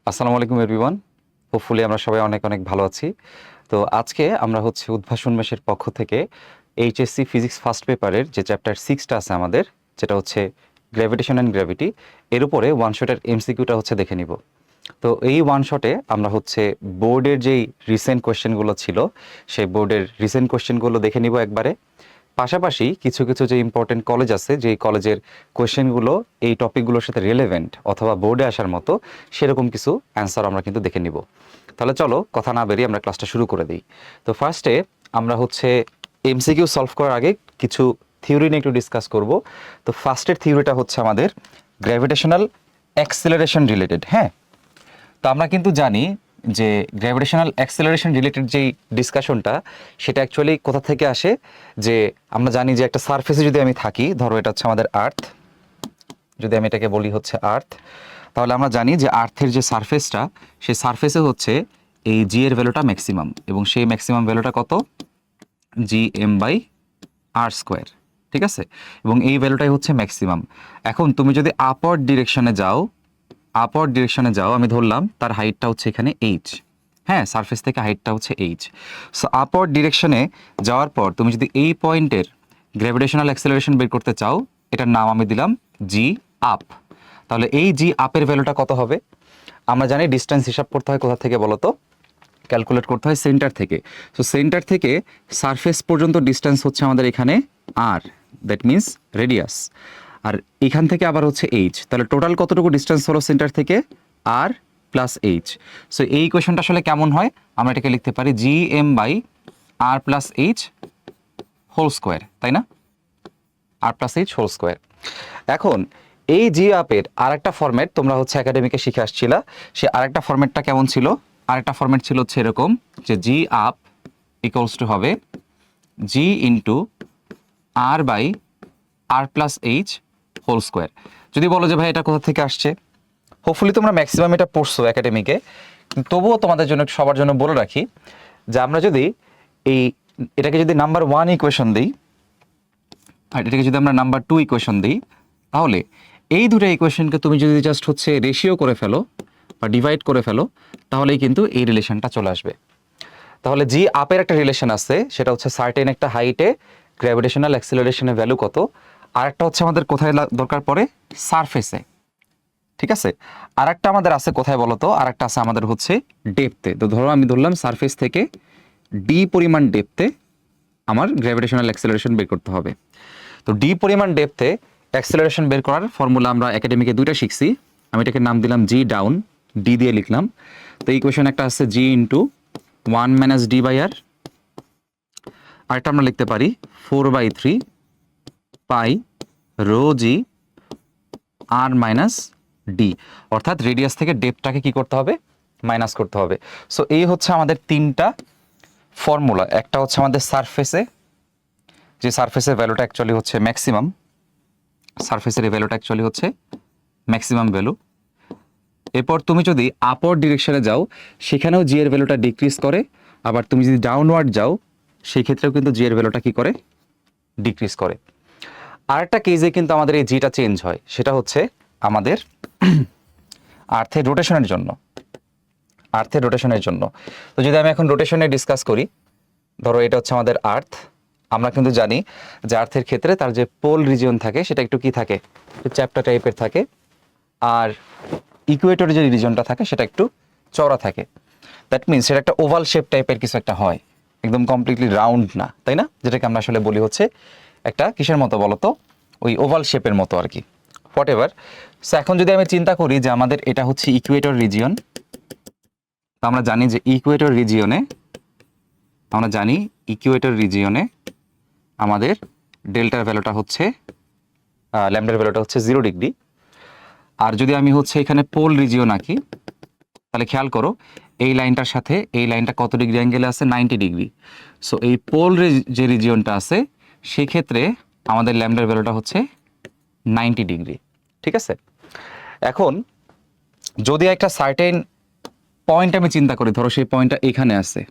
আসসালামু আলাইকুম everyone. Hopefully আমরা সবাই অনেক অনেক ভালো আছি। তো আজকে আমরা উদ্ভাসন মেশের পক্ষ থেকে এইচএসসি ফিজিক্স ফার্স্ট পেপারের যে চ্যাপ্টার 6টা আছে আমাদের, যেটা হচ্ছে গ্র্যাভিটেশন অ্যান্ড গ্র্যাভিটি, এর উপরে ওয়ান শটের এমসিকিউটা দেখে নিব। তো এই ওয়ান শটে আমরা বোর্ডের যেই রিসেন্ট কোয়েশ্চেনগুলো ছিল সেই বোর্ডের রিসেন্ট কোয়েশ্চেনগুলো দেখে নিব একবারে। পাশাপাশি কিছু কিছু যে ইম্পর্টেন্ট কলেজ আছে, যেই কলেজের কোয়েশ্চেনগুলো এই টপিকগুলোর সাথে রিলেভেন্ট অথবা বোর্ডে আসার মতো, সেরকম কিছু অ্যান্সার আমরা কিন্তু দেখে নিব। তাহলে চলো কথা না বেরিয়ে আমরা ক্লাসটা শুরু করে দিই। তো ফার্স্টে আমরা এমসিকিউ সলভ করার আগে কিছু থিওরি নিয়ে একটু ডিসকাস করব। তো ফার্স্টের থিওরিটা হচ্ছে আমাদের গ্র্যাভিটেশনাল অ্যাক্সিলারেশন রিলেটেড। হ্যাঁ, তো আমরা কিন্তু জানি যে গ্র্যাভিটেশনাল অ্যাক্সেলারেশন রিলেটেড যেই ডিসকাশনটা, সেটা অ্যাকচুয়ালি কোথা থেকে আসে। যে আমরা জানি যে একটা সারফেসে যদি আমি থাকি, ধরো এটা হচ্ছে আমাদের আর্থ, যদি আমি এটাকে বলি আর্থ, তাহলে আমরা জানি যে আর্থের যে সারফেসটা, সেই সারফেসে এই জি এর ভ্যালুটা ম্যাক্সিমাম, এবং সেই ম্যাক্সিমাম ভ্যালুটা কত? G M by R square. ঠিক আছে, এবং এই ভ্যালুটাই হচ্ছে ম্যাক্সিমাম। এখন তুমি যদি আপওয়ার্ড ডিরেকশনে যাও, আমি ধরলাম তার হাইটটা হচ্ছে এখানে এইচ। হ্যাঁ, সারফেস থেকে হাইটটা হচ্ছে এইচ। সো আপওয়ার্ড ডিরেকশনে যাওয়ার পর তুমি যদি এই পয়েন্টের গ্র্যাভিটেশনাল অ্যাক্সেলারেশন বের করতে চাও, এটার নাম আমি দিলাম জি আপ। তাহলে এই জি আপের ভ্যালুটা কত হবে? আমরা জানি ডিস্টেন্স হিসাব করতে হয় কোথা থেকে বলো তো? ক্যালকুলেট করতে হয় সেন্টার থেকে। সো সেন্টার থেকে সারফেস পর্যন্ত ডিস্টেন্স হচ্ছে আমাদের এখানে আর, দ্যাট মিন্স রেডিয়াস। আর এখান থেকে আবার হচ্ছে এইচ। তাহলে টোটাল কতটুকু ডিস্টেন্স হলো সেন্টার থেকে? আর প্লাস এইচ। সো এই কোয়েশনটা আসলে কেমন হয়? আমরা এটাকে লিখতে পারি G M by R plus H whole square, তাই না? R plus H whole square. এখন এই জি আপের আরেকটা ফরম্যাট তোমরা একাডেমিকে শিখে আসছিলা। সে আরেকটা ফরম্যাটটা কেমন ছিল? আরেকটা ফরম্যাট ছিল এরকম, যে জি আপ ইকুয়ালস টু হবে G into R by R plus H whole square. যদি বলো যে ভাই এটা কোথা থেকে আসছে, হোপফুলি তোমরা ম্যাক্সিমাম এটা পড়ছো একাডেমিকে, তবুও তোমাদের জন্য সবার জন্য বলে রাখি যে আমরা যদি এটাকে যদি নাম্বার 1 ইকুয়েশন দিই, আর এটাকে যদি আমরা নাম্বার 2 ইকুয়েশন দিই, তাহলে এই দুটো ইকুয়েশনকে তুমি যদি জাস্ট রেশিও করে ফেলো বা ডিভাইড করে ফেলো, তাহলেই কিন্তু এই রিলেশনটা চলে আসবে। তাহলে জি আপের একটা রিলেশন আছে, সেটা সার্টেন একটা হাইটে গ্র্যাভিটেশনাল অ্যাক্সিলারেশনের ভ্যালু কত, আর একটা আমাদের কোথায় দরকার পড়ে? সারফেসে। ঠিক আছে, আর একটা আমাদের আছে কোথায় বলো তো? আর একটা আছে আমাদের ডেপথে। তো ধরো আমি ধরলাম সারফেস থেকে ডি পরিমাণ ডেপথে আমার গ্র্যাভিটেশনাল অ্যাক্সিলারেশন বের করতে হবে। তো ডি পরিমাণ ডেপথে অ্যাক্সেলারেশন বের করার ফর্মুলা আমরা একাডেমিকে দুইটা শিখছি। আমি এটাকে নাম দিলাম জি ডাউন, ডি দিয়ে লিখলাম। তো এই কোয়েশন একটা আছে জি ইন্টু 1 মাইনাস ডি বাই আর, আরেকটা আমরা লিখতে পারি 4/3 পাই রো জি আর মাইনাস ডি, অর্থাৎ রেডিয়াস থেকে ডেপথটাকে কি করতে হবে? মাইনাস করতে হবে। সো এই আমাদের তিনটা ফর্মুলা। একটা আমাদের সারফেসে, যে সারফেসের ভ্যালুটা অ্যাকচুয়ালি ম্যাক্সিমাম, সারফেসের এই ভ্যালুটা অ্যাকচুয়ালি ম্যাক্সিমাম ভ্যালু। এরপর তুমি যদি আপওয়ার্ড ডিরেকশনে যাও, সেখানেও জি এর ভ্যালুটা ডিক্রিজ করে। আবার তুমি যদি ডাউনওয়ার্ড যাও, সেই ক্ষেত্রেও কিন্তু জি এর ভ্যালুটা কি করে? ডিক্রিজ করে। আরেকটা কেসে কিন্তু আমাদের এই জিটা চেঞ্জ হয়, সেটা আমাদের আর্থের রোটেশনের জন্য। তো যদি আমি এখন রোটেশনে ডিসকাস করি, ধরো এটা আমাদের আর্থ। আমরা কিন্তু জানি যে আর্থের ক্ষেত্রে তার যে পোল রিজিয়ন থাকে, সেটা একটু কি থাকে? চ্যাপ্টা টাইপের থাকে। আর ইকুয়েটরের যে রিজিয়নটা থাকে, সেটা একটু চওড়া থাকে। দ্যাট মিনস সেটা একটা ওভাল শেপ টাইপের কিছু একটা হয়, একদম কমপ্লিটলি রাউন্ড না, তাই না? যেটাকে আমরা আসলে বলি একটা কিসের মতো বলতো? ওই ওভাল শেপের মতো আর কি, হোয়াট এভার। সো এখন যদি আমি চিন্তা করি যে আমাদের এটা ইকুয়েটর রিজিয়ন, তো আমরা জানি যে ইকুয়েটর রিজিয়নে আমাদের ডেল্টার ভ্যালুটা ল্যামডার ভ্যালুটা 0 ডিগ্রি। আর যদি আমি এখানে পোল রিজিয়ন আঁকি, তাহলে খেয়াল করো এই লাইনটার সাথে এই লাইনটা কত ডিগ্রি অ্যাঙ্গেলে আছে? 90 ডিগ্রি। সো এই পোল যে রিজিয়নটা আছে, সেই ক্ষেত্রে আমাদের ল্যামডার ভ্যালুটা 90 ডিগ্রি। ঠিক আছে, এখন যদি একটা সার্টেন পয়েন্ট আমি চিন্তা করি, ধরো সেই পয়েন্টটা এখানে আছে,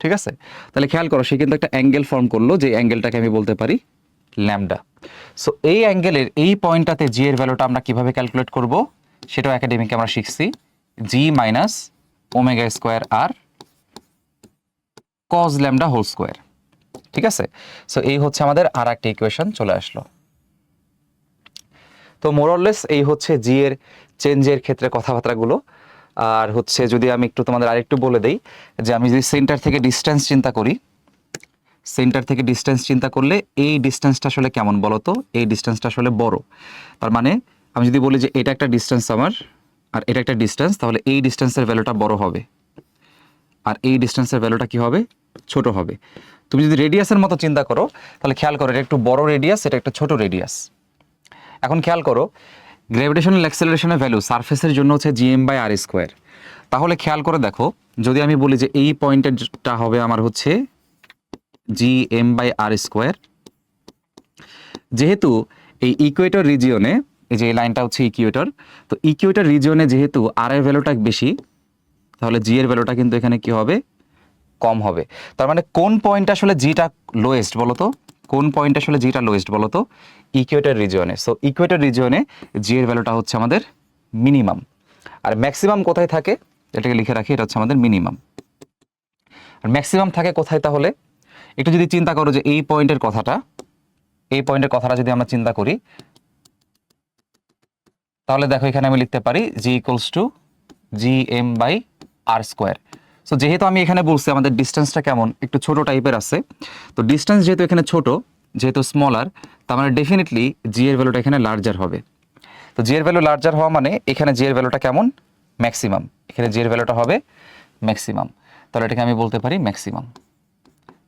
ঠিক আছে, তাহলে খেয়াল করো সে কিন্তু একটা অ্যাঙ্গেল ফর্ম করলো, যে অ্যাঙ্গেলটাকে আমি বলতে পারি ল্যামডা। সো এই অ্যাঙ্গেলের এই পয়েন্টটাতে জি এর ভ্যালুটা আমরা কিভাবে ক্যালকুলেট করব, সেটাও একাডেমিকে আমরা শিখছি। জি মাইনাস ওমেগা স্কোয়ার আর কজ ল্যামডা হোল স্কোয়ার। ঠিক আছে, সো এই হচ্ছে আমাদের আর একটা ইকুয়েশন চলে আসলো। তো মোরলেস এই হচ্ছে জি এর চেঞ্জের ক্ষেত্রে কথাবার্তাগুলো। আর হচ্ছে যদি আমি একটু তোমাদের আরেকটু বলে দেই, যে আমি যদি সেন্টার থেকে ডিস্টেন্স চিন্তা করি, সেন্টার থেকে ডিস্টেন্স চিন্তা করলে এই ডিস্টেন্সটা আসলে কেমন বলো তো? এই ডিস্টেন্সটা আসলে বড়। তার মানে আমি যদি বলি যে এটা একটা ডিস্টেন্স আমার আর এটা একটা ডিস্টেন্স, তাহলে এই ডিস্টেন্সের ভ্যালুটা বড় হবে আর এই ডিস্টেন্সের ভ্যালুটা কি হবে? ছোট হবে। তুমি যদি রেডিয়াসের মতো চিন্তা করো তাহলে খেয়াল করো, এটা একটু বড় রেডিয়াস, এটা একটা ছোট রেডিয়াস। এখন খেয়াল করো, গ্র্যাভিটেশনাল অ্যাক্সেলারেশনের ভ্যালু সারফেসের জন্য হচ্ছে gm/r²। তাহলে খেয়াল করে দেখো, যদি আমি বলি যে এই পয়েন্টেরটা হবে আমার হচ্ছে gm/r², যেহেতু এই ইকুয়েটর রিজিয়নে, এই যে এই লাইনটা হচ্ছে ইকুয়েটর, তো ইকুয়েটর রিজিয়নে যেহেতু আর এর ভ্যালুটা বেশি, তাহলে জি এর ভ্যালুটা কিন্তু এখানে কি হবে? কম হবে। তার মানে কোন পয়েন্ট আসলে জিটা লোয়েস্ট বলো তো? কোন পয়েন্ট আসলে জিটা লোয়েস্ট বলো তো? ইকুয়েটর রিজিয়নে। সো ইকুয়েটর রিজিয়নে জি এর ভ্যালুটা হচ্ছে আমাদের মিনিমাম। আর ম্যাক্সিমাম কোথায় থাকে? এটাকে লিখে রাখি, এটা হচ্ছে আমাদের মিনিমাম। আর ম্যাক্সিমাম থাকে কোথায় তাহলে? একটু যদি চিন্তা করো যে এই পয়েন্টের কথাটা, এই পয়েন্টের কথাটা যদি আমরা চিন্তা করি, তাহলে দেখো এখানে আমি লিখতে পারি জি ইকুয়ালস টু gm/r²। সো যেহেতু আমি এখানে বলছি আমাদের ডিস্টেন্সটা কেমন, একটু ছোট টাইপের আছে, তো ডিস্টেন্স যেহেতু এখানে ছোট, যেহেতু স্মলার, তার মানে ডেফিনেটলি জি এর ভ্যালুটা এখানে লার্জার হবে। তো জি এর ভ্যালু লার্জার হওয়া মানে এখানে জি এর ভ্যালুটা কেমন? ম্যাক্সিমাম। এখানে জি এর ভ্যালুটা হবে ম্যাক্সিমাম। তাহলে এটাকে আমি বলতে পারি ম্যাক্সিমাম।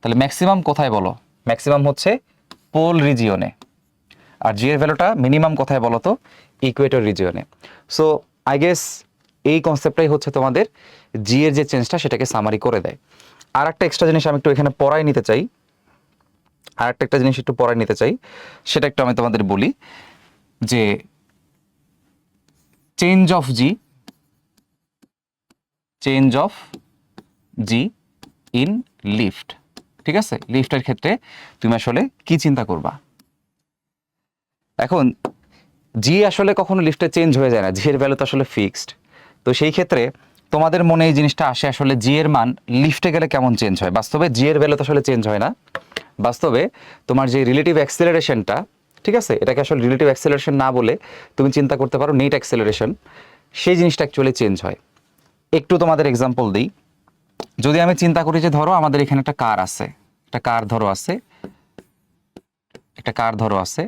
তাহলে ম্যাক্সিমাম কোথায় বলো? ম্যাক্সিমাম হচ্ছে পোল রিজিয়নে। আর জি এর ভ্যালুটা মিনিমাম কোথায় বলো তো? ইকুয়েটর রিজিয়নে। সো আই গেস এই কনসেপ্টটাই হচ্ছে তোমাদের জি এর যে চেঞ্জটা সেটাকে সামারি করে দেয়। আর একটা এক্সট্রা জিনিস আমি একটু এখানে পড়াই নিতে চাই, আর একটা জিনিস একটু পড়াই নিতে চাই, সেটা একটু আমি তোমাদের বলি যে change of G in lift. ঠিক আছে, লিফটের ক্ষেত্রে তুমি আসলে কি চিন্তা করবা? এখন জি আসলে কখনো লিফটে চেঞ্জ হয়ে যায় না, জি এর ভ্যালু তো আসলে ফিক্সড। তো সেই ক্ষেত্রে তোমাদের মনে এই জিনিসটা আসে আসলে জি এর মান লিফটে গেলে কেমন চেঞ্জ হয়। বাস্তবে জি এর ভ্যালু তো আসলে চেঞ্জ হয় না। বাস্তবে তোমার যে রিলেটিভ অ্যাক্সেলারেশনটা, ঠিক আছে, এটাকে আসলে রিলেটিভ অ্যাক্সেলারেশন না বলে তুমি চিন্তা করতে পারো নেট অ্যাক্সেলারেশন, সেই জিনিসটা অ্যাকচুয়ালি চেঞ্জ হয়। একটু তোমাদের এক্সাম্পল দিই। যদি আমি চিন্তা করি যে ধরো আমাদের এখানে একটা কার আছে, একটা কার ধরো আছে,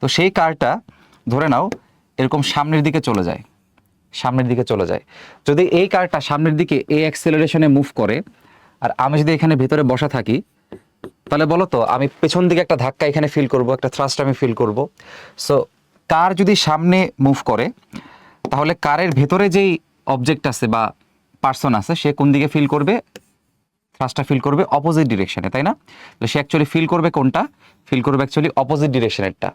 তো সেই কারটা ধরে নাও এরকম সামনের দিকে চলে যায়। যদি এই কারটা সামনের দিকে এই অ্যাক্সেলারেশনে মুভ করে আর আমি যদি এখানে ভেতরে বসা থাকি, তাহলে বলো তো আমি পেছন দিকে একটা ধাক্কা এখানে ফিল করব, একটা থ্রাস্ট আমি ফিল করব। সো কার যদি সামনে মুভ করে, তাহলে কারের ভেতরে যেই অবজেক্ট আছে বা পার্সন আছে, সে কোন দিকে ফিল করবে? থ্রাস্টটা ফিল করবে অপোজিট ডিরেকশনে, তাই না? তো সে অ্যাকচুয়ালি ফিল করবে কোনটা? ফিল করবে অ্যাকচুয়ালি অপোজিট ডিরেকশনেরটা।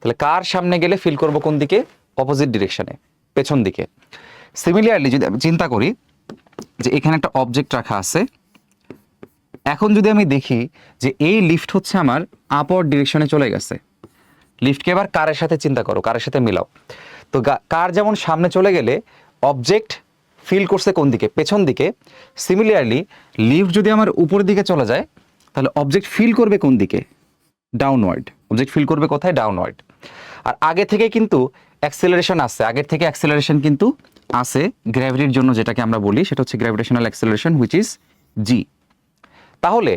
তাহলে কার সামনে গেলে ফিল করব কোন দিকে? অপোজিট ডিরেকশনে, পেছন দিকে। সিমিলারলি যদি আমি চিন্তা করি যে এখানে একটা অবজেক্ট রাখা আছে, এখন যদি আমি দেখি যে এই লিফট হচ্ছে আমার আপওয়ার্ড ডিরেকশনে চলে গেছে, লিফটকে এবার কারের সাথে চিন্তা করো, কারের সাথে মিলাও। তো কার যেমন সামনে চলে গেলে অবজেক্ট ফিল করছে কোন দিকে? পেছন দিকে। সিমিলারলি লিফট যদি আমার উপরের দিকে চলে যায়, তাহলে অবজেক্ট ফিল করবে কোন দিকে? ডাউনওয়ার্ড। অবজেক্ট ফিল করবে কোথায়? ডাউনওয়ার্ড। আর আগে থেকে কিন্তু অ্যাক্সেলারেশন আছে, আগের থেকে অ্যাক্সেলারেশন কিন্তু আছে গ্র্যাভিটির জন্য, যেটাকে আমরা বলি সেটা হচ্ছে গ্র্যাভিটেশনাল অ্যাক্সেলারেশন হুইচ ইজ জি। তাহলে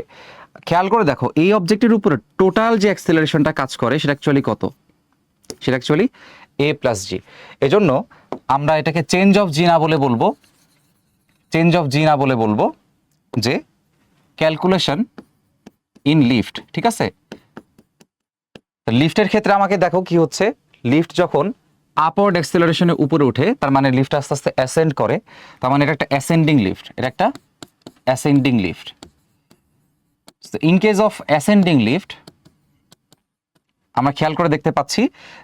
খেয়াল করে দেখো এই অবজেক্টের উপরে টোটাল যে অ্যাক্সেলারেশনটা কাজ করে সেটা অ্যাকচুয়ালি কত? সেটা অ্যাকচুয়ালি a প্লাস জি। এজন্য আমরা এটাকে চেঞ্জ অফ জি না বলে বলবো যে ক্যালকুলেশন ইন লিফট। ঠিক আছে, লিফটের ক্ষেত্রে আমাকে দেখো কি হচ্ছে, লিফট যখন আপওয়ার্ড অ্যাক্সেলারেশনের উপরে ওঠে, তার মানে লিফট আস্তে আস্তে অ্যাসেন্ড করে, তার মানে এটা একটা ascending lift. In case of ascending lift আমরা খেয়াল করে দেখতে পাচ্ছি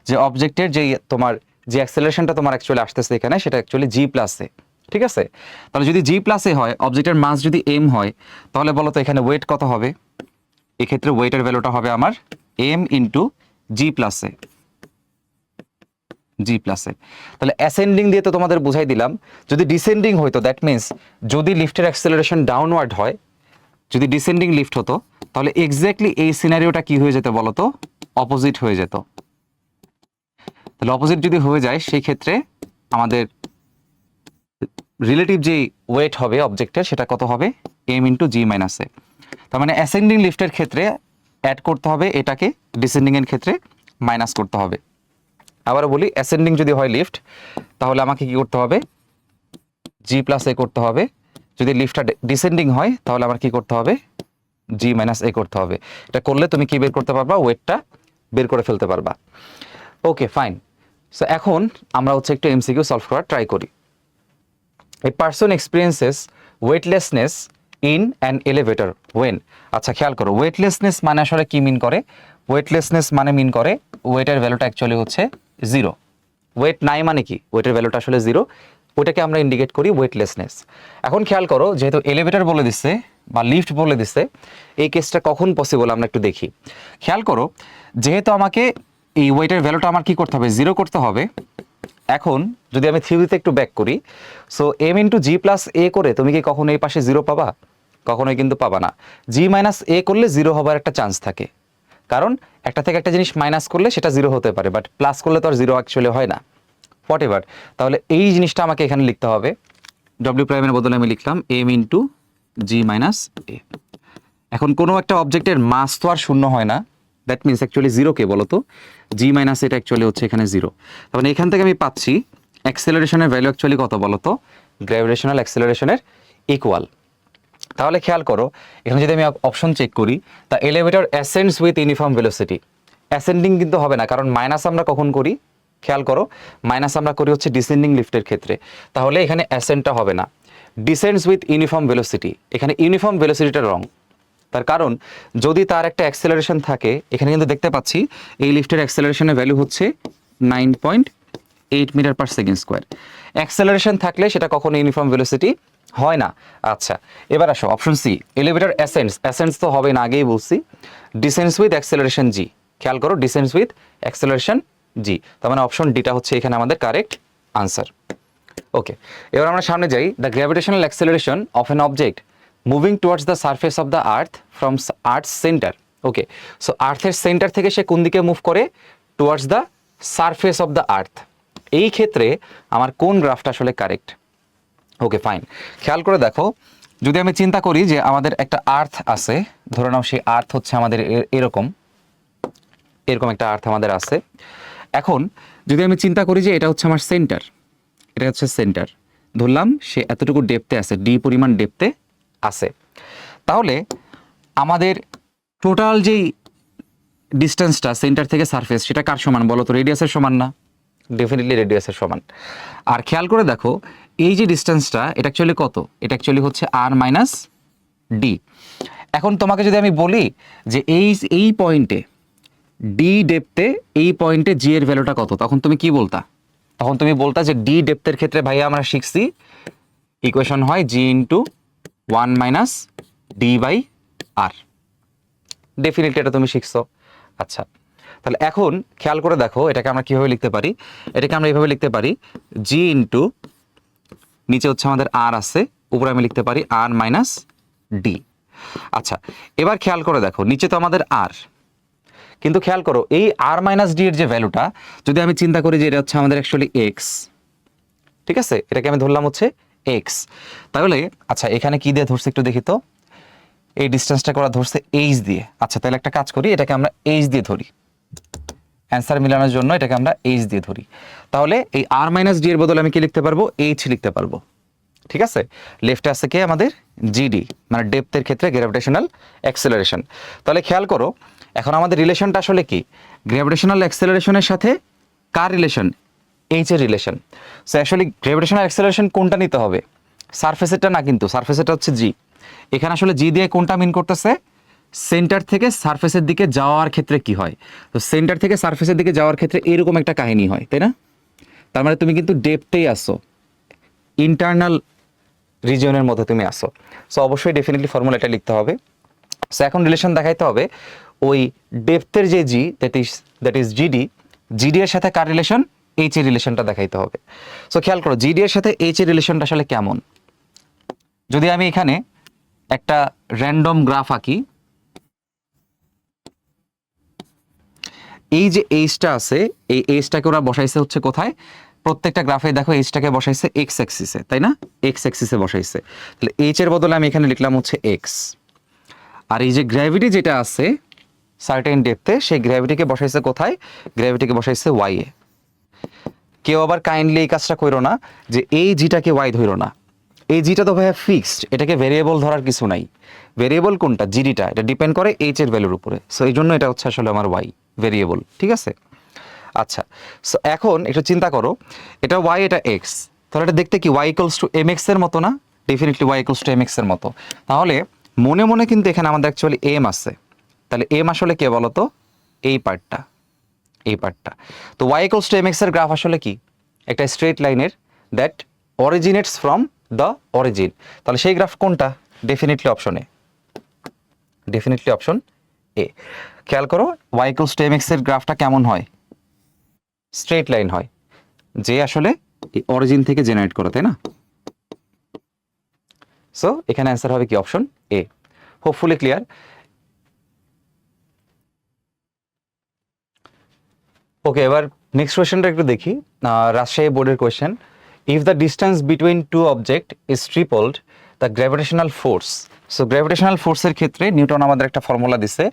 যে অবজেক্টের যে তোমার যে অ্যাক্সেলারেশনটা তোমার অ্যাকচুয়ালি আসতেছে এখানে, সেটা অ্যাকচুয়ালি জি প্লাস এ। ঠিক আছে, তাহলে যদি জি প্লাস এ হয়, অবজেক্টের মাস যদি এম হয়, তাহলে বলো তো এখানে ওয়েট কত হবে? এক্ষেত্রে ওয়েটের ভ্যালুটা হবে আমার এম ইন্টু জি প্লাস এ। জি প্লাস এ। তাহলে অ্যাসেন্ডিং দিয়ে তো তোমাদের বুঝাই দিলাম, যদি ডিসেন্ডিং হইতো দ্যাট মিনস যদি লিফটের অ্যাক্সেলারেশন ডাউনওয়ার্ড হয়, যদি ডিসেন্ডিং লিফট হতো, তাহলে এক্স্যাক্টলি এই সিনারিওটা কি হয়ে যেত বলো তো, অপোজিট হয়ে যেত। তাহলে অপোজিট যদি হয়ে যায় সেই ক্ষেত্রে আমাদের রিলেটিভ যে ওয়েট হবে অবজেক্টের সেটা কত হবে, এম ইন্টু জি মাইনাস এ। তার মানে অ্যাসেন্ডিং লিফটের ক্ষেত্রে অ্যাড করতে হবে এটাকে, ডিসেন্ডিং এর ক্ষেত্রে মাইনাস করতে হবে। আবারও বলি, অ্যাসেন্ডিং যদি হয় লিফট তাহলে আমাকে কি করতে হবে, জি প্লাস এ করতে হবে। যদি লিফটটা ডিসেন্ডিং হয় তাহলে আমার কি করতে হবে, জি মাইনাস এ করতে হবে। এটা করলে তুমি কি বের করতে পারবা, ওয়েটটা বের করে ফেলতে পারবা। Okay fine. সো এখন আমরা হচ্ছে একটু এমসিকিউ সলভ করার ট্রাই করি। A person experiences weightlessness in an elevator when. আচ্ছা খেয়াল করো, ওয়েটলেসনেস মানে আসলে কি মিন করে, ওয়েটলেসনেস মানে মিন করে ওয়েটের ভ্যালুটা অ্যাকচুয়ালি হচ্ছে জিরো। ওয়েট নাই মানে কি, ওয়েটের ভ্যালুটা আসলে জিরো, ওইটাকে আমরা ইন্ডিকেট করি ওয়েটলেসনেস। এখন খেয়াল করো, যেহেতু এলিভেটর বলে দিচ্ছে বা লিফট বলে দিচ্ছে, এই কেসটা কখন পসিবল আমরা একটু দেখি। খেয়াল করো, যেহেতু আমাকে এই ওয়েটের ভ্যালুটা আমার কি করতে হবে, জিরো করতে হবে। এখন যদি আমি থিওরিতে একটু ব্যাক করি, so M into G plus A করে তুমি কি কখনো এই পাশে জিরো পাবা, কখনোই কিন্তু পাবা না। জি মাইনাস এ করলে জিরো হবার একটা চান্স থাকে, কারণ একটা থেকে একটা জিনিস মাইনাস করলে সেটা জিরো হতে পারে, বাট প্লাস করলে তো আর জিরো অ্যাকচুয়ালি হয় না, হোয়াট এভার। তাহলে এই জিনিসটা আমাকে এখানে লিখতে হবে, ডব্লিউ প্রাইমের বদলে আমি লিখলাম এম ইন্টু জি মাইনাস এ। এখন কোনো একটা অবজেক্টের মাস তো আর শূন্য হয় না, দ্যাট মিনস অ্যাকচুয়ালি জিরো কে বলো তো, জি মাইনাস এটা অ্যাকচুয়ালি হচ্ছে এখানে জিরো। তার মানে এখান থেকে আমি পাচ্ছি অ্যাক্সেলারেশনের ভ্যালু অ্যাকচুয়ালি কত বলো তো, গ্র্যাভিটেশনাল অ্যাক্সেলারেশনের ইকুয়াল। তাহলে খেয়াল করো, এখানে যদি আমি অপশন চেক করি, তা elevator ascends with uniform velocity. Ascending কিন্তু হবে না, কারণ মাইনাস আমরা কখন করি, খেয়াল করো, মাইনাস আমরা করি হচ্ছে ডিসেন্ডিং লিফটের ক্ষেত্রে, তাহলে এখানে অ্যাসেন্ডটা হবে না। ডিসেন্ডস উইথ ইউনিফর্ম ভেলোসিটি, এখানে ইউনিফর্ম ভেলোসিটিটা রং। তার কারণ যদি তার একটা অ্যাক্সেলারেশন থাকে, এখানে কিন্তু দেখতে পাচ্ছি এই লিফটের অ্যাক্সেলারেশনের ভ্যালু হচ্ছে 9.8 meter per second square. Acceleration থাকলে সেটা কখনো ইউনিফর্ম ভেলোসিটি হয় না। আচ্ছা এবার আসো অপশন সি, এলিভেটর অ্যাসেন্ডস, অ্যাসেন্ডস তো হবে না, আগেই বলছি। ডিসেন্ডস উইথ অ্যাক্সেলারেশন জি, খেয়াল করো ডিসেন্ডস উইথ অ্যাক্সেলারেশন জি, তার মানে অপশন ডিটা হচ্ছে এখানে আমাদের কারেক্ট আনসার। ওকে, এবার আমরা সামনে যাই। The gravitational acceleration of an object moving towards the surface of the earth from earth centre. Okay, so আর্থের সেন্টার থেকে সে কোন দিকে মুভ করে, towards the surface of the earth. এই ক্ষেত্রে আমার কোন গ্রাফটা আসলে কারেক্ট। ওকে ফাইন, খেয়াল করে দেখো, যদি আমি চিন্তা করি যে আমাদের একটা আর্থ আছে, ধরে নাও সেই আর্থ হচ্ছে আমাদের এরকম এরকম একটা আর্থ আমাদের আছে। এখন যদি আমি চিন্তা করি যে এটা হচ্ছে আমার সেন্টার, এটা হচ্ছে সেন্টার, ধরলাম সে এতটুকু ডেপথে আছে, ডি পরিমাণ ডেপথে আছে, তাহলে আমাদের টোটাল যেই ডিস্টেন্সটা সেন্টার থেকে সারফেস সেটা কার সমান বলো তো, রেডিয়াসের সমান না, ডেফিনেটলি রেডিয়াসের সমান। আর খেয়াল করে দেখো এই যে ডিস্টেন্সটা এটা অ্যাকচুয়ালি কত, এটা অ্যাকচুয়ালি হচ্ছে আর মাইনাস ডি। এখন তোমাকে যদি আমি বলি যে এই পয়েন্টে ডি ডেপথে, এই পয়েন্টে জি এর ভ্যালুটা কত, তখন তুমি কি বলতা, তখন তুমি বলতা যে ডি ডেপথের ক্ষেত্রে ভাইয়া আমরা শিখছি ইকুয়েশন হয় G into 1 minus D by R. Definitely এটা তুমি শিখছো। আচ্ছা তাহলে এখন খেয়াল করে দেখো এটাকে আমরা কিভাবে লিখতে পারি, এটাকে আমরা এইভাবে লিখতে পারি জি ইন্টু, নিচে হচ্ছে আমাদের আর আছে, উপরে আমি লিখতে পারি আর মাইনাস ডি। আচ্ছা এবার খেয়াল করে দেখো নিচে তো আমাদের আর, কিন্তু খেয়াল করো এই আর মাইনাস ডি এর যে ভ্যালুটা, যদি আমি চিন্তা করি যে এটা হচ্ছে আমাদের অ্যাকচুয়ালি এক্স, ঠিক আছে, এটাকে আমি ধরলাম হচ্ছে এক্স। তাহলে আচ্ছা এখানে কি দিয়ে ধরছে একটু দেখি তো, এই ডিস্টেন্সটা করা ধরছে এইচ দিয়ে। আচ্ছা তাহলে একটা কাজ করি, এটাকে আমরা এইচ দিয়ে ধরি, অ্যান্সার মিলানোর জন্য এটাকে আমরা এইচ দিয়ে ধরি। তাহলে এই আর মাইনাস ডি এর বদলে আমি কি লিখতে পারবো, এইচ লিখতে পারবো, ঠিক আছে। লেফটে আছে কে আমাদের জিডি, মানে ডেপথের ক্ষেত্রে গ্র্যাভিটেশনাল অ্যাক্সেলারেশন। তাহলে খেয়াল করো এখন আমাদের রিলেশনটা আসলে কি, গ্র্যাভিটেশনাল অ্যাক্সেলারেশনের সাথে কার রিলেশন, এইচ এর relation. So actually gravitational acceleration কোনটা নিতে হবে, সারফেসেরটা না, কিন্তু সারফেসেরটা হচ্ছে জি। এখানে আসলে জি দিয়ে কোনটা মিন করতেছে, সেন্টার থেকে সারফেসের দিকে যাওয়ার ক্ষেত্রে কি হয়, তো সেন্টার থেকে সারফেসের দিকে যাওয়ার ক্ষেত্রে এরকম একটা কাহিনী হয়, তাই না। তার মানে তুমি কিন্তু ডেপথেই আসো, ইন্টারনাল রিজিয়নের মধ্যে তুমি আসো। সো অবশ্যই ডেফিনেটলি ফর্মুলাটা লিখতে হবে। সো এখন রিলেশন দেখাইতে হবে ওই ডেপথের যে জি, দ্যাট ইজ জিডি, জিডি এর সাথে কার রিলেশন, এইচ এর রিলেশনটা দেখাইতে হবে। সো খেয়াল করো জিডি এর সাথে এইচ এর রিলেশনটা আসলে কেমন। যদি আমি এখানে একটা র্যান্ডম গ্রাফ আঁকি, এই যে এইচটা আছে এই এইচটাকে ওরা বসাইছে হচ্ছে কোথায়, প্রত্যেকটা গ্রাফে দেখো এইচটাকে বসাইছে এক্স অ্যাক্সিসে, তাই না, এক্স অ্যাক্সিসে বসাইছে। তাহলে এইচ এর বদলে আমি এখানে লিখলাম হচ্ছে এক্স। আর এই যে গ্র্যাভিটি যেটা আছে সার্টেন ডেপথে, সেই গ্র্যাভিটিকে বসাইছে কোথায়, গ্র্যাভিটিকে বসাইছে ওয়াই এ। কেউ আবার কাইন্ডলি এই কাজটা করো না যে এই জিটাকে ওয়াই ধরো না, এই জিটা তো ভাইয়া ফিক্সড, এটাকে ভেরিয়েবল ধরার কিছু নাই। ভেরিয়েবল কোনটা, জিডিটা, এটা ডিপেন্ড করে এইচ এর ভ্যালুর উপরে। সো এই জন্য এটা হচ্ছে আসলে আমার ওয়াই ভেরিয়েবল, ঠিক আছে। আচ্ছা, সো এখন একটু চিন্তা করো, এটা ওয়াই এটা এক্স, তাহলে এটা দেখতে কি Y equals to M X এর মতো না, definitely Y equals to M X এর মতো। তাহলে মনে মনে কিন্তু এখানে আমাদের অ্যাকচুয়ালি এম আছে, তাহলে এম আসলে কে বলতো, এই পার্টটা, এই পার্টটা। তো Y equals to M X এর গ্রাফ আসলে কি, একটা স্ট্রেট লাইনের that originates from the origin. তাহলে সেই গ্রাফ কোনটা, definitely option A, definitely option A. খেয়াল করো Y equals to M X এর গ্রাফটা কেমন হয়, স্ট্রেট লাইন হয়, যে আসলে অরিজিন থেকে জেনারেট করে, তাই না। সো এখানে অ্যান্সার হবে কি option A. Hopefully clear. Okay, এবার নেক্সট কোয়েশ্চেনটা একটু দেখি। রাজশাহী বোর্ডের question, if the distance between two object is tripled the gravitational force. So gravitational ফোর্সের ক্ষেত্রে নিউটন আমাদের একটা ফর্মুলা দিছে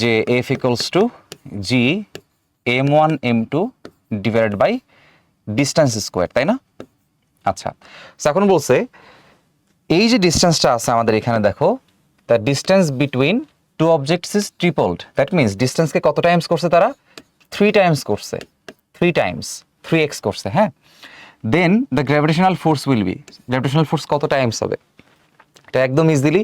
যে F equals to G M one M two divided by distance square, তাই না। আচ্ছা, সো এখন বলছে এই যে ডিস্টেন্সটা আছে আমাদের এখানে দেখো, the distance between two objects is tripled, that means ডিস্টেন্সকে কত টাইমস করছে তারা, 3 টাইমস করছে, 3 টাইমস 3x করছে, হ্যাঁ। Then the gravitational force will be, gravitational force কত টাইমস হবে, এটা একদম ইজিলি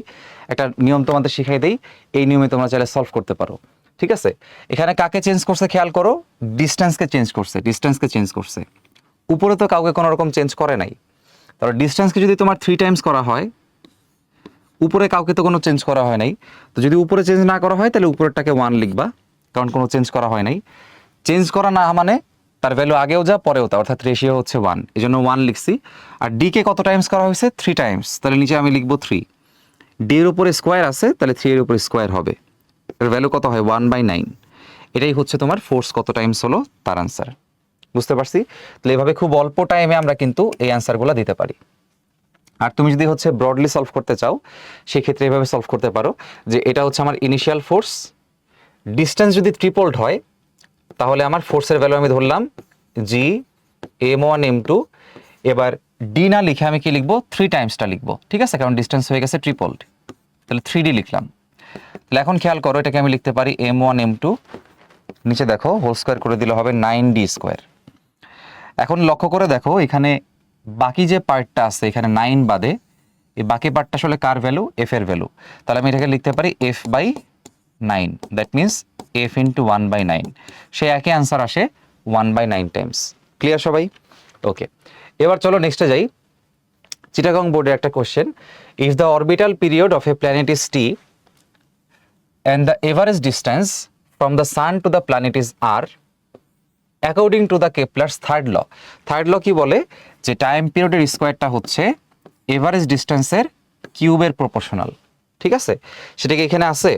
একটা নিয়ম তোমাদের শিখাই দেই, এই নিয়মে তোমরা চাইলে সলভ করতে পারো, ঠিক আছে। এখানে কাকে চেঞ্জ করছে খেয়াল করো, ডিস্টেন্সকে চেঞ্জ করছে, ডিস্টেন্সকে চেঞ্জ করছে, উপরে তো কাউকে কোনো রকম চেঞ্জ করে নাই। তাহলে ডিস্টেন্সকে যদি তোমার 3 টাইমস করা হয়, উপরে কাউকে তো কোনো চেঞ্জ করা হয় নাই, তো যদি উপরে চেঞ্জ না করা হয় তাহলে উপরেরটাকে 1 লিখবা, কারণ কোনো চেঞ্জ করা হয় নাই। চেঞ্জ করা না মানে তার ভ্যালু আগেও যা পরেও তা, অর্থাৎ রেশিও হচ্ছে 1, এই জন্য 1 লিখছি। আর ডি কে কত টাইমস করা হয়েছে, 3 টাইমস, তাহলে নিচে আমি লিখবো 3। ডি এর উপরে স্কোয়ার আছে, তাহলে 3 এর উপরে স্কোয়ার হবে, এর ভ্যালু কত হয় 1/9। এটাই হচ্ছে তোমার ফোর্স কত টাইমস হলো তার আনসার। বুঝতে পারছি। তাহলে এভাবে খুব অল্প টাইমে আমরা কিন্তু এই অ্যান্সারগুলো দিতে পারি। আর তুমি যদি হচ্ছে ব্রডলি সলভ করতে চাও, সেক্ষেত্রে এভাবে সলভ করতে পারো যে এটা হচ্ছে আমার ইনিশিয়াল ফোর্স, ডিস্টেন্স যদি ট্রিপলড হয় তাহলে আমার ফোর্সের ভ্যালু আমি ধরলাম G M one M two. এবার ডি না লিখে আমি কি লিখবো, 3 টাইমসটা লিখবো, ঠিক আছে, কারণ ডিস্টেন্স হয়ে গেছে ট্রিপলড, তাহলে 3D লিখলাম। তাহলে এখন খেয়াল করো এটাকে আমি লিখতে পারি এম ওয়ান এম টু, নিচে দেখো হোল স্কোয়ার করে দিলে হবে 9D স্কোয়ার। এখন লক্ষ্য করে দেখো এখানে বাকি যে পার্টটা আছে এখানে 9 বাদে, এই বাকি পার্টটা আসলে কার ভ্যালু, এফ এর ভ্যালু। তাহলে আমি এটাকে লিখতে পারি f/9, that means f into 1/9, সে একই অ্যান্সার আসে 1/9 টাইমস। ক্লিয়ার সবাই? ওকে, এবার চলো নেক্সটে যাই। চিটাগং বোর্ডের একটা question, if the orbital period of A planet is T and the average distance from the sun to the planet is r according to the Kepler's third law. Third law কি বলে, যে টাইম পিরিয়ডের স্কোয়ারটা হচ্ছে average ডিস্টেন্সের কিউবের proportional, ঠিক আছে, সেটা কি এখানে আছে,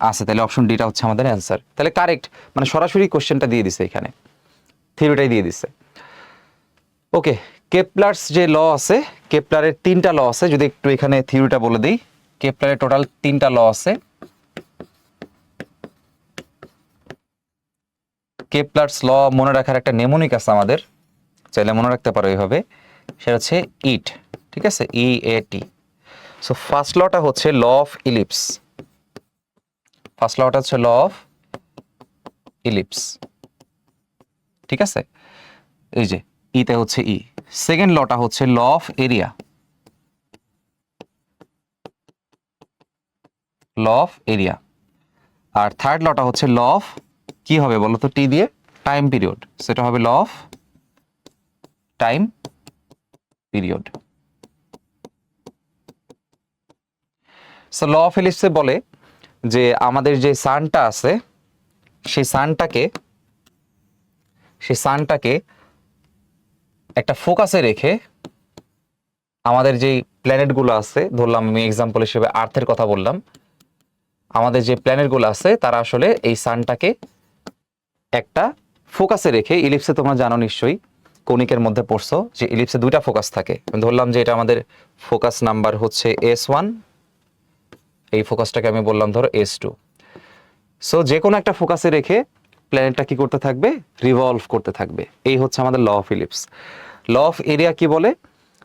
আছে, তাহলে অপশন ডিটা হচ্ছে আমাদের অ্যান্সার। তাহলে কারেক্ট, মানে সরাসরি কোশ্চেনটা দিয়ে দিছে, এখানে থিওরিটাই দিয়ে দিছে। ওকে, কেপলার্স যে ল আছে, কেপলারের 3টা ল আছে, যদি একটু এখানে থিওরিটা বলে দিই। কেপলারের টোটাল 3টা ল আছে। কেপলার্স ল মনে রাখার একটা নেমোনিক আছে আমাদের, চাইলে মনে রাখতে পারো এইভাবে, সেটা হচ্ছে ইট, ঠিক আছে, EAT। সো ফার্স্ট লটা হচ্ছে ল অফ ইলিপস, ফার্স্ট লটা হচ্ছে ল অফ ইলিপস, ঠিক আছে, এই যে ইতে হচ্ছে ই। সেকেন্ড লটা হচ্ছে law of area, law of area. আর থার্ড লটা হচ্ছে ল অফ কি হবে বলো তো, টি দিয়ে, টাইম পিরিয়ড, সেটা হবে law of time period. So law of ইলিপসে বলে যে আমাদের যে সানটা আছে সেই সানটাকে একটা ফোকাসে রেখে আমাদের যেই প্ল্যানেটগুলো আছে, ধরলাম আমি এক্সাম্পল হিসেবে আর্থের কথা বললাম, আমাদের যে প্ল্যানেটগুলো আছে তারা আসলে এই সানটাকে একটা ফোকাসে রেখে, ইলিপসে তোমরা জানো নিশ্চয়ই, কৌণিকের মধ্যে পড়ছো যে ইলিপসে দুইটা ফোকাস থাকে। আমি ধরলাম যে এটা আমাদের ফোকাস নাম্বার হচ্ছে S1, এই ফোকাসটাকে আমি বললাম ধরো S2। সো যে কোনো একটা ফোকাসে রেখে প্ল্যানেটটা কি করতে থাকবে, রিভলভ করতে থাকবে। এই হচ্ছে আমাদের law of ellipse. Law of area কি বলে,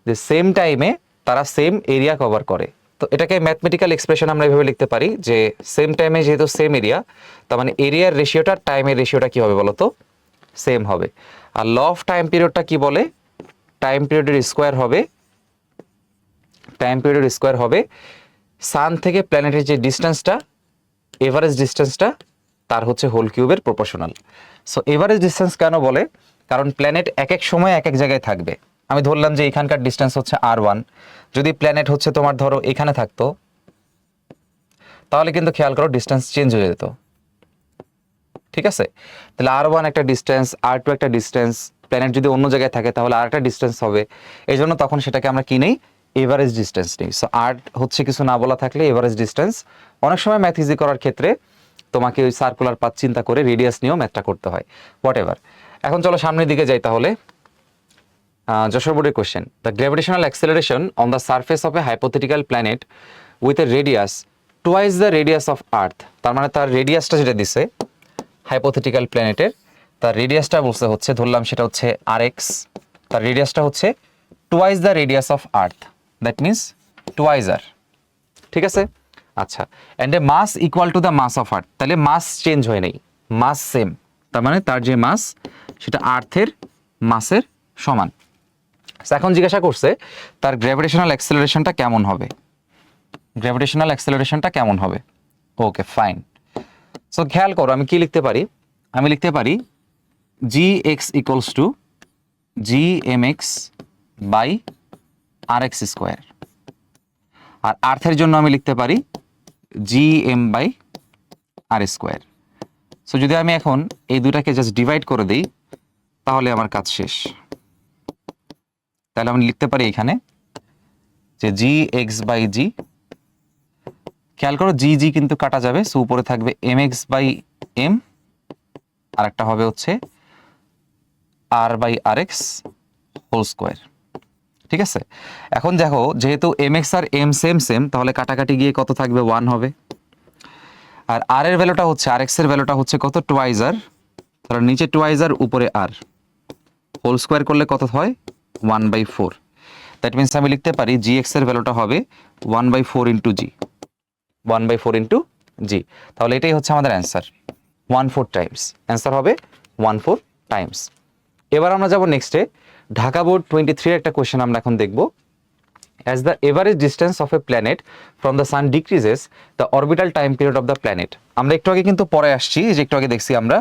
যে সেম টাইমে তারা সেম এরিয়া কভার করে। তো এটাকে ম্যাথমেটিক্যাল এক্সপ্রেশন আমরা এভাবে লিখতে পারি যে সেম টাইমে যেহেতু সেম এরিয়া, তার মানে এরিয়ার রেশিওটা টাইমের রেশিওটা কি হবে বলতো, সেম হবে। আর ল অফ টাইম পিরিয়ডটা কি বলে, টাইম পিরিয়ডের স্কোয়ার হবে, টাইম পিরিয়ডের স্কোয়ার হবে সান থেকে প্ল্যানেটের যে ডিস্টেন্সটা, এভারেজ ডিস্টেন্সটা তার হচ্ছে হোল কিউবের প্রপোর্শনাল। সো এভারেজ ডিস্টেন্স কেন বলে, কারণ প্ল্যানেট এক এক সময় এক এক জায়গায় থাকবে। আমি ধরলাম যে এখানকার ডিস্টেন্স হচ্ছে R1, যদি প্ল্যানেট হচ্ছে তোমার ধরো এখানে থাকতো, তাহলে কিন্তু খেয়াল করো ডিস্টেন্স চেঞ্জ হয়ে যেত, ঠিক আছে? তাহলে R1 একটা ডিস্টেন্স, R2 একটা ডিস্টেন্স, প্ল্যানেট যদি অন্য জায়গায় থাকে তাহলে আর একটা ডিস্টেন্স হবে। এই জন্য তখন সেটাকে আমরা কি নেই, এভারেজ ডিস্টেন্স নেই। সো আর হচ্ছে কিছু না বলা থাকলে এভারেজ ডিস্টেন্স। অনেক সময় ম্যাথ ইজি করার ক্ষেত্রে তোমাকে ওই সার্কুলার পাথ চিন্তা করে রেডিয়াস নিয়েও ম্যাথটা করতে হয়, হোয়াট এভার। এখন চলো সামনের দিকে যাই তাহলে। যশোর বোর্ডের question, the gravitational acceleration on the surface of A hypothetical planet with a radius twice the radius of আর্থ। তার মানে তার রেডিয়াসটা যেটা দিছে হাইপোথেটিক্যাল প্ল্যানেটের, তার রেডিয়াসটা বলতে হচ্ছে, ধরলাম সেটা হচ্ছে RX, তার রেডিয়াসটা হচ্ছে twice the radius of earth, that means twice R, ঠিক আছে? আচ্ছা, and a mass equal to the mass of earth, তাহলে মাস চেঞ্জ হয় নাই, মাস সেম, তার মানে তার যে মাস সেটা আর্থের মাসের সমান। এখন জিজ্ঞাসা করছে তার গ্র্যাভিটেশনাল অ্যাক্সেলারেশনটা কেমন হবে, গ্র্যাভিটেশনাল অ্যাক্সেলারেশনটা কেমন হবে। Okay fine. সো খেয়াল করো আমি কি লিখতে পারি, আমি লিখতে পারি Gx equals to Gmx by Rx square, আর আর্থের জন্য আমি লিখতে পারি Gm by R square. So যদি আমি এখন এই দুটাকে জাস্ট ডিভাইড করে দিই তাহলে আমার কাজ শেষ। তাহলে আমি লিখতে পারি এখানে যে Gx বাই G, খেয়াল করো G কিন্তু কাটা যাবে, সো উপরে থাকবে Mx বাই M, আর একটা হবে হচ্ছে R by Rx whole square, ঠিক আছে? এখন দেখো যেহেতু Mx আর M সেম সেম, তাহলে কাটাকাটি গিয়ে কত থাকবে, 1 হবে। আর R এর ভ্যালুটা হচ্ছে, Rx এর ভ্যালুটা হচ্ছে কত, টুয়াইস আর, তাহলে নিচে টুয়াইস আর উপরে R, হোল স্কোয়ার করলে কত হয়, 1/4। দ্যাট মিনস আমি লিখতে পারি Gx এর ভ্যালুটা হবে 1/4 ইন্টু G, 1/4 ইন্টু G। তাহলে এটাই হচ্ছে আমাদের অ্যান্সার, 1/4 টাইমস, অ্যান্সার হবে 1/4 টাইমস। এবার আমরা যাব নেক্সটে, ঢাকা বোর্ড 23 একটা কোয়েশ্চেন আমরা এখন দেখব। As the average distance of a planet from the sun decreases, the orbital time period of the planet. আমরা একটু আগে কিন্তু পরে আসছি, যে একটু আগে দেখছি আমরা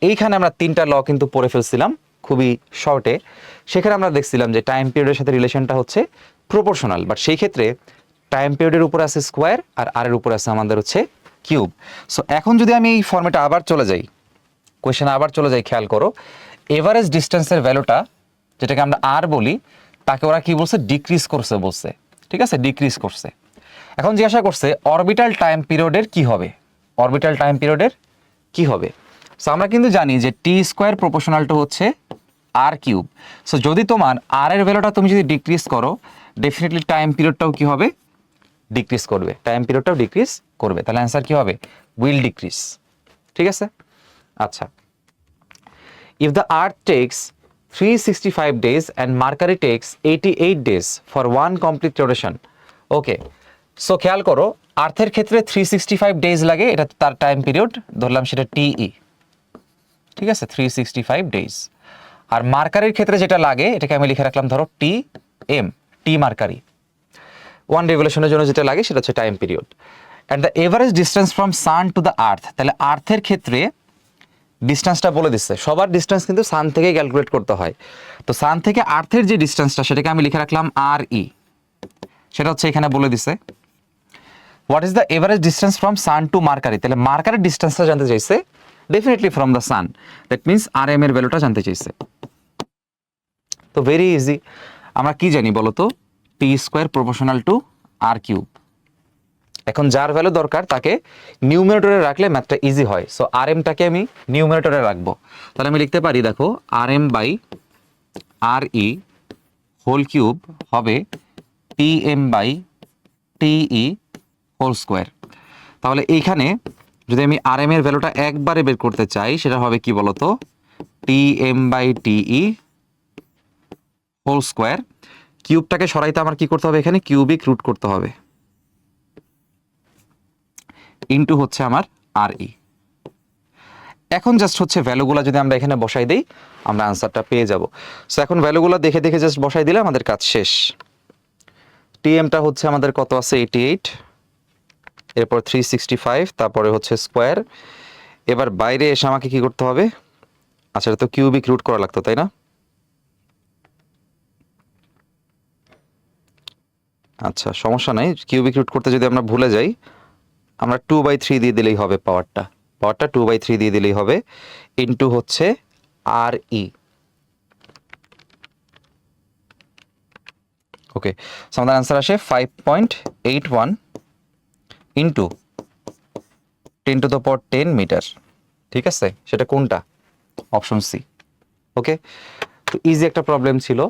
এইখানে আমরা তিনটা ল কিন্তু পড়ে ফেলছিলাম খুবই শর্টে। সেখানে আমরা দেখছিলাম যে টাইম পিরিয়ডের সাথে রিলেশনটা হচ্ছে প্রপোর্শনাল, বাট সেই ক্ষেত্রে টাইম পিরিয়ডের উপর আছে স্কোয়ার আর আর এর উপর আছে আমাদের হচ্ছে কিউব। সো এখন যদি আমি এই ফর্মেটে আবার চলে যাই, কোয়েশ্চেনে আবার চলে যাই, খেয়াল করো এভারেজ ডিস্টেন্সের ভ্যালুটা যেটাকে আমরা আর বলি, তাকে ওরা কি বলছে, ডিক্রিজ করছে বলছে, ঠিক আছে, ডিক্রিজ করছে। এখন জিজ্ঞাসা করছে অরবিটাল টাইম পিরিয়ডের কি হবে, অরবিটাল টাইম পিরিয়ডের কি হবে। সো আমরা কিন্তু জানি যে টি স্কোয়ার প্রপোর্শনাল টু হচ্ছে আর কিউব। সো যদি তোমার আর এর ভ্যালুটা তুমি যদি ডিক্রিজ করো, ডেফিনেটলি টাইম পিরিয়ডটাও কি হবে, ডিক্রিজ করবে, টাইম পিরিয়ডটাও ডিক্রিজ করবে। তাহলে অ্যান্সার কি হবে, উইল ডিক্রিজ, ঠিক আছে? আচ্ছা, if the earth takes 365 days and Mercury takes 88 days for one complete rotation, okay. So খেয়াল করো আর্থের ক্ষেত্রে 365 ডেজ লাগে, এটা তার টাইম পিরিয়ড, ধরলাম সেটা TE, ঠিক আছে, 365 ডেজ। আর মার্কারির ক্ষেত্রে যেটা লাগে এটাকে আমি লিখে রাখলাম ধরো TM, টি মার্কারি, ওয়ান রেভলিউশনের জন্য যেটা লাগে সেটা হচ্ছে time period. And the average distance from sun to the earth, তাহলে আর্থের ক্ষেত্রে ডিস্টেন্সটা বলে দিচ্ছে, সবার ডিস্টেন্স কিন্তু সান থেকে ক্যালকুলেট করতে হয়। তো সান থেকে আর্থের যে ডিস্টেন্সটা সেটাকে আমি লিখে রাখলাম RE, সেটা হচ্ছে এখানে বলে দিছে। What is the average distance from sun to Mercury, তাহলে মার্কারির ডিস্টেন্সটা জানতে চাইছে, definitely from the sun, that means RM এর ভ্যালুটা জানতে চাইছে। তো ভেরি ইজি। আমরা কি জানি বলো তো, T square proportional to R cube. এখন যার ভ্যালু দরকার তাকে নিউমারেটরে রাখলে ম্যাথটা ইজি হয়। সো আর এমটাকে আমি নিউমারেটরে রাখবো। তাহলে আমি লিখতে পারি, দেখো R M by R E whole cube হবে T M by T E whole square. তাহলে এইখানে যদি আমি আর এম এর ভ্যালুটা একবারে বের করতে চাই, সেটা হবে কি বলতো, T M by T E whole square. কিউবটাকে সরাইতে আমার কি করতে হবে, এখানে কিউবিক রুট করতে হবে, ইনটু হচ্ছে আমার আর ই। এখন জাস্ট হচ্ছে ভ্যালুগুলো যদি আমরা এখানে বসাই দিই, আমরা আনসারটা পেয়ে যাব। সো এখন ভ্যালুগুলো দেখে দেখে জাস্ট বসাই দিলে আমাদের কাজ শেষ। টিএমটা হচ্ছে আমাদের কত আছে, 88, এরপর 365, তারপরে হচ্ছে স্কোয়ার। এবার বাইরে এসে আমাকে কি করতে হবে, আচ্ছা এটা তো কিউবিক রুট করা লাগতো তাই না? আচ্ছা সমস্যা নাই, কিউবিক রুট করতে যদি আমরা ভুলে যাই, আমরা 2/3 দিয়ে দিলেই হবে, পাওয়ারটা 2/3 দিয়ে দিলেই হবে, ইনটু হচ্ছে আর ই। ওকে, সো আমাদের আনসার আসে 5.81 ইন্টু 10⁻10 মিটার। ঠিক আছে, সেটা কোনটা? Option C. ওকে, তো ইজি একটা প্রবলেম ছিল।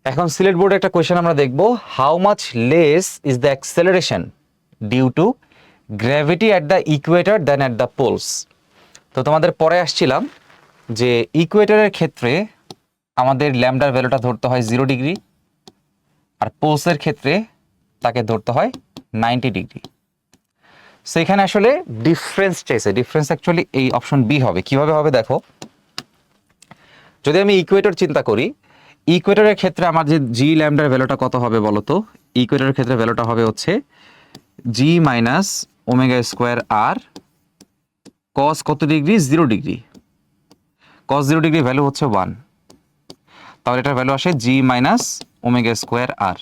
এখন সিলেট বোর্ডে একটা কোয়েশ্চেন আমরা দেখব, how much less is the acceleration due to gravity at the equator then at the poles. তো তোমাদের পরে আসছিলাম যে ইকুয়েটরের ক্ষেত্রে আমাদের ল্যামডার ভ্যালুটা ধরতে হয় 0 ডিগ্রি, আর পোলসের ক্ষেত্রে তাকে ধরতে হয় 90 ডিগ্রি। সো এখানে আসলে ডিফারেন্স চাইছে, ডিফারেন্স অ্যাকচুয়ালি এই অপশন বি হবে। কিভাবে হবে দেখো, যদি আমি ইকুয়েটর চিন্তা করি, ইকুয়েটরের ক্ষেত্রে আমার যে জি ল্যামডার ভ্যালুটা কত হবে বলো তো, ইকুয়েটরের ক্ষেত্রে ভ্যালুটা হবে হচ্ছে জি মাইনাস ওমেগা স্কোয়ার আর কস কত ডিগ্রি, 0 ডিগ্রি। কস 0 ডিগ্রি ভ্যালু হচ্ছে 1, তাহলে এটার ভ্যালু আসে জি মাইনাস ওমেগা স্কোয়ার আর।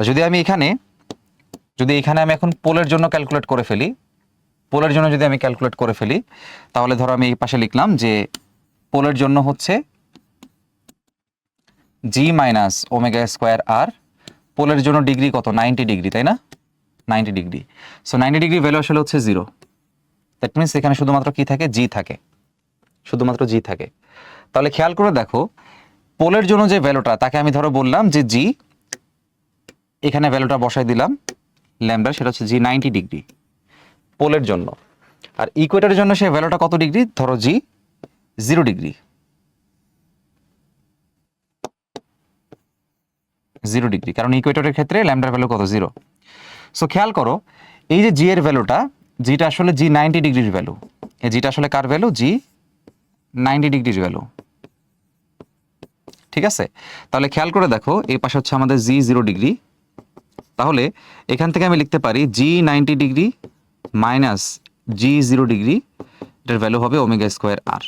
যদি আমি এখানে আমি এখন পোলের জন্য ক্যালকুলেট করে ফেলি, পোলের জন্য যদি আমি ক্যালকুলেট করে ফেলি, তাহলে ধরো আমি এই পাশে লিখলাম যে পোলের জন্য হচ্ছে জি মাইনাস ওমেগা স্কোয়ার আর, পোলের জন্য ডিগ্রি কত, 90 ডিগ্রি তাই না, 90 ডিগ্রি। সো 90 ডিগ্রি ভ্যালু আসলে হচ্ছে 0। দ্যাট মিনস এখানে শুধুমাত্র কি থাকে, জি থাকে, শুধুমাত্র জি থাকে। তাহলে খেয়াল করে দেখো, পোলের জন্য যে ভ্যালুটা তাকে আমি ধরো বললাম যে জি, এখানে ভ্যালুটা বসাই দিলাম ল্যামডা, সেটা হচ্ছে জি 90 ডিগ্রি পোলের জন্য। আর ইকুয়েটরের জন্য সেই ভ্যালুটা কত ডিগ্রি, ধরো জি 0 ডিগ্রি, 0 ডিগ্রি, কারণ ইকুয়েটরের ক্ষেত্রে ল্যামডার ভ্যালু কত, 0। সো খেয়াল করো, এই যে জি এর ভ্যালুটা, জিটা আসলে জি 90 ডিগ্রির ভ্যালু, এই জিটা আসলে কার ভ্যালু, জি 90 ডিগ্রির ভ্যালু। ঠিক আছে, তাহলে খেয়াল করে দেখো, এই পাশে হচ্ছে আমাদের জি 0 ডিগ্রি, তাহলে এখান থেকে আমি লিখতে পারি জি 90 ডিগ্রি মাইনাস জি 0 ডিগ্রি, এটার ভ্যালু হবে ওমেগা স্কোয়ার আর।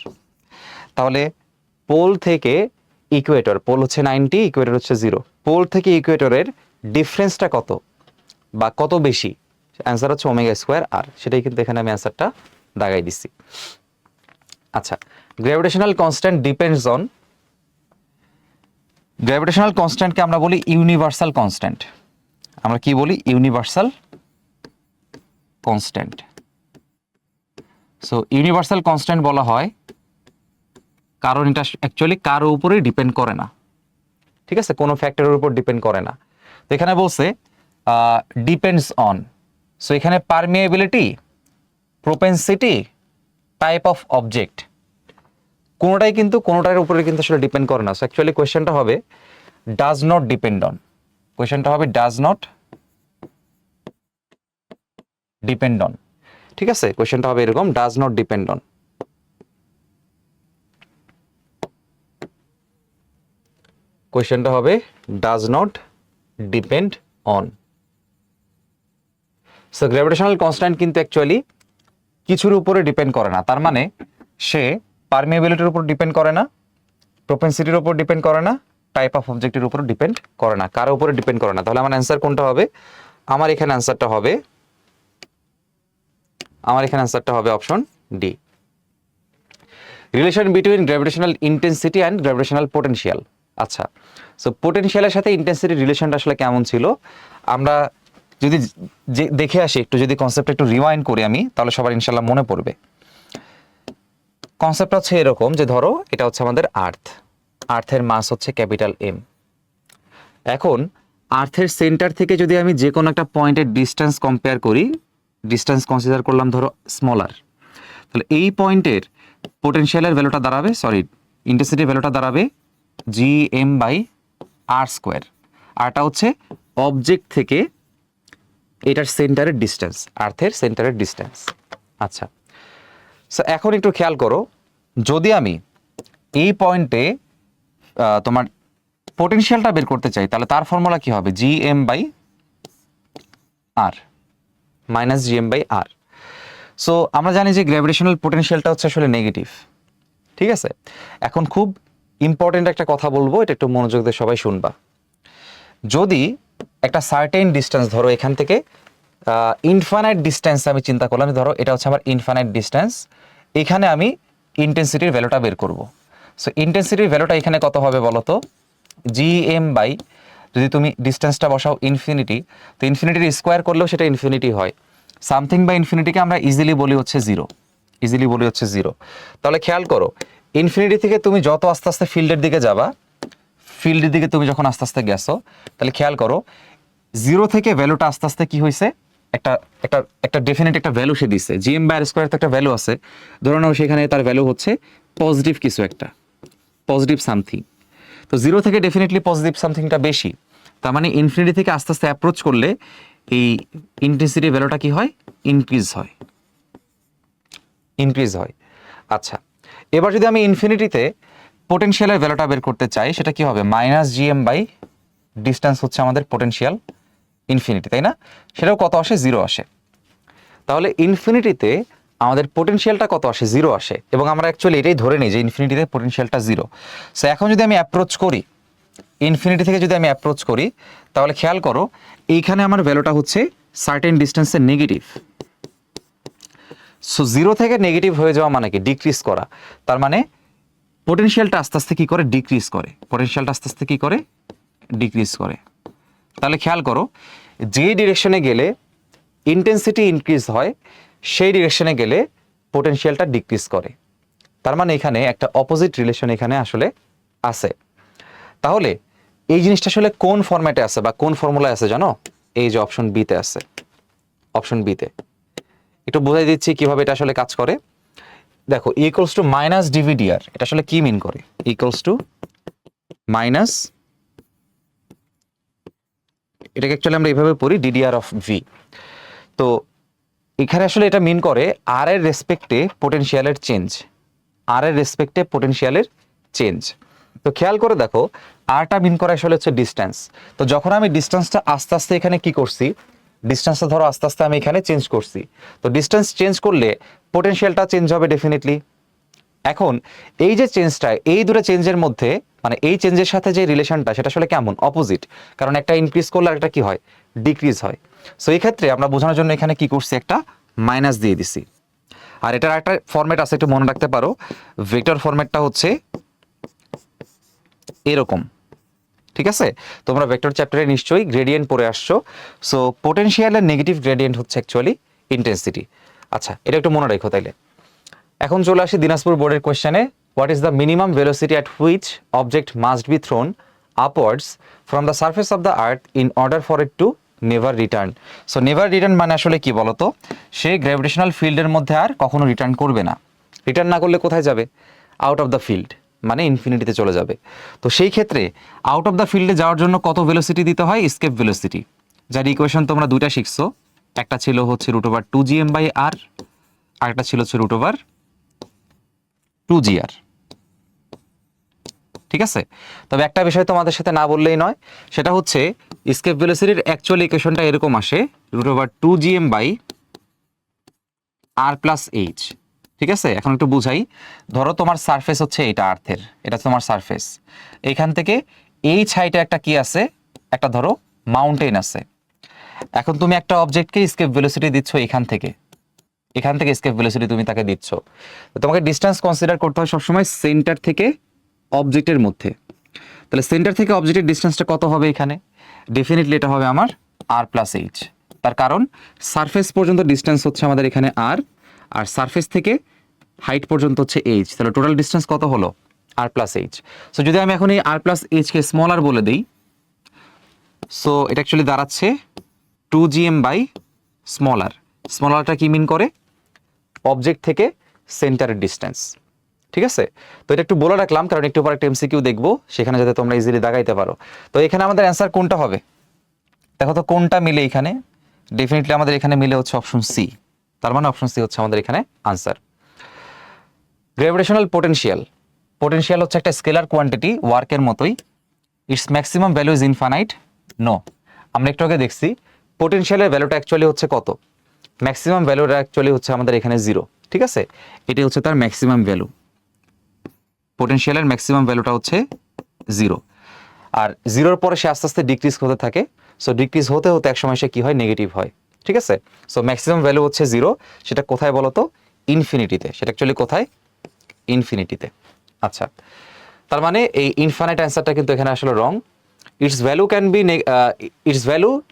তাহলে পোল থেকে ইকুয়েটর, পোল হচ্ছে 90, ইকুয়েটর হচ্ছে 0, পোল থেকে ইকুয়েটরের ডিফারেন্সটা কত বা কত বেশি, অ্যান্সার হচ্ছে ওমেগা স্কোয়ার আর। সেটাই কিন্তু এখানে আমি অ্যান্সারটা দাগাই দিচ্ছি। আচ্ছা, gravitational constant depends on, gravitational কনস্ট্যান্টকে আমরা বলি ইউনিভার্সাল কনস্ট্যান্ট। আমরা কি বলি, universal constant. So universal constant বলা হয় কারণ এটা অ্যাকচুয়ালি কারো উপরেই ডিপেন্ড করে না। ঠিক আছে, কোনো ফ্যাক্টরের উপর ডিপেন্ড করে না। তো এখানে বলছে ডিপেন্ডস অন, সো এখানে permeability, propensity, type of object, কোনোটাই কিন্তু কোনোটার উপরে কিন্তু আসলে ডিপেন্ড করে না। সো অ্যাকচুয়ালি কোয়েশ্চেনটা হবে ডাজ নট ডিপেন্ড অন, কোয়েশ্চেনটা হবে ডাজ নট ডিপেন্ড অন। ঠিক আছে, কোয়েশ্চেনটা হবে এরকম, ডাজ নট ডিপেন্ড অন। কোয়েশ্চেনটা হবে does not depend on. So gravitational constant কিন্তু অ্যাকচুয়ালি কিছুর উপরে ডিপেন্ড করে না। তার মানে সে পারমিয়েবিলিটির উপর ডিপেন্ড করে না, প্রোপেন্সিটির উপর ডিপেন্ড করে না, টাইপ অফ অবজেক্টের উপর ডিপেন্ড করে না, কারো উপরে ডিপেন্ড করে না। তাহলে আমার অ্যান্সার কোনটা হবে, আমার এখানে অ্যান্সারটা হবে option D. Relation between gravitational intensity and gravitational potential. আচ্ছা, সো পোটেনশিয়ালের সাথে ইন্টেন্সিটির রিলেশনটা আসলে কেমন ছিল আমরা যদি দেখে আসি, একটু যদি কনসেপ্টটা একটু রিওয়াইন্ড করি আমি, তাহলে সবার ইনশাল্লাহ মনে পড়বে। কনসেপ্টটা হচ্ছে এরকম যে ধরো এটা হচ্ছে আমাদের আর্থের মাস হচ্ছে ক্যাপিটাল এম। এখন আর্থের সেন্টার থেকে যদি আমি যে কোনো একটা পয়েন্টের ডিস্টেন্স কম্পেয়ার করি, ডিস্টেন্স কনসিডার করলাম ধরো স্মলার, তাহলে এই পয়েন্টের পোটেনশিয়ালের ভ্যালুটা দাঁড়াবে, সরি ইন্টেন্সিটির ভ্যালুটা দাঁড়াবে GM/r²। আরটা হচ্ছে অবজেক্ট থেকে এটার সেন্টারের ডিস্টেন্স, আর্থের সেন্টারের ডিস্টেন্স। আচ্ছা, সো এখন একটু খেয়াল করো, যদি আমি এই পয়েন্টে তোমার পোটেনশিয়ালটা বের করতে চাই, তাহলে তার ফর্মুলা কি হবে? GM/r minus GM/r। সো আমরা জানি যে গ্র্যাভিটেশনাল পোটেনশিয়ালটা হচ্ছে আসলে নেগেটিভ, ঠিক আছে? এখন খুব ইম্পর্টেন্ট একটা কথা বলবো, এটা একটু মনোযোগ দিয়ে সবাই শুনবা। যদি একটা সার্টেন ডিস্টেন্স, ধরো এখান থেকে ইনফাইনাইট ডিস্টেন্স আমি চিন্তা করলাম, ধরো এটা হচ্ছে আমার ইনফাইনাইট ডিস্টেন্স, এখানে আমি ইন্টেন্সিটির ভ্যালুটা বের করব। সো ইন্টেন্সিটির ভ্যালুটা এখানে কত হবে বলো তো? GM বাই, যদি তুমি ডিস্টেন্সটা বসাও ইনফিনিটি, তো ইনফিনিটির স্কোয়ার করলেও সেটা ইনফিনিটি হয়। সামথিং বা ইনফিনিটিকে আমরা ইজিলি বলি হচ্ছে জিরো। তাহলে খেয়াল করো, ইনফিনিটি থেকে তুমি যত আস্তে আস্তে ফিল্ডের দিকে যাবা, ফিল্ডের দিকে তুমি যখন আস্তে আস্তে গেছো, তাহলে খেয়াল করো জিরো থেকে ভ্যালুটা আস্তে আস্তে কি হয়েছে, একটা ডেফিনেট একটা ভ্যালু সে দিচ্ছে। GM/r² তো একটা ভ্যালু আছে, ধরে নাও সেখানে তার ভ্যালু হচ্ছে পজিটিভ কিছু একটা, পজিটিভ সামথিং। তো জিরো থেকে ডেফিনেটলি পজিটিভ সামথিংটা বেশি, তার মানে ইনফিনিটি থেকে আস্তে আস্তে অ্যাপ্রোচ করলে এই ইন্টেন্সিটি ভ্যালুটা কি হয়? ইনক্রিজ হয়। আচ্ছা, এবার যদি আমি ইনফিনিটিতে পোটেনশিয়ালের ভ্যালুটা বের করতে চাই, সেটা কি হবে? মাইনাস GM বাই ডিস্টেন্স হচ্ছে আমাদের পোটেনশিয়াল ইনফিনিটি, তাই না? সেটাও কত আসে? জিরো আসে। তাহলে ইনফিনিটিতে আমাদের পোটেনশিয়ালটা কত আসে? জিরো আসে। এবং আমরা অ্যাকচুয়ালি এটাই ধরে নিই যে ইনফিনিটিতে পোটেনশিয়ালটা জিরো। সো এখন যদি আমি অ্যাপ্রোচ করি, ইনফিনিটি থেকে যদি আমি অ্যাপ্রোচ করি, তাহলে খেয়াল করো এইখানে আমার ভ্যালুটা হচ্ছে সার্টেন ডিস্টেন্সে নেগেটিভ। সো জিরো থেকে নেগেটিভ হয়ে যাওয়া মানে কি? ডিক্রিজ করা। তার মানে পোটেনশিয়ালটা আস্তে আস্তে কি করে? ডিক্রিজ করে। তাহলে খেয়াল করো, যে ডিরেকশনে গেলে ইন্টেন্সিটি ইনক্রিজ হয়, সেই ডিরেকশনে গেলে পোটেনশিয়ালটা ডিক্রিজ করে। তার মানে এখানে একটা অপোজিট রিলেশন এখানে আসলে আছে। তাহলে এই জিনিসটা আসলে কোন ফরম্যাটে আছে বা কোন ফর্মুলায় আছে জানো? এই যে অপশন বিতে আছে, অপশন বিতে। একটু বোঝাই দিচ্ছি কিভাবে এটা আসলে কাজ করে। দেখো, ইকুয়ালস টু মাইনাস ডিভিডিআর, এটা আসলে কি মিন করে? ইকুয়ালস টু মাইনাস, এটাকে অ্যাকচুয়ালি আমরা এইভাবে পড়ি ডিডিআর অফ ভি। তো এখানে আসলে এটা মিন করে আর এর রেসপেক্টে পোটেনশিয়ালের চেঞ্জ। তো খেয়াল করে দেখো, আরটা মিন করা আসলে হচ্ছে ডিস্টেন্স। তো যখন আমি ডিস্টেন্সটা আস্তে আস্তে এখানে কি করছি, ডিস্টেন্সটা ধরো আস্তে আস্তে আমি এখানে চেঞ্জ করছি, তো ডিস্টেন্স চেঞ্জ করলে পোটেনশিয়ালটা চেঞ্জ হবে ডেফিনেটলি। এখন এই যে চেঞ্জটা, এই দুটো চেঞ্জের মধ্যে মানে এই চেঞ্জের সাথে যে রিলেশনটা, সেটা আসলে কেমন? অপোজিট। কারণ একটা ইনক্রিজ করলে আর একটা কি হয়? ডিক্রিজ হয়। সো এই ক্ষেত্রে আমরা বোঝানোর জন্য এখানে কি করছি? একটা মাইনাস দিয়ে দিছি। আর এটার একটা ফরম্যাট আছে, একটু মনে রাখতে পারো। ভেক্টর ফরম্যাটটা হচ্ছে এরকম, ঠিক আছে? তোমরা ভেক্টর চ্যাপ্টারে নিশ্চয়ই গ্রেডিয়েন্ট পড়ে আসছো। সো পোটেনশিয়ালের নেগেটিভ গ্রেডিয়েন্ট হচ্ছে অ্যাকচুয়ালি ইন্টেন্সিটি। আচ্ছা, এটা একটু মনে রাখো তাইলে। এখন চলে আসি দিনাজপুর বোর্ডের কোয়েশ্চেনে। What is the minimum velocity at which object must be thrown upwards from the surface of the earth in order for it to never return? So never return মানে আসলে কি বলতো? সে গ্র্যাভিটেশনাল ফিল্ডের মধ্যে আর কখনো রিটার্ন করবে না। রিটার্ন না করলে কোথায় যাবে? আউট অফ দ্য ফিল্ড, মানে ইনফিনিটিতে চলে যাবে। তো সেই ক্ষেত্রে আউট অফ দ্য ফিল্ডে যাওয়ার জন্য কত ভেলোসিটি দিতে হয়? এসকেপ ভেলোসিটি, যার ইকুয়েশন তোমরা দুইটা শিখছো। একটা ছিল হচ্ছে √2gm/r, আর একটা ছিল হচ্ছে √2gr, ঠিক আছে? তবে একটা বিষয় তোমাদের সাথে না বললেই নয়, সেটা হচ্ছে এসকেপ ভেলোসিটির অ্যাকচুয়াল ইকুয়েশনটা এরকম আসে, √2gm/r+h, ঠিক আছে? এখন একটু বুঝাই। ধরো তোমার সারফেস হচ্ছে এটা আর্থের, এটা তোমার সারফেস। এখান থেকে এই সাইডে একটা কি আছে? একটা ধরো মাউন্টেন আছে। এখন তুমি একটা অবজেক্টকে এসকেপ ভেলোসিটি দিচ্ছ এখান থেকে, এখান থেকে এসকেপ ভেলোসিটি তুমি তাকে দিচ্ছ। তো তোমাকে ডিস্টেন্স কনসিডার করতে হয় সবসময় সেন্টার থেকে অবজেক্টের মধ্যে। তাহলে সেন্টার থেকে অবজেক্টের ডিস্টেন্সটা কত হবে এখানে? ডেফিনেটলি এটা হবে আমার আর প্লাস এইচ। তার কারণ সারফেস পর্যন্ত ডিস্টেন্স হচ্ছে আমাদের এখানে আর সারফেস থেকে হাইট পর্যন্ত হচ্ছে এইচ। তাহলে টোটাল ডিস্টেন্স কত হলো? আর প্লাস এইচ। সো যদি আমি এখন এই আর প্লাস এইচকে স্মল আর বলে দিই, সো এটা অ্যাকচুয়ালি দাঁড়াচ্ছে 2gm by small R. Small আরটা কি মিন করে? অবজেক্ট থেকে সেন্টারের ডিস্টেন্স। ঠিক আছে, তো এটা একটু বলে রাখলাম কারণ একটু পর একটা এমসিকিউ দেখবো, সেখানে যাতে তোমরা ইজিলি দাগাইতে পারো। তো এখানে আমাদের অ্যান্সার কোনটা হবে? দেখো তো কোনটা মিলে এখানে? ডেফিনেটলি আমাদের এখানে মিলে হচ্ছে অপশন সি। তার মানে অপশন সি হচ্ছে আমাদের এখানে আনসার। Gravitational potential. পোটেনশিয়াল হচ্ছে একটা স্কেলার কোয়ান্টিটি, ওয়ার্কের মতোই। Its maximum value is infinite. No, আমরা একটু আগে দেখছি পোটেনশিয়ালের ভ্যালুটা অ্যাকচুয়ালি হচ্ছে কত? ম্যাক্সিমাম ভ্যালুটা অ্যাকচুয়ালি হচ্ছে আমাদের এখানে 0। ঠিক আছে, এটি হচ্ছে তার ম্যাক্সিমাম ভ্যালু। পোটেনশিয়ালের ম্যাক্সিমাম ভ্যালুটা হচ্ছে 0, আর 0-র পরে সে আস্তে আস্তে ডিক্রিজ হতে থাকে। সো ডিক্রিজ হতে হতে একসময় সে কি হয়? নেগেটিভ হয়। ঠিক আছে, সো ম্যাক্সিমাম ভ্যালু হচ্ছে 0। সেটা কোথায় বলো তো? ইনফিনিটিতে। সেটা অ্যাকচুয়ালি কোথায়? ইনফিনিটিতে। আচ্ছা, তার মানে এই ইনফাইনাইট অ্যান্সারটা কিন্তু এখানে আসলে wrong. Its value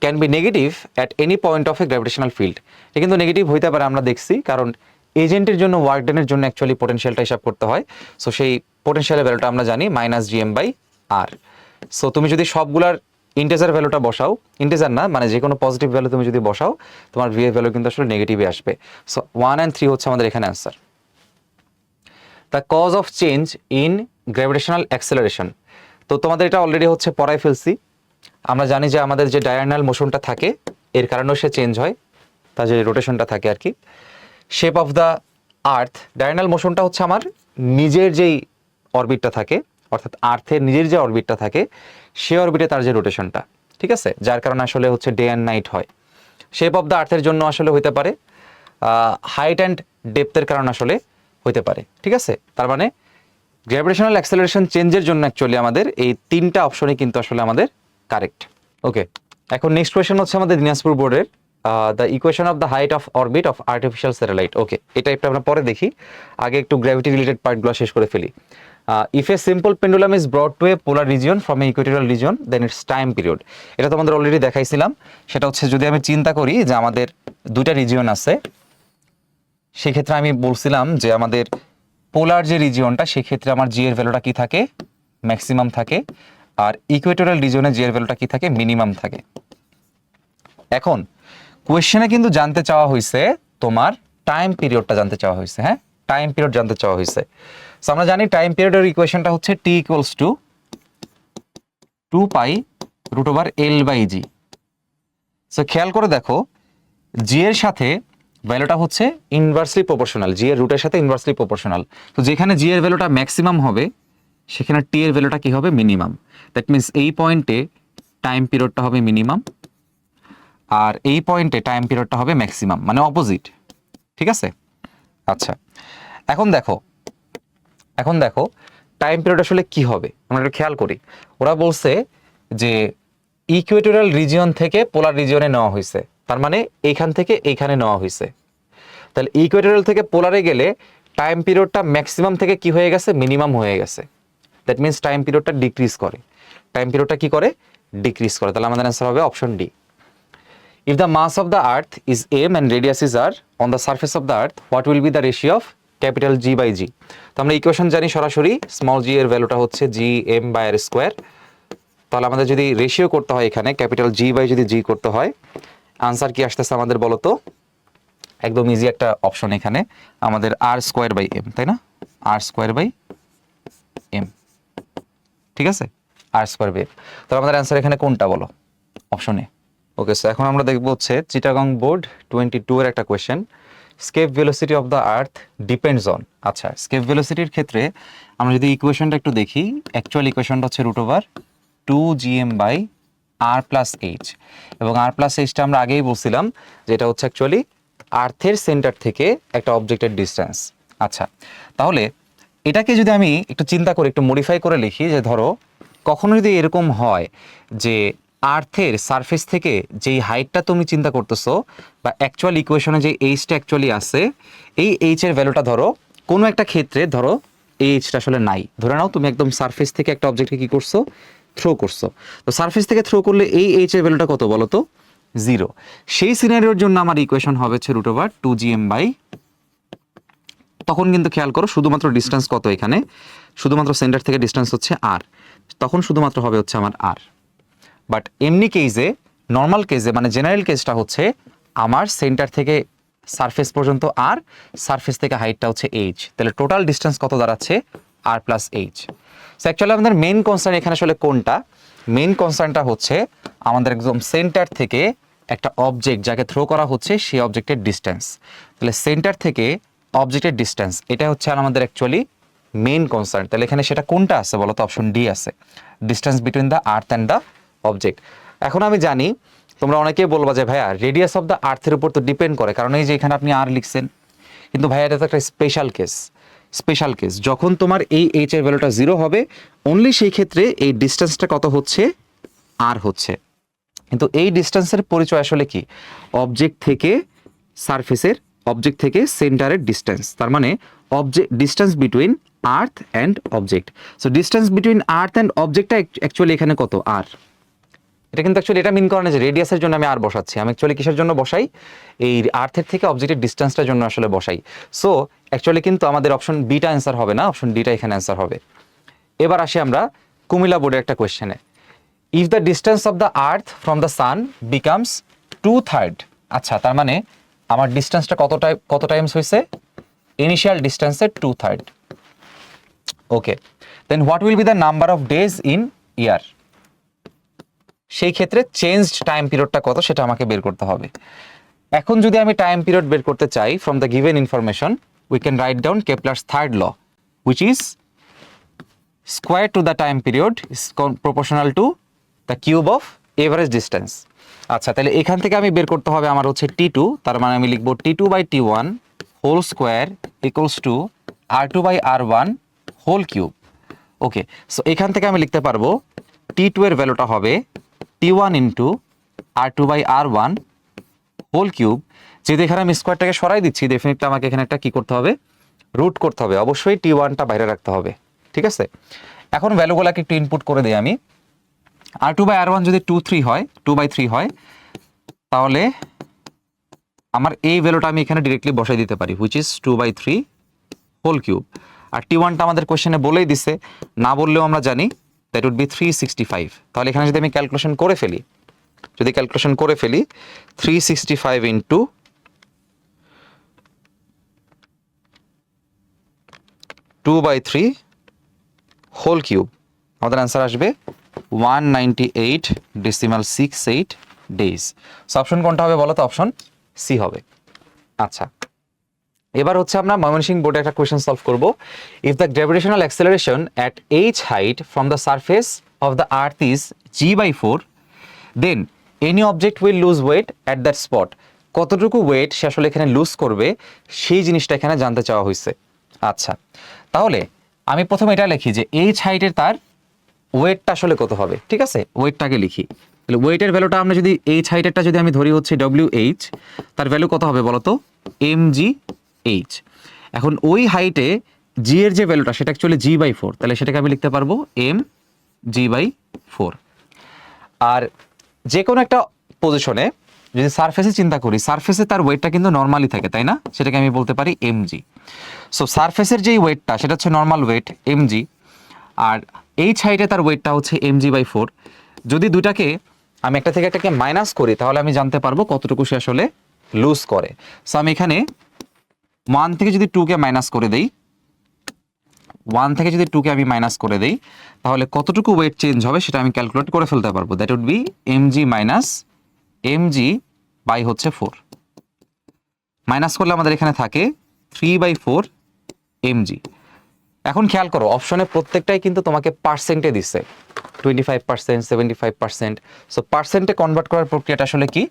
can be negative at any point of a gravitational field. এটা কিন্তু নেগেটিভ হইতে পারে, আমরা দেখছি, কারণ এজেন্টের জন্য ওয়ার্ক ডানের জন্য অ্যাকচুয়ালি পোটেনশিয়ালটা হিসাব করতে হয়। সো সেই পোটেনশিয়ালের ভ্যালুটা আমরা জানি -gm/r। সো তুমি যদি সবগুলার ইন্টিজার ভ্যালুটা বসাও, ইন্টিজার না মানে যে কোনো পজিটিভ ভ্যালু তুমি যদি বসাও, তোমার ভি এর ভ্যালু কিন্তু আসলে নেগেটিভে আসবে। সো 1 and 3 হচ্ছে আমাদের এখানে answer. The cause of change in gravitational acceleration. তো তোমাদের এটা অলরেডি হচ্ছে পড়ায় ফেলছি। আমরা জানি যে আমাদের যে ডায়াগোনাল মোশনটা থাকে এর কারণেও সে চেঞ্জ হয়, তার যে রোটেশনটা থাকে আর কি। Shape of the earth, diagonal মোশনটা হচ্ছে আমার নিজের যেই অরবিটটা থাকে, অর্থাৎ আর্থের নিজের যে অরবিটটা থাকে সে অরবিটে তার যে রোটেশনটা, ঠিক আছে, যার কারণে আসলে হচ্ছে ডে অ্যান্ড নাইট হয়। শেপ অফ দ্য আর্থের জন্য আসলে হইতে পারে, হাইট অ্যান্ড ডেপথের কারণে আসলে হইতে পারে। ঠিক আছে, তার মানে গ্র্যাভিটেশনাল অ্যাক্সেলারেশন চেঞ্জের জন্য অ্যাকচুয়ালি আমাদের এই 3টা অপশনই কিন্তু আসলে আমাদের কারেক্ট। ওকে, এখন নেক্সট কোয়েশ্চেন হচ্ছে আমাদের দিনাজপুর বোর্ডের, the equation of the height of orbit of artificial satellite. Okay, এটা একটু আমরা পরে দেখি, আগে একটু গ্র্যাভিটি রিলেটেড পার্টগুলো শেষ করে ফেলি। If a simple pendulum is brought to a polar region from a equatorial region then its time period. এটা তো আমাদের অলরেডি দেখাইছিলাম। সেটা হচ্ছে যদি আমি চিন্তা করি যে আমাদের 2টা রিজিয়ন আছে, সেক্ষেত্রে আমি বলছিলাম যে আমাদের পোলার যে রিজিয়নটা সেক্ষেত্রে আমার জি এর ভ্যালুটা কি থাকে? ম্যাক্সিমাম থাকে, আর ইকুয়েটোরিয়াল রিজিয়নে জি এর ভ্যালুটা কি থাকে? মিনিমাম থাকে। এখন কোয়েশ্চেনে কিন্তু জানতে চাওয়া হয়েছে তোমার টাইম পিরিয়ডটা জানতে চাওয়া হয়েছে। হ্যাঁ, টাইম পিরিয়ড জানতে চাওয়া হয়েছে। সো আমরা জানি টাইম পিরিয়ডের ইকুয়েশনটা হচ্ছে টি ইকুয়ালস টু 2π√L/g। সো খেয়াল করে দেখো, জি এর সাথে ভ্যালুটা হচ্ছে ইনভার্সলি প্রপোর্শনাল, জি এর রুটের সাথে ইনভার্সলি প্রপোর্শনাল। তো যেখানে জি এর ভ্যালুটা ম্যাক্সিমাম হবে সেখানে টি এর ভ্যালুটা কি হবে? মিনিমাম। দ্যাট মিনস এই পয়েন্টে টাইম পিরিয়ডটা হবে মিনিমাম, আর এই পয়েন্টে টাইম পিরিয়ডটা হবে ম্যাক্সিমাম, মানে অপোজিট। ঠিক আছে, আচ্ছা এখন দেখো টাইম পিরিয়ড আসলে কি হবে আমরা একটু খেয়াল করি। ওরা বলছে যে ইকুয়েটোরিয়াল রিজিয়ন থেকে পোলার রিজিয়নে নেওয়া হয়েছে, তার মানে এইখান থেকে এইখানে নেওয়া হয়েছে। তাহলে ইকুয়েটোরিয়াল থেকে পোলারে গেলে টাইম পিরিয়ডটা ম্যাক্সিমাম থেকে কি হয়ে গেছে? মিনিমাম হয়ে গেছে। দ্যাট মিনস টাইম পিরিয়ডটা ডিক্রিজ করে। টাইম পিরিয়ডটা কি করে? ডিক্রিজ করে। তাহলে আমাদের অ্যান্সার হবে option D. If the mass of the earth is m and radius is r on the surface of the earth, what will be the ratio of capital G/g? তো আমরা equation জানি সরাসরি small জি এর ভ্যালুটা হচ্ছে gm/r²। তাহলে আমাদের যদি রেশিও করতে হয় এখানে ক্যাপিটাল যদি জি করতে হয়, আনসার কি আসতেছে আমাদের বলো তো? একদম ইজি একটা অপশন এখানে আমাদের r²/m, তাই না? r²/m, ঠিক আছে, r²/m। তাহলে আমাদের অ্যান্সার এখানে কোনটা বলো? অপশনে। ওকে, সো এখন আমরা দেখবো হচ্ছে চিটাগং বোর্ড 22 এর একটা question, escape velocity of the earth depends on. আচ্ছা, স্কেপ ভেলোসিটির ক্ষেত্রে আমরা যদি ইকুয়েশনটা একটু দেখি, অ্যাকচুয়াল ইকুয়েশনটা হচ্ছে √2gm/r+h, এবং r+hটা আমরা আগেই বলছিলাম যে এটা হচ্ছে অ্যাকচুয়ালি আর্থের সেন্টার থেকে একটা অবজেক্টের ডিস্টেন্স। আচ্ছা, তাহলে এটাকে যদি আমি একটু চিন্তা করে একটু মডিফাই করে লিখি, যে ধরো কখনো যদি এরকম হয় যে আর্থের সারফেস থেকে যেই হাইটটা তুমি চিন্তা করতেছো বা অ্যাকচুয়াল ইকুয়েশনে যে এইচটা অ্যাকচুয়ালি আছে, এই এইচের ভ্যালুটা ধরো কোনো একটা ক্ষেত্রে ধরো এই এইচটা আসলে নাই, ধরে নাও তুমি একদম সারফেস থেকে একটা অবজেক্টকে কি করছো, থ্রো করছো। তো সারফেস থেকে থ্রো করলে এই এইচের ভ্যালুটা কত বলো তো, 0। সেই সিনারিওর জন্য আমার ইকুয়েশন হবে হচ্ছে √2gm বাই, তখন কিন্তু খেয়াল করো শুধুমাত্র ডিস্টেন্স কত এখানে, শুধুমাত্র সেন্টার থেকে ডিস্টেন্স হচ্ছে আর, তখন শুধুমাত্র হবে হচ্ছে আমার আর। বাট এমনি কেসে, নর্মাল কেসে মানে জেনারেল কেসটা হচ্ছে আমার সেন্টার থেকে সারফেস পর্যন্ত আর, সারফেস থেকে হাইটটা হচ্ছে এইচ, তাহলে টোটাল ডিস্টেন্স কত দাঁড়াচ্ছে, আর প্লাস এইচ। সো অ্যাকচুয়ালি আমাদের মেইন কনসার্ন এখানে আসলে কোনটা, মেইন কনসার্নটা হচ্ছে আমাদের একদম সেন্টার থেকে একটা অবজেক্ট যাকে থ্রো করা হচ্ছে সেই অবজেক্টের ডিস্টেন্স, তাহলে সেন্টার থেকে অবজেক্টের ডিস্টেন্স এটা হচ্ছে আমাদের অ্যাকচুয়ালি মেইন কনসার্ন। তাহলে এখানে সেটা কোনটা আছে বলো তো, অপশন ডি আছে, distance between the earth and the object. এখন আমি জানি তোমরা অনেকেই বলবা যে ভাইয়া রেডিয়াস অফ দ্য আর্থের উপর তো ডিপেন্ড করে, কারণ এই যে এখানে আপনি আর লিখছেন, কিন্তু ভাইয়া এটা তো একটা স্পেশাল কেস, স্পেশাল কেস যখন তোমার এই এইচ এর ভ্যালুটা 0 হবে, অনলি সেই ক্ষেত্রে এই ডিস্টেন্সটা কত হচ্ছে, আর হচ্ছে। কিন্তু এই ডিস্টেন্সের পরিচয় আসলে কি, অবজেক্ট থেকে সারফেসের, অবজেক্ট থেকে সেন্টারের ডিস্টেন্স, তার মানে object distance between earth and object. So distance between earth and অবজেক্টটা অ্যাকচুয়ালি এখানে কত, আর। এটা কিন্তু অ্যাকচুয়ালি এটা মিন করে না যে রেডিয়াসের জন্য আমি আর বসাচ্ছি, আমি অ্যাকচুয়ালি কিসের জন্য বসাই, এই আর্থের থেকে অবজেক্টের ডিস্টেন্সটার জন্য আসলে বসাই। সো অ্যাকচুয়ালি কিন্তু আমাদের অপশন বিটা অ্যান্সার হবে না, অপশন ডিটা এখানে অ্যান্সার হবে। এবার আসি আমরা কুমিল্লা বোর্ডের একটা কোয়েশ্চেনে, if the distance of the earth from the sun becomes 2/3, আচ্ছা তার মানে আমার ডিস্টেন্সটা কত টাইমস হয়েছে, ইনিশিয়াল ডিস্টেন্সের 2/3। Okay, then what will be the number of days in year, সেই ক্ষেত্রে চেঞ্জড টাইম পিরিয়ডটা কত সেটা আমাকে বের করতে হবে। এখন যদি আমি টাইম পিরিয়ড বের করতে চাই from the given information, we can write down Kepler's third law, which is square to the time period is proportional to the cube of average distance. আচ্ছা তাহলে এখান থেকে আমি বের করতে হবে আমার হচ্ছে T2, তার মানে আমি লিখবো T2/T1 whole square equals to R2/R1 whole cube. Okay, so এখান থেকে আমি লিখতে পারবো T2 এর ভ্যালুটা হবে T1 into R2/R1 whole cube. যেহেতু এখানে আমি স্কোয়ারটাকে সরাই দিচ্ছি, ডেফিনেটলি আমাকে এখানে একটা কি করতে হবে, রুট করতে হবে, অবশ্যই T1টা বাইরে রাখতে হবে, ঠিক আছে। এখন ভ্যালুগুলোকে একটু ইনপুট করে দিই আমি, R2/R1 যদি 2/3 হয়, 2/3 হয়, তাহলে আমার এই ভ্যালুটা আমি এখানে ডিরেক্টলি বসাই দিতে পারি, হুইচ ইজ 2/3 হোল কিউব। আর T1টা আমাদের কোশ্চেনে বলেই দিছে, না বললেও আমরা জানি দ্যাট উড বি 365। তাহলে এখানে যদি আমি ক্যালকুলেশন করে ফেলি, 365 ইন্টু 2/3 হোল কিউব, আমাদের অ্যান্সার আসবে 198.68 ডেজ। সো অপশন কোনটা হবে বলো তো, অপশন সি হবে। আচ্ছা, এবার হচ্ছে আমরা ময়মনসিংহ বোর্ডে একটা কোয়েশ্চেন সলভ করব। If the gravitational acceleration at H height from the surface of the earth is g/4, then any object will lose weight at that spot. কতটুকু ওয়েট সে আসলে এখানে লুজ করবে সেই জিনিসটা এখানে জানতে চাওয়া হয়েছে। আচ্ছা, তাহলে আমি প্রথমে এটা লিখি যে এইচ হাইটের তার ওয়েটটা আসলে কত হবে, ঠিক আছে, ওয়েটটাকে লিখি। তাহলে ওয়েটের ভ্যালুটা আমরা যদি এইচ হাইটেরটা যদি আমি ধরি হচ্ছে WH, তার ভ্যালু কত হবে বলো তো, mgh। এখন ওই হাইটে জি এর যে ভ্যালুটা সেটা অ্যাকচুয়ালি g/4, তাহলে সেটাকে আমি লিখতে পারবো mg/4। আর যে কোনো একটা পজিশনে যদি সারফেসে চিন্তা করি, সারফেসে তার ওয়েটটা কিন্তু নর্মালি থাকে, তাই না, সেটাকে আমি বলতে পারি mg। সো সারফেসের যেই ওয়েটটা সেটা হচ্ছে নর্মাল ওয়েট mg, আর এইচ হাইটে তার ওয়েটটা হচ্ছে mg/4। যদি দুটাকে আমি একটা থেকে একটাকে মাইনাস করি তাহলে আমি জানতে পারবো কতটুকু সে আসলে লুজ করে। সো আমি এখানে 1 থেকে যদি 2কে মাইনাস করে দেই, 1 থেকে যদি 2কে আমি মাইনাস করে দেই, তাহলে কতটুকু ওয়েট চেঞ্জ হবে সেটা আমি ক্যালকুলেট করে ফেলতে পারবো। That would be mg minus mg by হচ্ছে 4। মাইনাস করলে আমাদের এখানে থাকে 3/4 mg। এখন খেয়াল করো অপশনে প্রত্যেকটাই কিন্তু তোমাকে পার্সেন্টে দিচ্ছে, 25%, 75%। সো পার্সেন্টে কনভার্ট করার প্রক্রিয়াটা আসলে কি,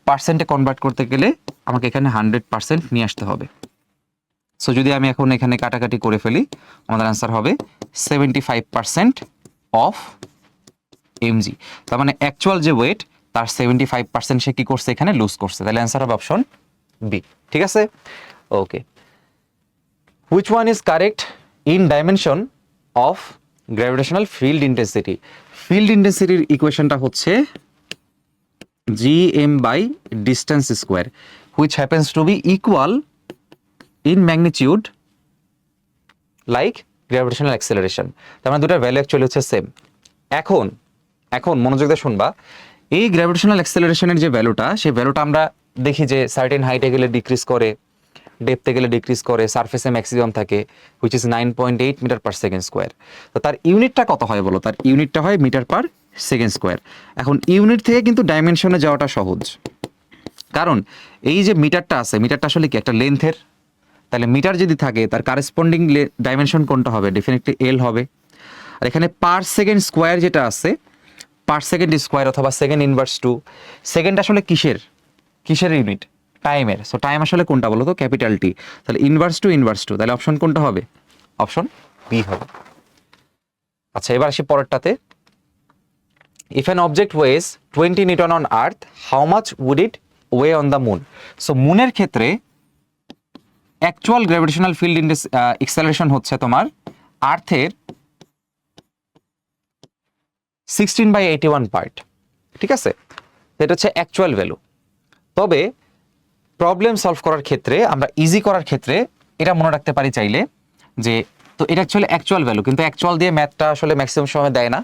পার্সেন্টে কনভার্ট করতে গেলে আমাকে এখানে 100% নিয়ে আসতে হবে। সো যদি আমি এখন এখানে কাটাকাটি করে ফেলি, আমাদের অ্যান্সার হবে 75% অফ এমজি। তার মানে অ্যাকচুয়াল যে ওয়েট তার 75% সে কি করছে এখানে লুজ করছে, তাহলে অ্যান্সার হবে অপশন বি। ঠিক আছে, okay. Which one is correct in dimension of gravitational field intensity? Field ইন্টেন্সিটির ইকুয়েশনটা হচ্ছে gm by distance square which happens to be equal in magnitude like gravitational acceleration. তার মানে দুটার ভ্যালু অ্যাকচুয়ালি হচ্ছে সেম। এখন এখন মনোযোগ দিয়ে শুনবা, এই গ্র্যাভিটেশনাল অ্যাক্সেলারেশনের যে ভ্যালুটা, সেই ভ্যালুটা আমরা দেখি যে সার্টেন হাইটে গেলে ডিক্রিজ করে, ডেপথে গেলে ডিক্রিজ করে, সারফেসে ম্যাক্সিমাম থাকে which is 9.8 meter per second square. তো তার ইউনিটটা কত হয় বলো? তার ইউনিটটা হয় মিটার পার সেকেন্ড স্কোয়ার। এখন ইউনিট থেকে কিন্তু ডাইমেনশনে যাওয়াটা সহজ, কারণ এই যে মিটারটা আছে, মিটারটা আসলে কি একটা লেন্থের, তাহলে মিটার যদি থাকে তার কারেসপন্ডিং ডাইমেনশন কোনটা হবে? ডেফিনেটলি এল হবে। আর এখানে পার সেকেন্ড স্কোয়ার যেটা আছে, পার সেকেন্ড স্কোয়ার অথবা সেকেন্ড ইনভার্স টু, সেকেন্ড আসলে কিসের কিসের ইউনিট? টাইমের। সো টাইম আসলে কোনটা বলো তো? Capital T. তাহলে ইনভার্স টু, তাহলে অপশন কোনটা হবে? অপশন বি হবে। আচ্ছা, এবার আসি পরেরটাতে। If an object weighs 20 newton on earth, how much would it weigh on the moon? So মুনের ক্ষেত্রে অ্যাকচুয়াল গ্র্যাভিটেশনাল ফিল্ড এক্সেলারেশন হচ্ছে তোমার আর্থের 16/81 পার্ট। ঠিক আছে, এটা হচ্ছে অ্যাকচুয়াল ভ্যালু। তবে প্রবলেম সলভ করার ক্ষেত্রে, আমরা ইজি করার ক্ষেত্রে এটা মনে রাখতে পারি চাইলে যে, তো এটা অ্যাকচুয়ালি অ্যাকচুয়াল ভ্যালু, কিন্তু অ্যাকচুয়াল দিয়ে ম্যাথটা আসলে ম্যাক্সিমাম সময় দেয় না,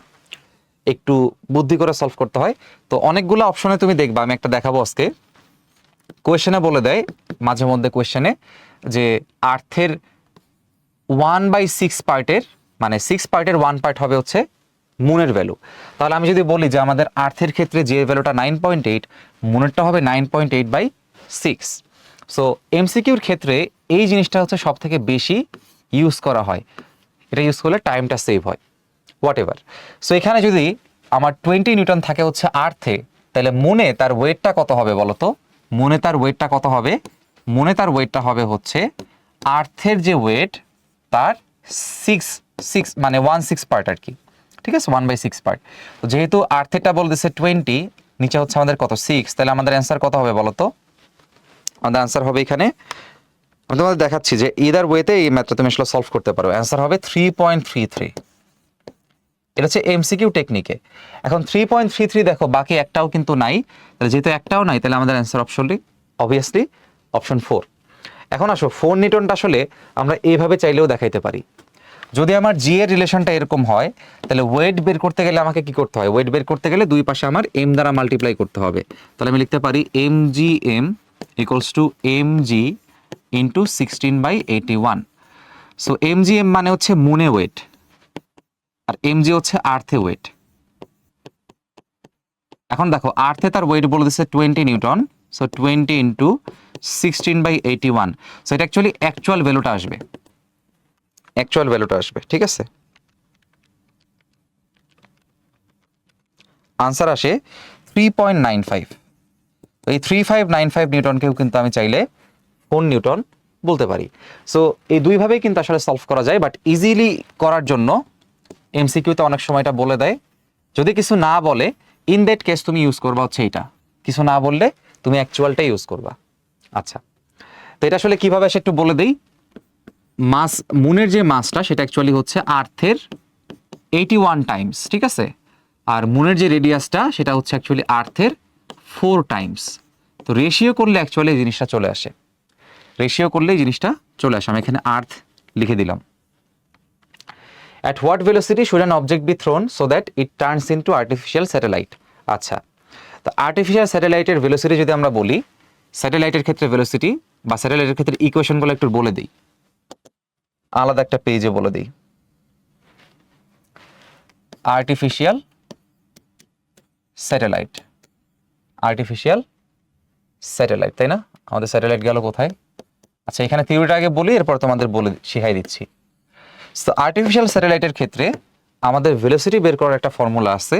একটু বুদ্ধি করে সলভ করতে হয়। তো অনেকগুলো অপশনে তুমি দেখবা, আমি একটা দেখাবো আজকে, কোয়েশ্চেনে বলে দেয় মাঝে মধ্যে কোয়েশ্চেনে যে আর্থের 1/6 পার্টের, মানে 6 পার্টের 1 পার্ট হবে হচ্ছে মুনের ভ্যালু। তাহলে আমি যদি বলি যে আমাদের আর্থের ক্ষেত্রে যে ভ্যালুটা 9.8, মুনেরটা হবে 9.8/6। সো এমসিকিউর ক্ষেত্রে এই জিনিসটা হচ্ছে সব থেকে বেশি ইউজ করা হয়, এটা ইউজ করলে টাইমটা সেভ হয়, হোয়াট এভার। সো এখানে যদি আমার 20 নিউটন থাকে হচ্ছে আর্থে, তাহলে মুনে তার ওয়েটটা কত হবে বলো তো? মুনে তার ওয়েটটা কত হবে? মুনে তার ওয়েটটা হবে হচ্ছে আর্থের যে ওয়েট তার 6 মানে 1/6 পার্ট আর কি। ঠিক আছে, 1/6 পার্ট। তো যেহেতু আর্থেরটা বলে দিচ্ছে 20, নিচে হচ্ছে আমাদের কত? 6, তাহলে আমাদের অ্যান্সার কত হবে বলো তো? আমাদের অ্যান্সার হবে এখানে, আমি তোমাদের দেখাচ্ছি যে ইদার ওয়েতে এই ম্যাথটা তুমি আসলে সলভ করতে পারো। অ্যান্সার হবে 3.33। এটা হচ্ছে এমসিকিউ টেকনিকে। এখন 3.33 দেখো, বাকি একটাও কিন্তু নাই, তাহলে যেহেতু একটাও নাই, তাহলে আমাদের অ্যান্সার অবভিয়াসলি অপশন 4। এখন আসো, 4 নিউটনটা আসলে আমরা এইভাবে চাইলেও দেখাইতে পারি। যদি আমার জি এর রিলেশনটা এরকম হয়, তাহলে ওয়েট বের করতে গেলে আমাকে কি করতে হয়? ওয়েট বের করতে গেলে দুই পাশে আমার এম দ্বারা মাল্টিপ্লাই করতে হবে। তাহলে আমি লিখতে পারি mgm equals to mg into 16/81। So mgm মানে হচ্ছে মুনে ওয়েট, আর mg হচ্ছে আর্থে ওয়েট। এখন দেখো, আর্থে তার ওয়েট বলে দিচ্ছে 20 নিউটন, সো 20 ইন্টু 16/81। সো এটা অ্যাকচুয়ালি অ্যাকচুয়াল ভ্যালুটা আসবে, অ্যাকচুয়াল ভ্যালুটা আসবে। ঠিক আছে, আনসার আসে 3.95। তো এই 3595 নিউটনকেও কিন্তু আমি চাইলে 4 নিউটন বলতে পারি। সো এই দুইভাবেই কিন্তু আসলে সলভ করা যায়, বাট ইজিলি করার জন্য এমসিকিউতে অনেক সময় এটা বলে দেয়। যদি কিছু না বলে, ইন দ্যাট কেস তুমি ইউজ করবা হচ্ছে এইটা, কিছু না বললে তুমি অ্যাকচুয়ালটা ইউজ করবা। আচ্ছা, তো এটা আসলে কিভাবে আসে একটু বলে দেই। মাস, মুনের যে মাসটা সেটা অ্যাকচুয়ালি হচ্ছে আর্থের 81 টাইমস। ঠিক আছে, আর মুনের যে রেডিয়াসটা সেটা হচ্ছে অ্যাকচুয়ালি আর্থের 4 টাইমস। তো রেশিও করলে অ্যাকচুয়ালি এই জিনিসটা চলে আসে, রেশিও করলে এই জিনিসটা চলে আসে। আমি এখানে আর্থ লিখে দিলাম। At what velocity should an object be thrown so that it turns into artificial satellite? আচ্ছা, তো আর্টিফিশিয়াল স্যাটেলাইটের ভেলোসিটি যদি আমরা বলি, স্যাটেলাইটের ক্ষেত্রে ভেলোসিটি বা স্যাটেলাইটের ক্ষেত্রে ইকুয়েশনগুলো একটু বলে দিই, আলাদা একটা পেজে বলে দিই। আর্টিফিশিয়াল স্যাটেলাইট, আর্টিফিশিয়াল স্যাটেলাইট, তাই না? আমাদের স্যাটেলাইট গেল কোথায়? আচ্ছা, এখানে থিওরিটা আগে বলি, এরপর তোমাদের বলে শিখাই দিচ্ছি। তো আর্টিফিশিয়াল স্যাটেলাইটের ক্ষেত্রে আমাদের ভেলোসিটি বের করার একটা ফর্মুলা আছে,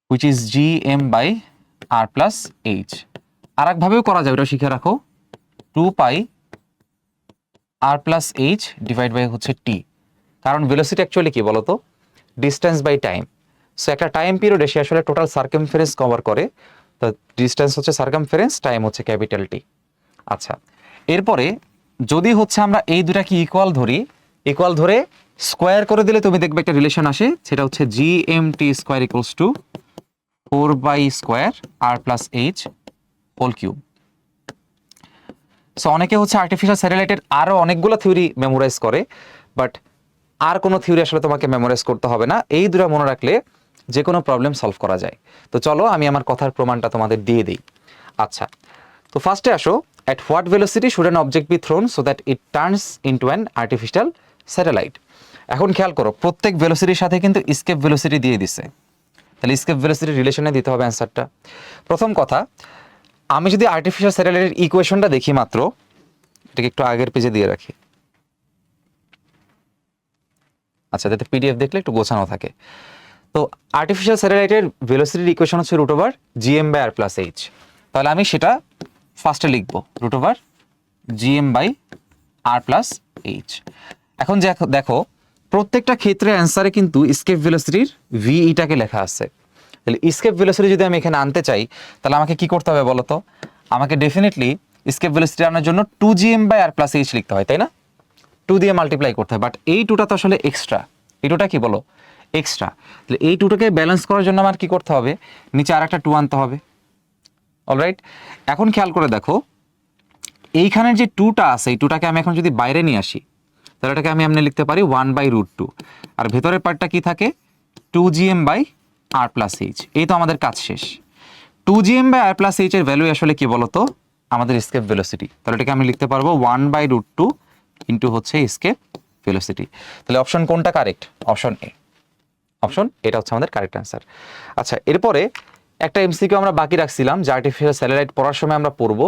which is gm/r+h। আর একভাবেও করা যায়, ওটা শিখে রাখো, 2πr+h ডিভাইড বাই হচ্ছে t। কারণ ভেলোসিটি অ্যাকচুয়ালি কি বলতো? Distance by time. সো একটা টাইম পিরিয়ডে সে আসলে টোটাল সার্কামফারেন্স কভার করে। তো ডিস্টেন্স হচ্ছে সার্কামফারেন্স, টাইম হচ্ছে ক্যাপিটাল টি। আচ্ছা, এরপরে যদি হচ্ছে আমরা এই দুটাকে ইকুয়াল ধরি, ইকুয়াল ধরে স্কোয়ার করে দিলে তুমি দেখবে একটা রিলেশন আসে, সেটা হচ্ছে GMT square equals to 4 square R plus H whole cube. So অনেকে হচ্ছে আর্টিফিশিয়াল স্যাটেলাইটের আরও অনেকগুলো থিওরি মেমোরাইজ করে, বাট আর কোনো থিওরি আসলে তোমাকে মেমোরাইজ করতে হবে না, এই দুটো মনে রাখলে যে কোনো প্রবলেম সলভ করা যায়। তো চলো আমি আমার কথার প্রমাণটা তোমাদের দিয়ে দিই। আচ্ছা, তো ফার্স্টে আসো, at what velocity should an object be thrown so that it turns into an artificial satellite? এখন খেয়াল করো, প্রত্যেক ভেলোসিটির সাথে কিন্তু স্কেপ ভেলোসিটি দিয়ে দিছে, তাহলে স্কেপ ভেলোসিটি রিলেশনে দিতে হবে অ্যান্সারটা। প্রথম কথা, আমি যদি আর্টিফিশিয়াল স্যাটেলাইটের ইকুয়েশনটা দেখি মাত্র, এটাকে একটু আগের পেজে দিয়ে রাখি, আচ্ছা, যাতে পিডিএফ দেখলে একটু গোছানো থাকে। তো আর্টিফিশিয়াল স্যাটেলাইটের ভেলোসিটির ইকুয়েশন হচ্ছে √/GM/r প্লাস এইচ। তাহলে আমি সেটা ফার্স্টে লিখব, √/GM/r প্লাস এইচ। এখন দেখো প্রত্যেকটা ক্ষেত্রে অ্যান্সারে কিন্তু স্কেপ ভেলোসিটির ভিইটাকে লেখা আছে। তাহলে স্কেপ ভেলোসিটি যদি আমি এখানে আনতে চাই, তাহলে আমাকে কি করতে হবে বলো তো? আমাকে ডেফিনেটলি স্কেপ ভেলোসিটি আনার জন্য 2GM/r প্লাস এইচ লিখতে হয়, তাই না? 2 দিয়ে মাল্টিপ্লাই করতে হয়, বাট এই টুটা তো আসলে এক্সট্রা, এই টুটা কি বলো? এক্সট্রা। তাহলে এই টুটাকে ব্যালেন্স করার জন্য আমার কি করতে হবে? নিচে আর একটা 2 আনতে হবে। অলরাইট, এখন খেয়াল করে দেখো, এইখানের যে 2টা আছে, এই 2টাকে আমি এখন যদি বাইরে নিয়ে আসি, তাহলে এটাকে আমি এমনি লিখতে পারি 1/√2, আর ভেতরের পার্টটা কি থাকে? 2GM/r plus H. এই তো আমাদের কাজ শেষ। 2GM/r প্লাস এইচ এর ভ্যালু আসলে কি বলতো? আমাদের স্কেপ ভেলোসিটি। তাহলে এটাকে আমি লিখতে পারবো 1/√2 ইন্টু হচ্ছে স্কেপ ভেলোসিটি। তাহলে অপশন কোনটা কারেক্ট? Option A. অপশন এটা হচ্ছে আমাদের কারেক্ট অ্যান্সার। আচ্ছা, এরপরে একটা এমসিকিউ আমরা বাকি রাখছিলাম, যে আর্টিফিশিয়াল স্যাটেলাইট পড়ার সময় আমরা পড়বো,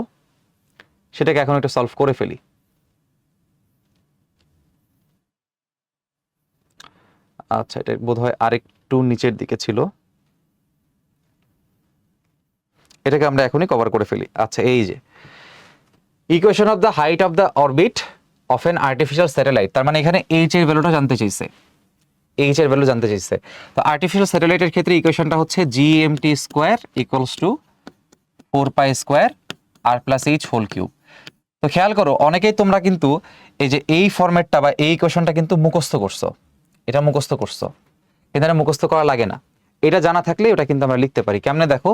সেটাকে এখন একটু সলভ করে ফেলি। আচ্ছা, এটা বোধহয় আরেকটু নিচের দিকে ছিল, এটাকে আমরা এখনই কভার করে ফেলি। আচ্ছা, এই যে equation of the height of the orbit of N artificial satellite, তার মানে এখানে এইচ এর ভ্যালুটা জানতে চাইছে, এইচ এর ভ্যালু জানতে চাইছে। তো আর্টিফিশিয়াল স্যাটেলাইটের ক্ষেত্রে ইকুয়েশনটা হচ্ছে GMT square equals to 4 square R plus H whole cube. তো খেয়াল করো, অনেকেই তোমরা কিন্তু এই যে এই ফরম্যাটটা বা এই ইকুয়েশনটা কিন্তু মুখস্থ করছো, এটা মুখস্থ করছো, এটা মুখস্থ করা লাগে না, এটা জানা থাকলে ওটা কিন্তু আমরা লিখতে পারি। কেমনে দেখো,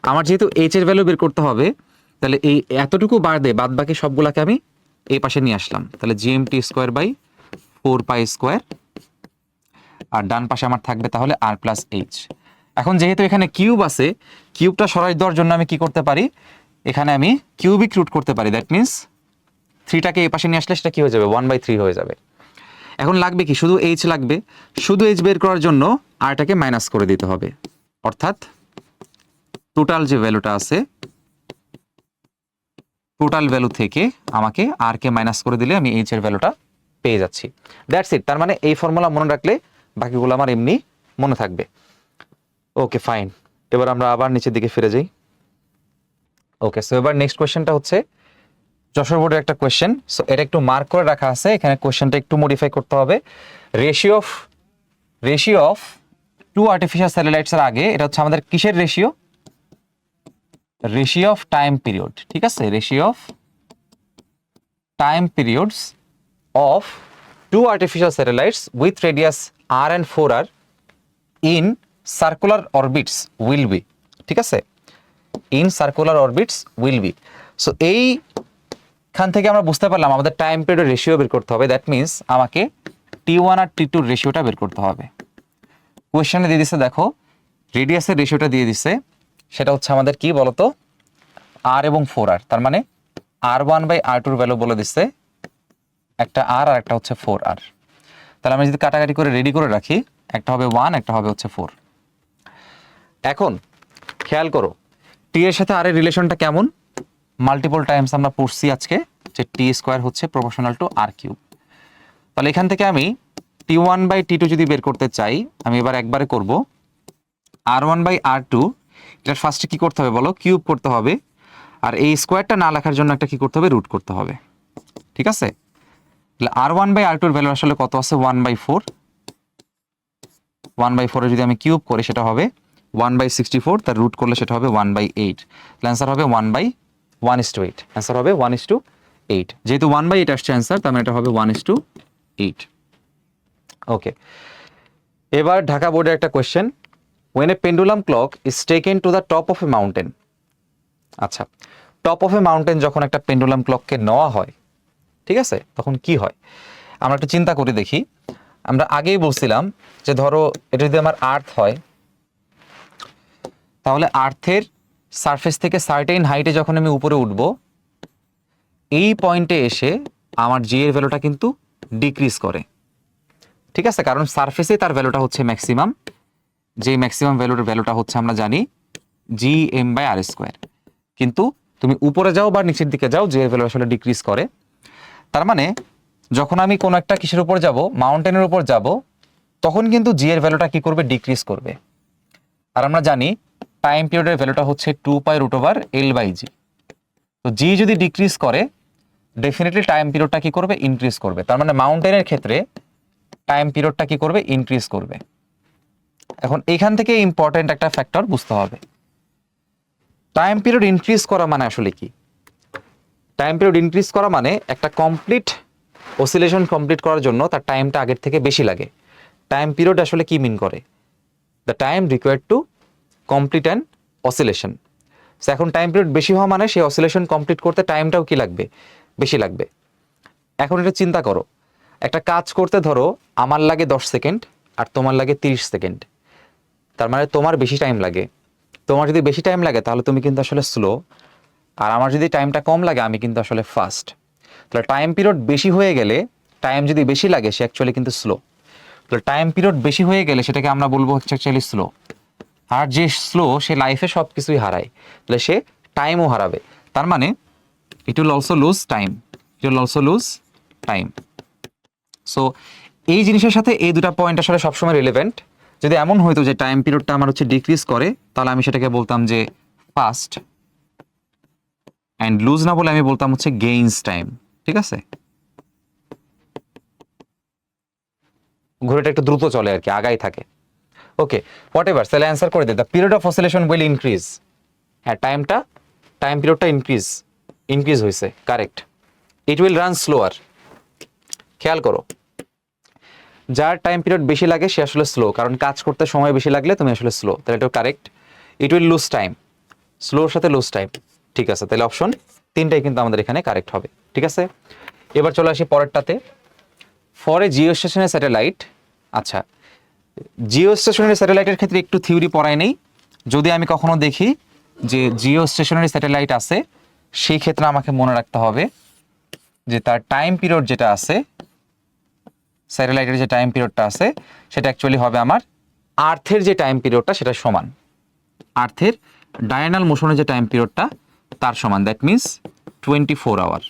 আমার যেহেতু এইচ এর ভ্যালু বের করতে হবে, তাহলে এই এতটুকু বাদ বাকি সবগুলাকে আমি এই পাশে নিয়ে আসলাম। তাহলে GMT স্কোয়ার বাই 4 স্কোয়ার, আর ডান পাশে আমার থাকবে তাহলে আর প্লাস এইচ। এখন যেহেতু এখানে কিউব আছে, কিউবটা সরাই দেওয়ার জন্য আমি কি করতে পারি? এখানে আমি কিউবিক রুট করতে পারি, দ্যাট মিনস 3টাকে এই পাশে নিয়ে আসলে সেটা কি হয়ে যাবে? 1/3 হয়ে যাবে। এখন লাগবে কি? শুধু এইচ লাগবে। শুধু এইচ বের করার জন্য আরটাকে মাইনাস করে দিতে হবে, অর্থাৎ টোটাল যে ভ্যালুটা আছে, টোটাল ভ্যালু থেকে আমাকে আর কে মাইনাস করে দিলে আমি এইচ এর ভ্যালুটা পেয়ে যাচ্ছি। That's it. তার মানে এই ফর্মুলা মনে রাখলে বাকিগুলো আমার এমনি মনে থাকবে। ওকে, ফাইন। এবার আমরা আবার নিচের দিকে ফিরে যাই। ওকে, সো এবার নেক্সট কোয়েশ্চেনটা হচ্ছে যশোর বোর্ডের একটা কোয়েশ্চেন। সো এটা একটু মার্ক করে রাখা আছে, এখানে কোয়েশ্চেনটা একটু মডিফাই করতে হবে। রেশিও অফ 2 আর্টিফিশিয়াল স্যাটেলাইটস এর আগে এটা হচ্ছে আমাদের কিসের ratio? Ratio of time period, ঠিক আছে? Ratio of time periods of 2 artificial satellites with radius r and 4r in circular orbits will be, ঠিক আছে? In circular orbits will be. So এইখান থেকে আমরা বুঝতে পারলাম আমাদের টাইম পিরিয়ড রেশিও বের করতে হবে। দ্যাট মিনস আমাকে T1 আর T2 রেশিওটা বের করতে হবে। কোয়েশ্চেনে দিয়ে দিচ্ছে, দেখো রেডিয়াসের রেশিওটা দিয়ে দিচ্ছে, সেটা হচ্ছে আমাদের কি বলতো? r এবং 4r। তার মানে R1/R2 ভ্যালু বলে দিচ্ছে, একটা r আর একটা হচ্ছে 4r। তাহলে আমি যদি কাটাকাটি করে রেডি করে রাখি, একটা হবে 1, একটা হবে হচ্ছে 4। এখন খেয়াল করো, টি এর সাথে আর এর রিলেশনটা কেমন? মাল্টিপল টাইমস আমরা পড়ছি আজকে, যে টি স্কোয়ার হচ্ছে প্রপোর্শনাল টু আর কিউব। তাহলে এখান থেকে আমি T1/T2 যদি বের করতে চাই, আমি এবার একবারে করব R1/R2। এটা ফার্স্টে কি করতে হবে বলো? কিউব করতে হবে, আর এই স্কোয়ারটা না লেখার জন্য একটা কি করতে হবে? রুট করতে হবে, ঠিক আছে? তাহলে R1/R2 এর ভ্যালু আসলে কত আছে? 1/4। 1/4 যদি আমি কিউব করি সেটা হবে 1/64, তার রুট করলে সেটা হবে 1/8। অ্যান্সার হবে 1/1:8। অ্যান্সার হবে 1:8। যেহেতু 1/8 আসছে অ্যান্সার, তার মানে এটা হবে 1:8। ওকে, এবার ঢাকা বোর্ডের একটা question, when a pendulum clock is taken to the top of a mountain। আচ্ছা, টপ অফ এ মাউন্টেন যখন একটা পেন্ডুলাম ক্লককে নেওয়া হয়, ঠিক আছে, তখন কি হয় আমরা একটু চিন্তা করে দেখি। আমরা আগেই বলছিলাম যে ধরো এটা যদি আমার আর্থ হয়, তাহলে আর্থের সারফেস থেকে সার্টেন হাইটে যখন আমি উপরে উঠব, এই পয়েন্টে এসে আমার জি এর ভ্যালুটা কিন্তু ডিক্রিজ করে, ঠিক আছে, কারণ সারফেসে তার ভ্যালুটা হচ্ছে ম্যাক্সিমাম, যে ম্যাক্সিমাম ভ্যালুটা হচ্ছে আমরা জানি GM/r²। কিন্তু তুমি উপরে যাও বা নিচের দিকে যাও, জি এর ভ্যালু আসলে ডিক্রিজ করে। তার মানে যখন আমি কোনো একটা কিসের উপর যাব, মাউন্টেনের উপর যাব, তখন কিন্তু জি এর ভ্যালুটা কি করবে, ডিক্রিজ করবে। আর আমরা জানি টাইম পিরিয়ডের ভ্যালুটা হচ্ছে 2π√L/g। তো জি যদি ডিক্রিজ করে, ডেফিনেটলি টাইম পিরিয়ডটা কি করবে, ইনক্রিজ করবে। তার মানে মাউন্টেনের ক্ষেত্রে টাইম পিরিয়ডটা কি করবে, ইনক্রিজ করবে। এখন এখান থেকে ইম্পর্টেন্ট একটা ফ্যাক্টর বুঝতে হবে, টাইম পিরিয়ড ইনক্রিজ করা মানে আসলে কি। টাইম পিরিয়ড ইনক্রিজ করা মানে একটা কমপ্লিট অসিলেশন কমপ্লিট করার জন্য তার টাইমটা আগের থেকে বেশি লাগে। টাইম পিরিয়ড আসলে কি মিন করে, the time required to complete an oscillation. এখন টাইম পিরিয়ড বেশি হওয়া মানে সেই অসিলেশন কমপ্লিট করতে টাইমটাও কি লাগবে, বেশি লাগবে। এখন এটা চিন্তা করো, একটা কাজ করতে ধরো আমার লাগে 10 সেকেন্ড আর তোমার লাগে 30 সেকেন্ড, তার মানে তোমার বেশি টাইম লাগে। তোমার যদি বেশি টাইম লাগে তাহলে তুমি কিন্তু আসলে স্লো, আর আমার যদি টাইমটা কম লাগে আমি কিন্তু আসলে ফাস্ট। তাহলে টাইম পিরিয়ড বেশি হয়ে গেলে, টাইম যদি বেশি লাগে সে অ্যাকচুয়ালি কিন্তু স্লো। তাহলে টাইম পিরিয়ড বেশি হয়ে গেলে সেটাকে আমরা বলবো হচ্ছে অ্যাকচুয়ালি স্লো। আর যে স্লো সে লাইফে সব কিছুই হারায়, তাহলে সে টাইমও হারাবে। তার মানে it will also lose time, it will also lose time. So এই জিনিসের সাথে এই দুটা পয়েন্ট আসলে সবসময় রিলেভেন্ট। যদি এমন হইতো যে টাইম পিরিয়ডটা আমার হচ্ছে ডিক্রিজ করে, তাহলে আমি সেটাকে বলতাম যে ফাস্ট, অ্যান্ড লুজ না বলে আমি বলতাম হচ্ছে গেইনস টাইম, ঠিক আছে। ঘড়িটা একটু দ্রুত চলে আর কি, আগাই থাকে। ওকে, হোয়াট এভার, তাহলে অ্যান্সার করে দে, the period of oscillation will increase. হ্যাঁ, টাইম পিরিয়ডটা ইনক্রিজ হয়েছে, correct. It will run slower. খেয়াল করো, যার টাইম পিরিয়ড বেশি লাগে সে আসলে স্লো, কারণ কাজ করতে সময় বেশি লাগলে তুমি আসলে স্লো, তাহলে এটাও correct. It will lose time, স্লোর সাথে লুজ টাইম, ঠিক আছে। তাহলে অপশন 3টাই কিন্তু আমাদের এখানে কারেক্ট হবে, ঠিক আছে। এবার চলে আসি পরেরটাতে, ফর এ জিও স্টেশনের স্যাটেলাইট। আচ্ছা, জিও স্টেশনারি স্যাটেলাইটের ক্ষেত্রে একটু থিওরি পড়াই নেই। যদি আমি কখনো দেখি যে জিও স্টেশনারি স্যাটেলাইট আছে, সেই ক্ষেত্রে আমাকে মনে রাখতে হবে যে তার টাইম পিরিয়ড যেটা আছে, স্যাটেলাইটের যে টাইম পিরিয়ডটা আছে সেটা অ্যাকচুয়ালি হবে আমার আর্থের যে টাইম পিরিয়ডটা সেটা সমান, আর্থের ডায়ানাল মোশনের যে টাইম পিরিয়ডটা তার সমান। That means 24 hour.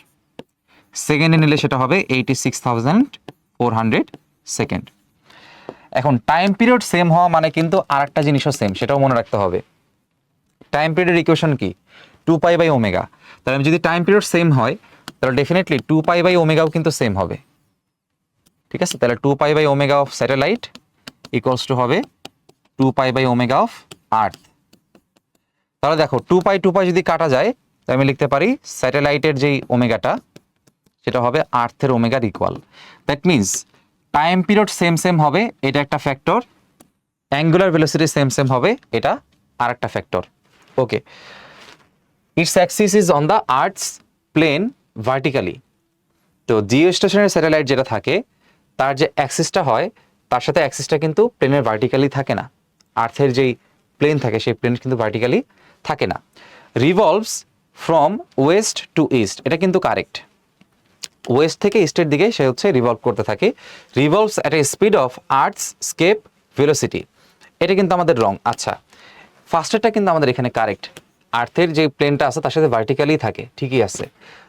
সেকেন্ডে নিলে সেটা হবে 86,400 সেকেন্ড। এখন টাইম পিরিয়ড সেম হওয়া মানে কিন্তু আর একটা জিনিসও সেম, সেটাও মনে রাখতে হবে। টাইম পিরিয়ডের ইকুয়েশন কি, 2π/ω। তাহলে আমি যদি টাইম পিরিয়ড সেম হয় তাহলে ডেফিনেটলি 2π/ω কিন্তু সেম হবে, ঠিক আছে। তাহলে 2π/ω অফ স্যাটেলাইট ইকুয়ালস টু হবে 2π/ω অফ আর্থ। তাহলে দেখো 2π যদি কাটা যায় তাহলে আমি লিখতে পারি স্যাটেলাইটের যেই ওমেগাটা সেটা হবে আর্থের ওমেগার equal. That means time period same হবে, এটা একটা ফ্যাক্টর। অ্যাঙ্গুলার ভেলোসিটি সেম হবে, এটা আর একটা factor. Okay, its axis is on the earth's plane vertically. তো জিও স্টেশনারি স্যাটেলাইট যেটা থাকে তার যে অ্যাক্সিসটা হয় তার সাথে অ্যাক্সিসটা কিন্তু প্লেনের ভার্টিক্যালি থাকে না। আর্থের যেই প্লেন থাকে সেই প্লেন কিন্তু ভার্টিক্যালি থাকে না। Revolves from west to east, এটা কিন্তু কারেক্ট। ওয়েস্ট থেকে ইস্টের দিকে সে হচ্ছে রিভলভ করতে থাকে। Revolves at a speed of earth's escape velocity, এটা কিন্তু আমাদের রং। আচ্ছা, ফার্স্টেরটা কিন্তু আমাদের এখানে কারেক্ট। আর্থের যে প্লেনটা আছে তার সাথে ভার্টিক্যালি থাকে, ঠিকই আছে,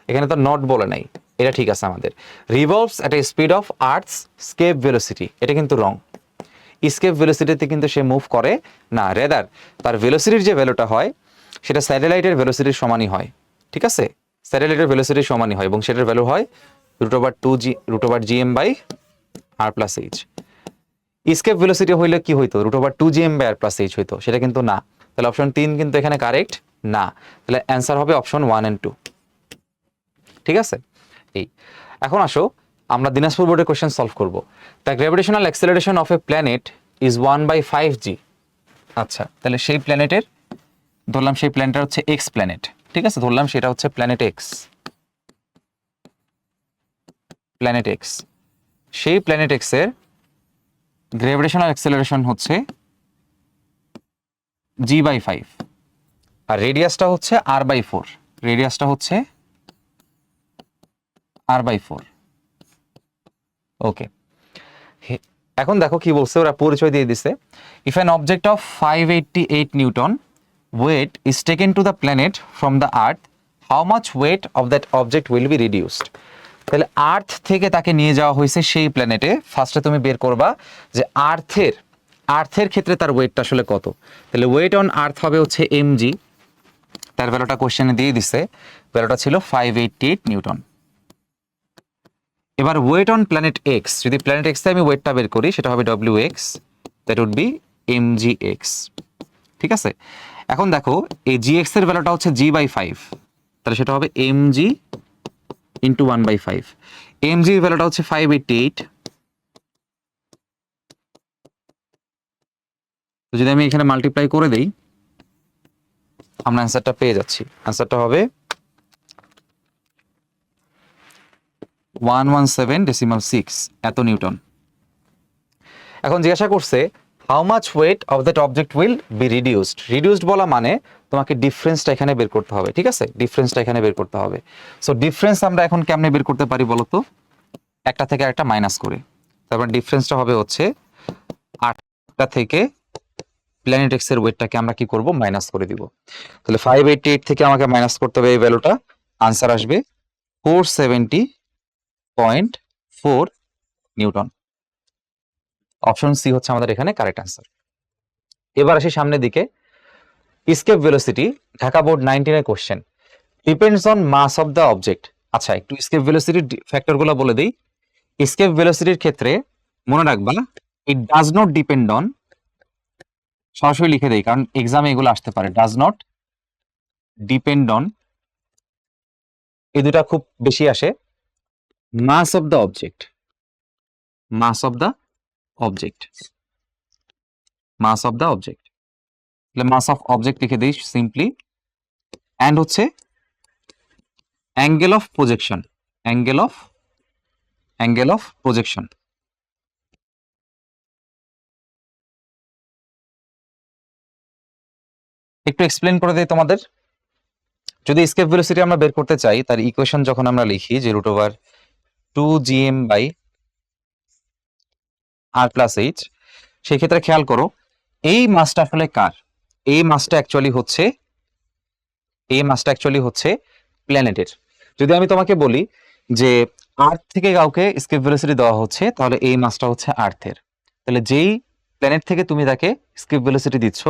এখানে তো নট বলে নাই, এটা ঠিক আছে আমাদের। Revolves at a speed of earth's escape velocity, এটা কিন্তু রং। স্কেপ ভেলোসিটিতে কিন্তু সে মুভ করে না, রেদার তার ভেলোসিটির যে ভ্যালুটা হয় সেটা স্যাটেলাইটের ভেলোসিটির সমানই হয়, ঠিক আছে। স্যাটেলাইটের ভেলোসিটির সমানই হয় এবং সেটার ভ্যালু হয় √2g √gm/r+h। স্কেপ ভেলোসিটি হইলে কি হইতো, √2gm/r+h হইতো, সেটা কিন্তু না। তাহলে অপশন 3 কিন্তু এখানে কারেক্ট না। তাহলে অ্যান্সার হবে অপশন 1 and 2। ঠিক আছে, এই এখন আসো আমরা দিনাজপুর বোর্ডের কোশ্চেন সলভ করব। The gravitational acceleration of A planet is 1/5g। আচ্ছা, তাহলে সেই প্ল্যানেটের ধরলাম, সেই প্ল্যানেটটা হচ্ছে এক্স প্ল্যানেট, ঠিক আছে, ধরলাম সেটা হচ্ছে প্ল্যানেট এক্স, প্ল্যানেট এক্স। সেই প্ল্যানেট এক্স এর গ্র্যাভিটেশনাল অ্যাক্সেলারেশন হচ্ছে g/5, আর রেডিয়াসটা হচ্ছে r/4, রেডিয়াসটা হচ্ছে r/4। ওকে, এখন দেখো কি বলছে, ওরা পরিচয় দিয়ে দিছে। If an object of 588 newton weight is taken to the planet from the earth, how much weight of that object will be reduced. তাহলে আর্থ থেকে তাকে নিয়ে যাওয়া হয়েছে সেই প্ল্যানেটে, ফার্স্টে তুমি বের করবা যে আর্থের ক্ষেত্রে তার ওয়েটটা আসলে কত। তাহলে ওয়েট অন আর্থ হবে হচ্ছে mg, তার ভ্যালুটা কোশ্চেনে দিয়ে দিছে, ভ্যালুটা ছিল 588 নিউটন। এবার ওয়েট অন প্ল্যানেট এক্স, যদি প্ল্যানেট এক্সে আমি ওয়েটটা বের করি সেটা হবে wx, that would be mgx। ঠিক আছে, এখন দেখো এই gx এর ভ্যালুটা হচ্ছে g/5, তাহলে সেটা হবে mg ইন্টু 1/5। mg এর ভ্যালুটা হচ্ছে 588, তো যদি আমি এখানে মাল্টিপ্লাই করে দেই আমরা অ্যান্সারটা পেয়ে যাচ্ছি। অ্যান্সারটা হবে 117.6 এত নিউটন। এখন জিজ্ঞাসা করছে how much weight of that object will be reduced. Reduced বলা মানে তোমাকে ডিফারেন্সটা এখানে বের করতে হবে, ঠিক আছে, ডিফারেন্সটা এখানে বের করতে হবে। সো ডিফারেন্স আমরা এখন কেমনে বের করতে পারি বলো তো, একটা থেকে একটা মাইনাস করে। তারপর ডিফারেন্সটা হবে হচ্ছে 8টা থেকে প্ল্যানেট এক্স এর ওয়েটটাকে আমরা কি করব, মাইনাস করে দিব। তাহলে 588 থেকে আমাকে মাইনাস করতে হবে এই ভ্যালুটা, আনসার আসবে 470.4 নিউটন। অপশন সি হচ্ছে আমাদের এখানে কারেক্ট আনসার। এবার আসি সামনের দিকে, escape velocity ঢাকা বোর্ড 19 এর question, depends on mass of the object. আচ্ছা, একটু escape velocity ফ্যাক্টরগুলো বলে দিই। escape velocity ক্ষেত্রে মনে রাখবা it does not depend on, সরাসরি লিখে দেই কারণ এক্সামে এগুলো আসতে পারে, ডাজ নট ডিপেন্ড অন, এই দুটা খুব বেশি আসে, mass of the object, mass of the object, mass of the object. তাহলে মাস অফ অবজেক্ট লিখে দিই সিম্পলি, অ্যান্ড হচ্ছে angle of projection, angle of projection. একটু এক্সপ্লেন করে দেই তোমাদের। যদি escape velocity আমরা বের করতে চাই, তার ইকুয়েশন যখন আমরা লিখি যে √2gm/r+h, সেই ক্ষেত্রে খেয়াল করো এই মাসটা আসলে কার, এই মাসটা অ্যাকচুয়ালি হচ্ছে প্ল্যানেটের। যদি আমি তোমাকে বলি যে আর্থ থেকে কাউকে escape velocity দেওয়া হচ্ছে, তাহলে এই মাসটা হচ্ছে আর্থের। তাহলে যেই প্ল্যানেট থেকে তুমি তাকে escape velocity দিচ্ছ,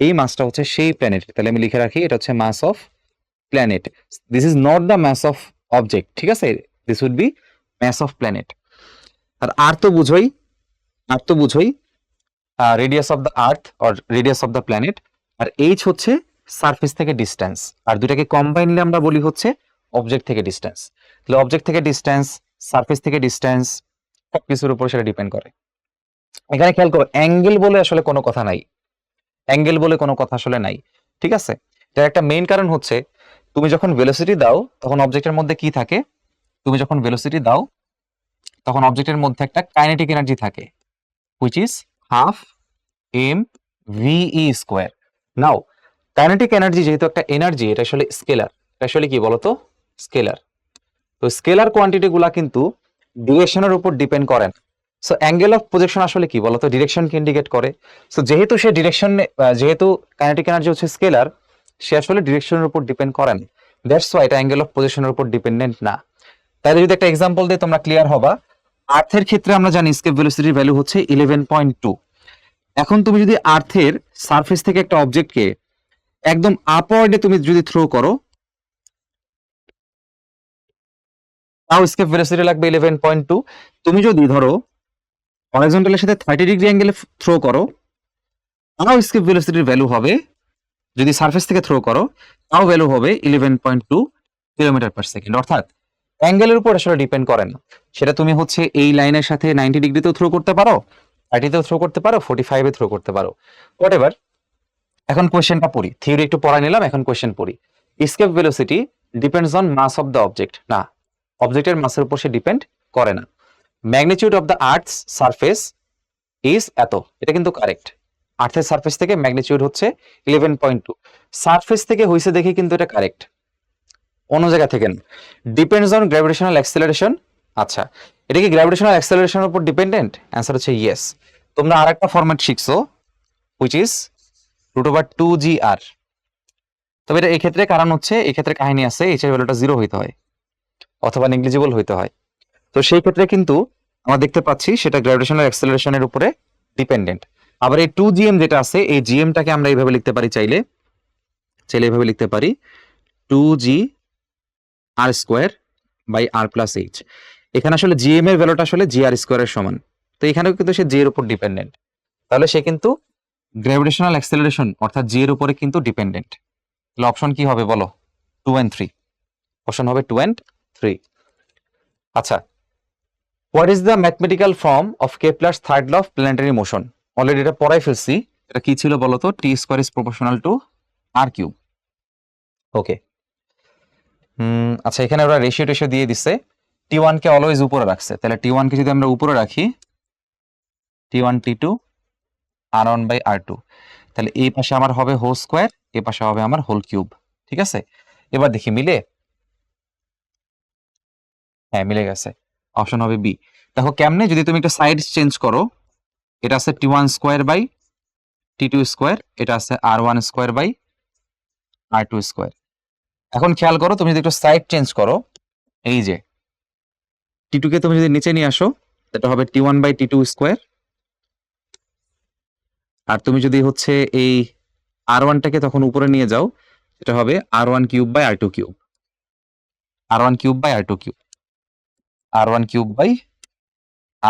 এই মাসটা হচ্ছে সেই প্ল্যানেটের। তাহলে আমি লিখে রাখি এটা হচ্ছে mass of planet, this is not the mass of object, ঠিক আছে, this would be mass of planet. আর আর তো বুঝোই radius of the earth or radius of the planet, আর এইচ হচ্ছে সারফেস থেকে ডিস্টেন্স, আর দুটাকে কম্বাইনলি আমরা বলি হচ্ছে অবজেক্ট থেকে ডিস্টেন্স। তাহলে অবজেক্ট থেকে ডিস্টেন্স, সারফেস থেকে ডিস্টেন্স, সব কিছুর উপর সেটা ডিপেন্ড করে। এখানে খেয়াল করো অ্যাঙ্গেল বলে আসলে কোনো কথা নাই, অ্যাঙ্গেল বলে কোনো কথা আসলে নাই, ঠিক আছে। এটার একটা মেইন কারণ হচ্ছে তুমি যখন ভেলোসিটি দাও তখন অবজেক্টের মধ্যে কি থাকে, তুমি যখন ভেলোসিটি দাও তখন অবজেক্টের মধ্যে একটা কাইনেটিক এনার্জি থাকে, which is half mve²। Now kinetic energy যেহেতু একটা এনার্জি, এটা আসলে স্কেলার, এটা আসলে কি বলতো, স্কেলার। তো স্কেলার কোয়ান্টিটি গুলা কিন্তু ডিরেকশনের উপর ডিপেন্ড করে না। সো অ্যাঙ্গেল অফ প্রজেকশন আসলে কি বলতো, ডিরেকশনকে ইন্ডিকেট করে। সো যেহেতু সে ডিরেকশন, যেহেতু কাইনেটিক এনার্জি হচ্ছে স্কেলার, সে আসলে ডিরেকশনের উপর ডিপেন্ড করে না, দ্যাটস ওয়াই এটা অ্যাঙ্গেল অফ পজিশনের উপর ডিপেন্ডেন্ট না। তাহলে যদি একটা এক্সাম্পল দিই তোমরা ক্লিয়ার হবা। আর্থের ক্ষেত্রে আমরা জানি escape velocity ভ্যালু হচ্ছে 11.2। এখন তুমি যদি আর্থের সারফেস থেকে একটা অবজেক্টকে একদম আপওয়ার্ডে তুমি যদি থ্রো করো, তাও escape velocity লাগবে 11.2। তুমি যদি ধরো হরাইজন্টালের সাথে 30 ডিগ্রি অ্যাঙ্গেলে থ্রো করো, তাও এসকেপ ভেলোসিটির ভ্যালু হবে, যদি সারফেস থেকে থ্রো করো তাও ভ্যালু হবে 11.2 কিলোমিটার পার সেকেন্ড। অর্থাৎ অ্যাঙ্গেলের উপর আসলে ডিপেন্ড করে না, সেটা তুমি হচ্ছে এই লাইনের সাথে 90 ডিগ্রিতেও থ্রো করতে পারো, 30তেও থ্রো করতে পারো, 45 এ থ্রো করতে পারো, হোয়াট এভার। এখন কোয়েশ্চেনটা পড়ি, থিওরি একটু পড়াই নিলাম, এখন কোয়েশ্চেন পড়ি। Escape velocity depends on mass of the object, না, অবজেক্টের মাসের উপর সে ডিপেন্ড করে না। Magnitude of the earth's surface is এত, এটা কিন্তু কারেক্ট। আর্থের সারফেস থেকে ম্যাগনিটিউড হচ্ছে 11.2, সারফেস থেকে হইছে দেখে কিন্তু এটা কারেক্ট, অন্য জায়গা থেকে না। ডিপেন্ডস অন গ্র্যাভিটেশনাল অ্যাক্সেলারেশন, আচ্ছা এটা কি গ্র্যাভিটেশনাল অ্যাক্সেলারেশনের উপর ডিপেন্ডেন্ট? অ্যান্সার হচ্ছে ইয়েস। তোমরা আরেকটা ফরম্যাট শিখছো হুইচ ইজ √2gr, তবে এটা এক্ষেত্রে কারণ হচ্ছে এক্ষেত্রে কাহিনী আছে, এইচ এর ভ্যালুটা 0 হইতে হয় অথবা নেগলিজিবল হইতে হয়, তো সেই ক্ষেত্রে কিন্তু আমরা দেখতে পাচ্ছি সেটা গ্র্যাভিটেশনাল অ্যাক্সেলারেশনের উপরে ডিপেন্ডেন্ট। আবার এই 2gm যেটা আছে, এই জিএমটাকে আমরা এইভাবে লিখতে পারি, চাইলে এইভাবে লিখতে পারি 2gr² / r+h। এখানে আসলে জিএম এর ভ্যালুটা আসলে gr² এর সমান, তো এখানেও কিন্তু সে জি এর উপর ডিপেন্ডেন্ট, তাহলে সে কিন্তু গ্র্যাভিটেশনাল অ্যাক্সেলারেশন অর্থাৎ জি এর উপরে কিন্তু ডিপেন্ডেন্ট। তাহলে অপশন কি হবে বলো? 2 and 3, অপশন হবে 2 and 3। আচ্ছা, what is the mathematical form of Kepler's third law of planetary motion? Already এটা পড়াই ফেলছি, এটা কি ছিল বলতো? t² is proportional two r³। ওকে, আচ্ছা এখানে ওরা রেশিও দিয়ে দিচ্ছে, t1 কে অলওয়েজ উপরে রাখছে, তাহলে t1 কে যদি আমরা উপরে রাখি, t1 t2 r1/r2, তাহলে এই পাশে আমার হবে হোল স্কোয়ার, এই পাশে হবে আমার হোল কিউব, ঠিক আছে? এবার দেখি মিলে, হ্যাঁ মিলে গেছে, অপশন হবে বি। দেখো কেমনে, যদি তুমি একটা সাইড চেঞ্জ করো, এটা আছে t1² / t2², এটা আছে r1² / r2²। এখন খেয়াল করো, তুমি যদি একটু সাইড চেঞ্জ করো, এই যে t2 কে তুমি যদি নিচে নিয়ে আসো, এটা হবে t1/t2², আর তুমি যদি হচ্ছে এই r1টাকে তখন উপরে নিয়ে যাও, এটা হবে r1³ / r2³, r1³ / r2³, r1³ /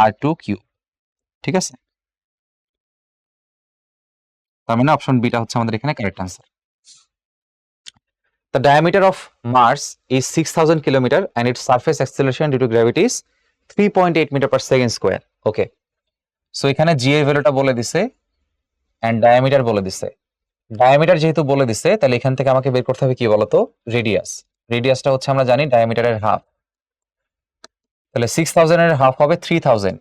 r2³, ঠিক আছে? তার মানে অপশন বিটা হচ্ছে আমাদের এখানে correct answer. The diameter of Mars is 6000 kilometer and its surface acceleration due to gravity is 3.8 meter per second square. Okay. So এখানে g এর ভ্যালুটা বলে দিছে and diameter বলে দিছে। ডায়ামিটার যেহেতু বলে দিছে, তাহলে এখান থেকে আমাকে বের করতে হবে কি বলতো? রেডিয়াস। রেডিয়াসটা হচ্ছে আমরা জানি ডায়ামিটারের হাফ, তাহলে 6000 এর হাফ হবে 3000।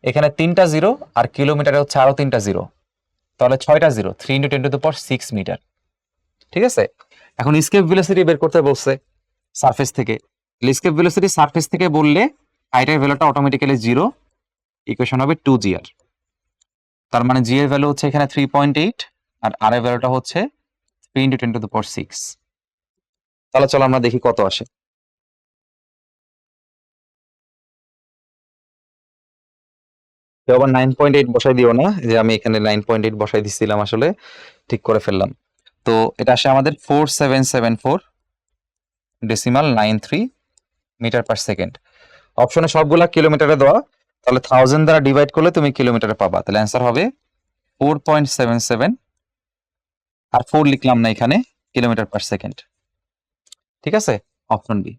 এখানে 3টা জিরো আর কিলোমিটারে হচ্ছে আরো 3টা জিরো, তাহলে 6টা জিরো, 3 × 10⁶ মিটার, ঠিক আছে? এখন এসকেপ ভেলোসিটি বের করতে বলছে সারফেস থেকে, এসকেপ ভেলোসিটি সারফেস থেকে বললে হাইটের ভ্যালুটা অটোমেটিক্যালি 0, ইকুয়েশন হবে 2gr। তার মানে জি এর ভ্যালু হচ্ছে এখানে 3.8 আর আর এর ভ্যালুটা হচ্ছে 3 × 10⁶। তাহলে চলো আমরা দেখি কত আসে। কেউ আবার 9.8 বসাই দিও না, যে আমি এখানে 9.8 বসাই দিছিলাম, আসলে ঠিক করে ফেললাম। তো এটা আসে আমাদের 4774.93 মিটার পার সেকেন্ড। অপশনে সবগুলা কিলোমিটারে দেওয়া, তাহলে 1000 দ্বারা ডিভাইড করলে তুমি কিলোমিটারে পাবা, তাহলে অ্যান্সার হবে 4.77, আর 4 লিখলাম না এখানে, কিলোমিটার পার সেকেন্ড, ঠিক আছে? Option B,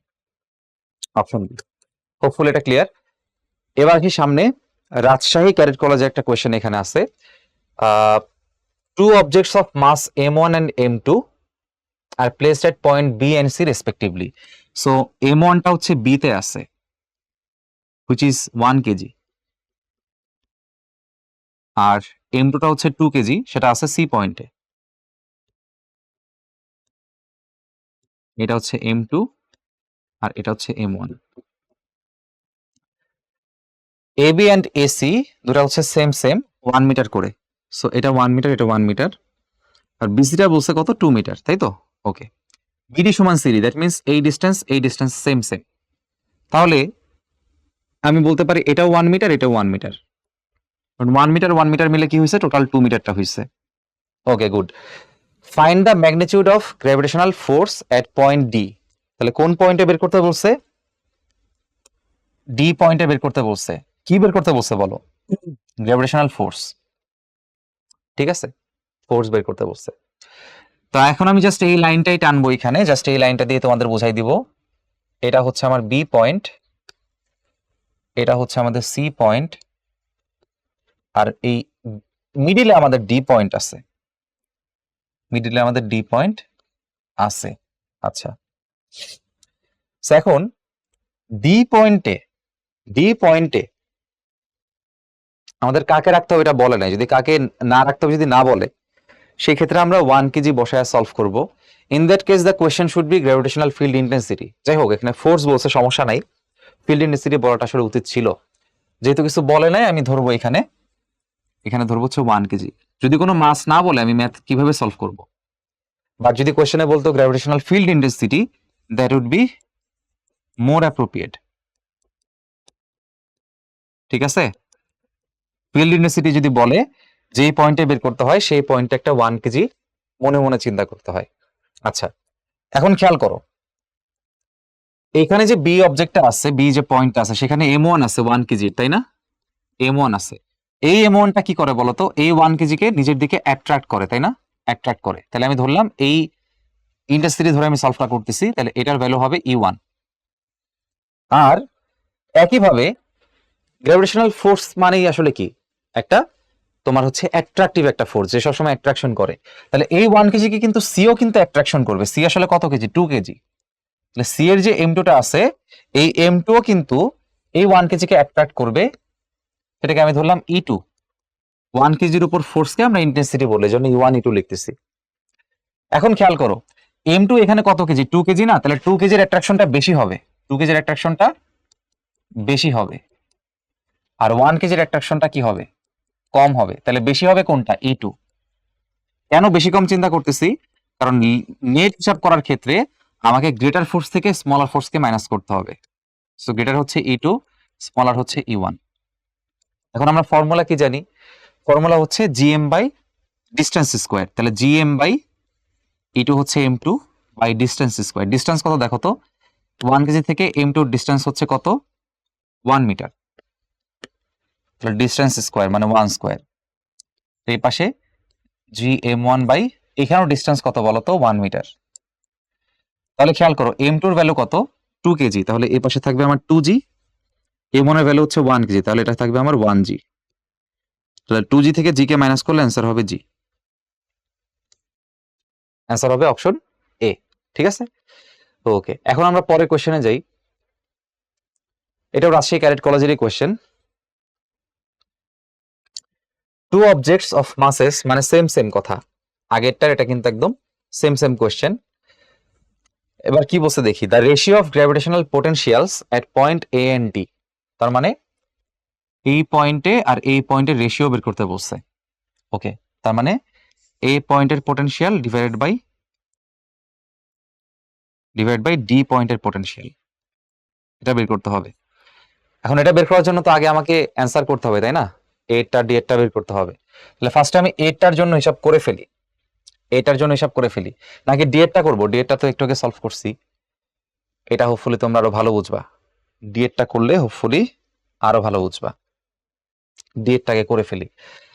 option B. Hopeful এটা ক্লিয়ার। এবার কি সামনে রাজশাহী ক্যাডেট কলেজে একটা কোয়েশ্চেন এখানে আছে, two objects of mass m1 and m2 are placed at point b and c respectively. So m1 টা হচ্ছে b তে আছে, which is 1 kg, R m2 টা হচ্ছে 2 kg, সেটা আছে c পয়েন্টে। এটা হচ্ছে m2 আর এটা হচ্ছে m1। ab and ac দুটো হচ্ছে সেম 1 মিটার করে, সো এটা 1 মিটার, এটা 1 মিটার, আর বিসিটা বলছে কত? 2 মিটার, তাই তো? ওকে, বিডি সমান সিডি, দ্যাট মিন্স এই ডিস্টেন্স সেম। তাহলে আমি বলতে পারি এটাও 1 মিটার, এটাও 1 মিটার, 1 মিটার মিলে কি হয়েছে? টোটাল 2 মিটারটা হয়েছে। Okay, good. Find the magnitude of gravitational force at point D. তাহলে কোন পয়েন্টে বের করতে বলছে? ডি পয়েন্টে বের করতে বলছে। কি বের করতে বলছে বলো? গ্র্যাভিটেশনাল ফোর্স, ঠিক আছে, ফোর্স বের করতে বলছে। তো এখন আমি জাস্ট এই লাইনটাই টানবো এখানে, জাস্ট এই লাইনটা দিয়ে তোমাদের বোঝাই দিব। এটা হচ্ছে আমার বি পয়েন্ট, এটা হচ্ছে আমাদের সি পয়েন্ট, আর এই মিডিলে আমাদের ডি পয়েন্ট আছে, মিডিলে আমাদের ডি পয়েন্ট আছে। আচ্ছা, এখন ডি পয়েন্টে, ডি পয়েন্টে আমাদের কাকে রাখতে হবে এটা বলে নাই, যদি কাকে না রাখতে হবে যদি না বলে, সেই ক্ষেত্রে আমরা 1 কেজি বসায় সলভ করব। In that case the question should be gravitational field intensity. যাই হোক, এখানে ফোর্স বলছে, সমস্যা নাই, ফিল্ড ইন্টেন্সিটি বলাটা আসলে উচিত ছিল, যেহেতু কিছু বলে নাই আমি ধরবো এখানে, এখানে ধরবো হচ্ছে 1 কেজি। যদি কোনো মাস না বলে আমি ম্যাথ কিভাবে সলভ করব? বাট যদি কোয়েশ্চেনে বলতো gravitational field intensity, that would be more appropriate. ঠিক আছে, ফিল্ড ইন্টেন্সিটি যদি বলে যেই পয়েন্টে বের করতে হয় সেই পয়েন্টে একটা 1 কেজি মনে মনে চিন্তা করতে হয়। আচ্ছা, এখন খেয়াল করো, এখানে যে বি অবজেক্টটা আছে, বি যে পয়েন্ট আছে, সেখানে M1 আছে 1 কেজি, তাই না? M1 আছে। এই M1টা কি করে বলতো? এই 1 কেজি কে নিজের দিকে অ্যাট্রাক্ট করে, তাই না? অ্যাট্রাক্ট করে। তাহলে আমি ধরলাম এই ইন্টেন্সিটি ধরে আমি সলভটা করতেছি, তাহলে এটার ভ্যালু হবে E1। আর একইভাবে গ্র্যাভিটেশনাল ফোর্স মানেই আসলে কি? একটা তোমার হচ্ছে অ্যাট্রাকটিভ একটা ফোর্স, যে সবসময় অ্যাট্রাকশন করে। তাহলে এই 1 কেজি কে কিন্তু সিও কিন্তু অ্যাট্রাকশন করবে। সি আসলে কত কেজি? 2 কেজি। তাহলে সি এর যে M2 টা আছে, এই M2 ও কিন্তু এই 1 কেজি কে অ্যাট্রাক্ট করবে। সেটাকে আমি ধরলাম E2। 1 কেজির উপর ফোর্সকে আমরা ইন্টেন্সিটি বলে, জন্য E1 E2 লিখতেছি। এখন খেয়াল করো, M2 এখানে কত কেজি? 2 কেজি না? তাহলে 2 কেজির অ্যাট্রাকশনটা বেশি হবে, 2 কেজির অ্যাট্রাকশনটা বেশি হবে। আর 1 কেজির অ্যাট্রাকশনটা কি হবে? কম হবে। তাহলে বেশি হবে কোনটা? E2। কেন বেশি কম চিন্তা করতেছি? কারণ নেট হিসাব করার ক্ষেত্রে আমাকে গ্রেটার ফোর্স থেকে স্মলার ফোর্সকে মাইনাস করতে হবে। সো গ্রেটার হচ্ছে E2, স্মলার হচ্ছে E1। এখন আমরা ফর্মুলা কি জানি? ফর্মুলা হচ্ছে GM বাই ডিস্টেন্স স্কোয়ার। তাহলে GM বাই E2 হচ্ছে M2 by distance square. Distance কত দেখো তো? 1 কেজি থেকে M2 ডিস্টেন্স হচ্ছে কত? 1 মিটার। তাহলে ডিস্টেন্স স্কোয়ার মানে 1 স্কোয়ার। এই পাশে GM1 বাই, এখানেও ডিস্টেন্স কত বলো তো? 1 মিটার। তাহলে খেয়াল করো, M2 এর ভ্যালু কত? 2 কেজি। তাহলে এই পাশে থাকবে আমার 2G। M1 এর ভ্যালু হচ্ছে 1 কেজি, তাহলে এটা থাকবে আমার 1G। তাহলে 2G থেকে G কে মাইনাস করলে অ্যান্সার হবে G। অ্যান্সার হবে অপশন এ। ঠিক আছে, ওকে। এখন আমরা পরের কোশ্চেনে যাই। এটাও রাজশাহী ক্যাডেট কলেজেরই question. Two objects of masses, মানে সেম সেম কথা, আগেরটার এটা কিন্তু একদম সেম সেম কোশ্চেন। এবার কি বলছে দেখি, the ratio of gravitational potentials at point A and D. তার মানে এই পয়েন্টে আর এই পয়েন্টের রেশিও বের করতে বলছে। ওকে, তার মানে এই পয়েন্টের পোটেনশিয়াল ডিভাইডেড বাই ডি পয়েন্টের পোটেনশিয়াল, এটা বের করতে হবে। এখন এটা বের করার জন্য তো আগে আমাকে অ্যান্সার করতে হবে, তাই না? এটার ডি এরটা বের করতে হবে। তাহলে ফার্স্টে আমি এটার জন্য হিসাব করে ফেলি, এটার জন্য হিসাব করে ফেলি, নাকি ডি এরটা করবো? ডি এরটা তো একটু আগে সলভ করছি, এটা হোপফুলি তোমরা আরো ভালো বুঝবা। ডি এরটা করলে হোপফুলি আরো ভালো বুঝবা। ডি এরটাকে করে ফেলি।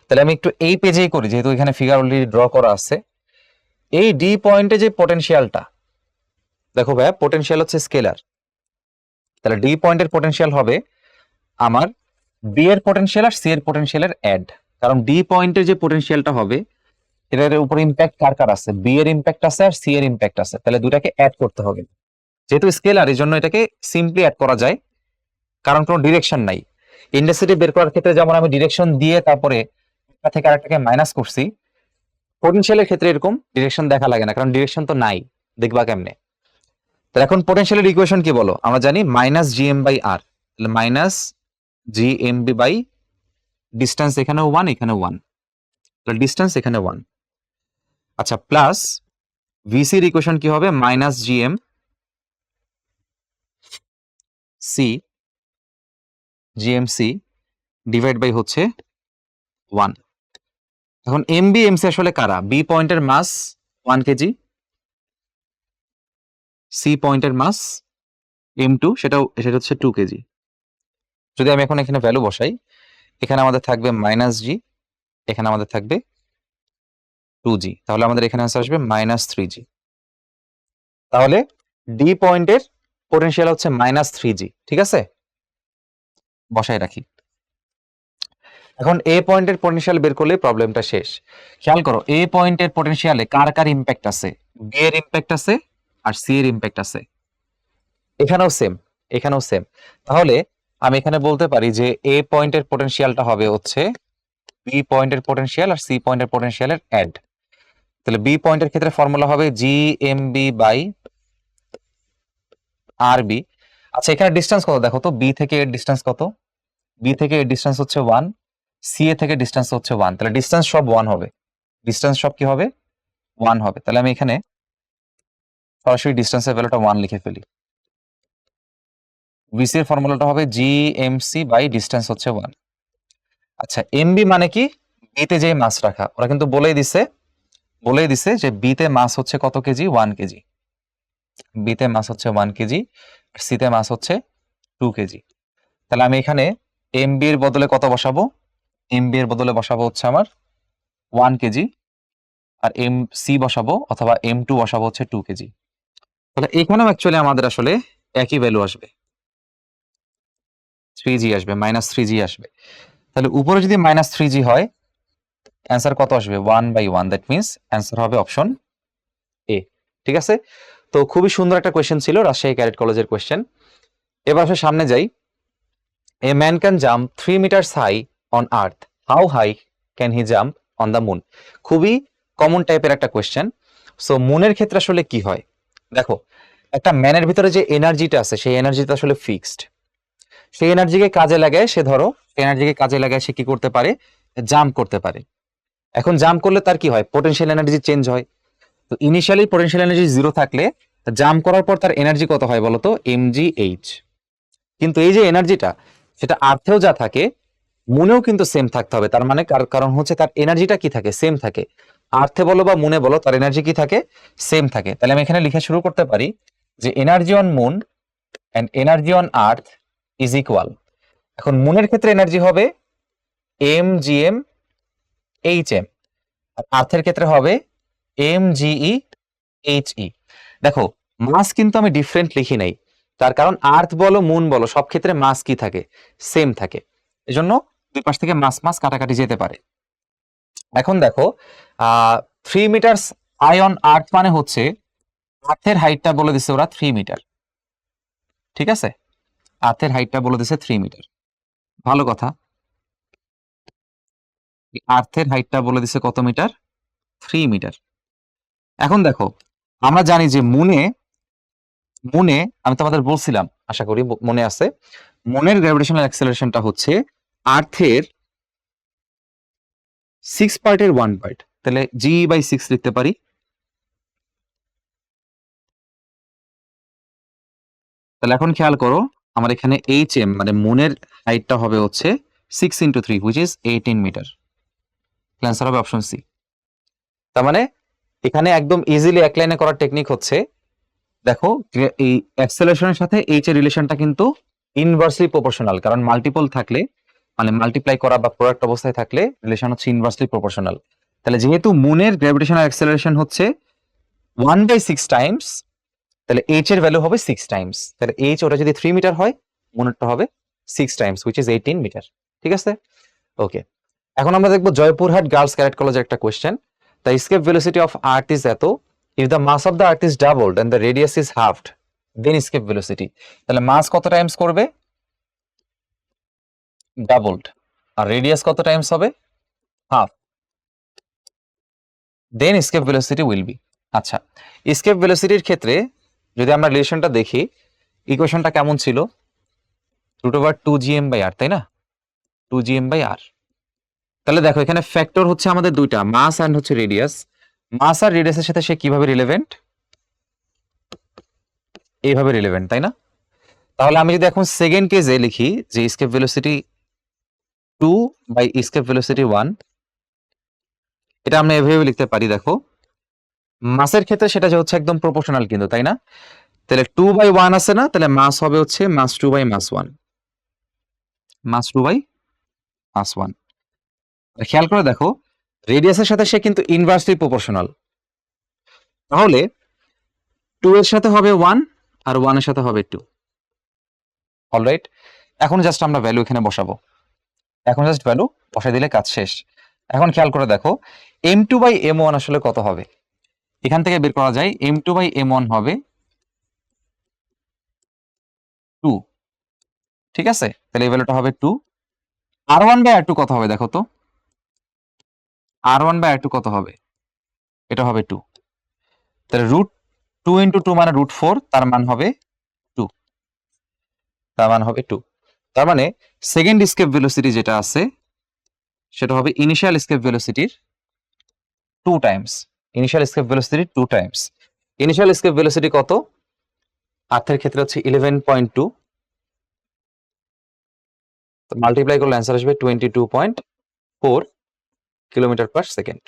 তাহলে আমি একটু এই পেজেই করি, যেহেতু এখানে ফিগার অলরেডি ড্র করা আছে। এই ডি পয়েন্টে যে পোটেনশিয়ালটা, দেখো ভাইয়া, পোটেনশিয়াল হচ্ছে স্কেলার। তাহলে ডি পয়েন্টের পোটেনশিয়াল হবে আমার বি এর পোটেনশিয়াল আর সি এর পোটেনশিয়ালের অ্যাড। কারণ ডি পয়েন্টের যে পোটেনশিয়ালটা হবে, এটার উপর ইম্প্যাক্ট কার কার আছে? বি এর ইম্প্যাক্ট আছে আর সি এর ইম্প্যাক্ট আছে। তাহলে দুটাকে অ্যাড করতে হবে। যেহেতু স্কেলার, এই জন্য এটাকে সিম্পলি অ্যাড করা যায়, কারণ কোনো ডিরেকশন নাই। ইন্টেন্সিটি বের করার ক্ষেত্রে যেমন আমি ডিরেকশন দিয়ে তারপরে একটা থেকে আরেকটাকে মাইনাস করছি, পোটেনশিয়ালের ক্ষেত্রে এরকম ডিরেকশন দেখা লাগে না, কারণ ডিরেকশন তো নাই, দেখবা কেমনে? তাহলে এখন পোটেনশিয়ালের ইকুয়েশন কি বলো? আমরা জানি মাইনাস জিএম বাই আর। তাহলে মাইনাস জিএমবি বাই ডিস্টেন্স, এখানেও 1 এখানেও 1, তাহলে ডিস্টেন্স এখানে 1। আচ্ছা, প্লাস ভিসির ইকুয়েশন কি হবে? Minus GM C, GMC divide by হচ্ছে 1। এখন এমবি এমসি আসলে কারা? বি পয়েন্টের মাস 1 কেজি, সি পয়েন্টের মাস M2 সেটা হচ্ছে 2 কেজি। যদি আমি এখন এখানে ভ্যালু বসাই, এখানে আমাদের থাকবে -g, এখানে আমাদের থাকবে 2g, তাহলে আমাদের এখানে আনসার আসবে -3g। তাহলে ডি পয়েন্টের পোটেনশিয়াল হচ্ছে -3g, ঠিক আছে, বসায় রাখি। এখন এ পয়েন্টের পোটেনশিয়াল বের করলে প্রবলেমটা শেষ। খেয়াল করো, এ পয়েন্টের পোটেনশিয়ালে কার কার ইম্প্যাক্ট আছে, বি এর ইম্প্যাক্ট আছে আর সি এর ইম্প্যাক্ট আছে। এখানেও সেম, এখানেও সেম। তাহলে আমি এখানে বলতে পারি যে এ পয়েন্টের পোটেনশিয়ালটা হবে হচ্ছে বি পয়েন্টের পোটেনশিয়াল আর সি পয়েন্টের পোটেনশিয়ালের অ্যাড। তাহলে বি পয়েন্টের ক্ষেত্রে ফর্মুলা হবে G M B by R B. আচ্ছা, এখানে ডিস্টেন্স কত দেখো তো, বি থেকে এর ডিস্টেন্স কত, বি থেকে এর ডিস্টেন্স হচ্ছে 1, সি এ থেকে ডিস্টেন্স হচ্ছে 1, তাহলে ডিস্টেন্স সব 1 হবে, ডিস্টেন্স সব কি হবে 1 হবে। তাহলে আমি এখানে সরাসরি ডিস্টেন্সের ভ্যালুটা 1 লিখে ফেলি। বিসি এর ফর্মুলাটা হবে G M C by distance হচ্ছে 1। আচ্ছা, এমবি মানে কি, বিতে যে মাস রাখা, ওরা কিন্তু বলেই দিছে যে বিতে মাস হচ্ছে কত কেজি, 1 কেজি। বিতে মাস হচ্ছে 1 কেজি আর সিতে মাস হচ্ছে 2 কেজি। তাহলে আমি এখানে এমবি এর বদলে কত বসাবো, এমবি এর বদলে বসাবো হচ্ছে আমার 1 কেজি, আর এম সি বসাবো অথবা M2 বসাবো হচ্ছে 2 কেজি। তাহলে এখানেও অ্যাকচুয়ালি আমাদের আসলে একই ভ্যালু আসবে, 3g আসবে, -3g আসবে। তাহলে উপরে যদি -3g হয়, অ্যান্সার কত আসবে, 1/1, দ্যাট মিনস অ্যান্সার হবে অপশন এ। ঠিক আছে, তো খুবই সুন্দর একটা কোয়েশ্চেন ছিল, রাজশাহী ক্যাডেট কলেজের কোয়েশ্চেন। এবার আসলে সামনে যাই। A man can jump 3 meters high on earth, how high can he jump on the moon? খুবই কমন টাইপের একটা কোয়েশ্চেন। সো মুনের ক্ষেত্রে আসলে কি হয়, দেখো, একটা ম্যানের ভিতরে যে এনার্জিটা আছে সেই এনার্জিটা আসলে ফিক্সড। সেই এনার্জিকে কাজে লাগায় সে, ধরো এনার্জিকে কাজে লাগায় সে কি করতে পারে, জাম্প করতে পারে। এখন জাম্প করলে তার কি হয়, পোটেনশিয়াল এনার্জি চেঞ্জ হয়। তো ইনিশিয়ালি পোটেনশিয়াল এনার্জি 0 থাকলে জাম্প করার পর তার এনার্জি কত হয় বলতো, mgh। কিন্তু এই যে এনার্জিটা, সেটা আর্থেও যা থাকে মুনেও কিন্তু সেম থাকতে হবে। তার মানে কারণ হচ্ছে তার এনার্জিটা কি থাকে, সেম থাকে। আর্থে বলো বা মুনে বলো, তার এনার্জি কি থাকে, সেম থাকে। তাহলে আমি এখানে লিখে শুরু করতে পারি যে energy on moon and energy on earth is equal. এখন মুনের ক্ষেত্রে এনার্জি হবে mgm hm, আর আর্থের ক্ষেত্রে হবে mge he। দেখো, মাস কিন্তু আমি ডিফারেন্ট লিখি নাই, তার কারণ আর্থ বলো মুন বলো সব ক্ষেত্রে মাস কি থাকে, সেম থাকে। এজন্য দুই পাশ থেকে মাস মাস কাটাকাটি যেতে পারে। এখন দেখো, 3 মিটারস হাই অন আর্থ মানে হচ্ছে আর্থের হাইটটা বলে দিছে ওরা 3 মিটার। ঠিক আছে, আর্থের হাইটটা বলে দিছে 3 মিটার, ভালো কথা। আর্থের হাইটটা বলে দিছে কত মিটার, 3 মিটার। এখন দেখো, আমরা জানি যে মুনে মুনে আমি তোমাদের বলছিলাম, আশা করি মনে আছে, মুনের গ্র্যাভিটেশনাল অ্যাক্সেলারেশনটা হচ্ছে আর্থের 6 পার্টের 1 পার্ট। তাহলে g/6 লিখতে পারি। তাহলে এখন খেয়াল করো, আমার এখানে hm মানে মুনের হাইটটা হবে হচ্ছে 6 × 3 হুইচ ইজ 18 মিটার। অ্যান্সার হবে অপশন সি। তার মানে এখানে একদম ইজিলি এক লাইনে করার টেকনিক হচ্ছে, দেখো এই অ্যাক্সেলারেশনের সাথে এইচ এর রিলেশনটা কিন্তু ইনভার্সলি প্রপোর্শনাল, কারণ মাল্টিপল থাকলে মানে মাল্টিপ্লাই করা বা প্রোডাক্ট অবস্থায় থাকলে রিলেশন হচ্ছে ইনভার্সলি প্রপোর্শনাল। তাহলে যেহেতু মুনের গ্র্যাভিটেশনাল অ্যাক্সেলারেশন হচ্ছে 1/6 টাইমস, তাহলে এইচ এর ভ্যালু হবে 6 টাইমস। তাহলে এইচ ওটা যদি 3 মিটার হয়, মুনেরটা হবে 6 টাইমস হুইচ ইজ 18 মিটার। ঠিক আছে, ওকে। এখন আমরা দেখবো জয়পুরহাট গার্লস ক্যাডেট কলেজের একটা question. The escape velocity of earth is এত, if the mass of the earth is doubled and the radius is halved, then escape velocity। তাহলে মাস কত টাইমস করবে, ডাবলড, আর রেডিয়াস কত টাইমস হবে, half, then escape velocity will be। আচ্ছা, escape velocity এর ক্ষেত্রে যদি আমরা রিলেশনটা দেখি, ইকুয়েশনটা কেমন ছিল, √2gm/r, তাই না, 2gm/r। তাহলে দেখো, এখানে ফ্যাক্টর হচ্ছে আমাদের দুইটা, মাস এন্ড হচ্ছে রেডিয়াস। মাস আর রেডিয়াসের সাথে সে কিভাবে রিলেভেন্ট, এইভাবে রিলেভেন্ট, তাই না। তাহলে আমি যদি এখন সেকেন্ড কেসে লিখি যে escape velocity 2/escape velocity 1, এটা আমরা এভাবে লিখতে পারি। দেখো, মাসের ক্ষেত্রে সেটা যে হচ্ছে একদম প্রপোর্শনাল কিন্তু, তাই না। তাহলে 2/1 আছে না, তাহলে মাস হবে হচ্ছে মাস 2/1, মাস 2/1। +1। খেয়াল করে দেখো রেডিয়াসের সাথে সে কিন্তু ইনভার্সলি প্রপোর্শনাল, তাহলে 2 এর সাথে হবে 1 আর 1 এর সাথে হবে 2। অলরাইট, এখন জাস্ট আমরা ভ্যালু এখানে বসাবো, এখন জাস্ট ভ্যালু বসাই দিলে কাজ শেষ। এখন খেয়াল করে দেখো m2/m1 আসলে কত হবে, এখান থেকে বের করা যায় m2/m1 হবে 2। ঠিক আছে, তাহলে এই ভ্যালুটা হবে 2। r1/r2 কত হবে দেখো তো, r1/r2 কত হবে, এটা হবে 2। তাহলে √2 × 2 মানে √4, তার মান হবে 2, তার মান হবে 2। তার মানে সেকেন্ড এসকেপ ভেলোসিটি যেটা আছে সেটা হবে ইনিশিয়াল এসকেপ ভেলোসিটির 2 টাইমস। ইনিশিয়াল এসকেপ ভেলোসিটির 2 টাইমস। ইনিশিয়াল এসকেপ ভেলোসিটি কত, আর্থের ক্ষেত্রে হচ্ছে 11.2, তো মাল্টিপ্লাই করলে অ্যান্সার আসবে 22.4 কিলোমিটার/সেকেন্ড।